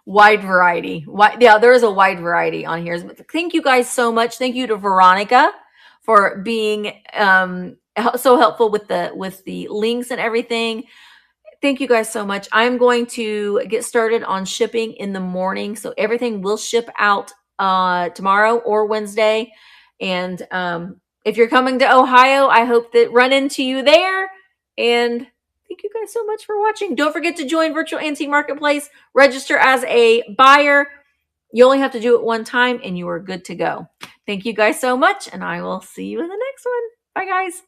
Wide variety. There is a wide variety on here. Thank you guys so much. Thank you to Veronica for being so helpful with the links and everything. Thank you guys so much. I'm going to get started on shipping in the morning. So everything will ship out tomorrow or Wednesday. And if you're coming to Ohio, I hope that run into you there. And thank you guys so much for watching. Don't forget to join Virtual Antique Marketplace. Register as a buyer. You only have to do it one time and you are good to go. Thank you guys so much. And I will see you in the next one. Bye, guys.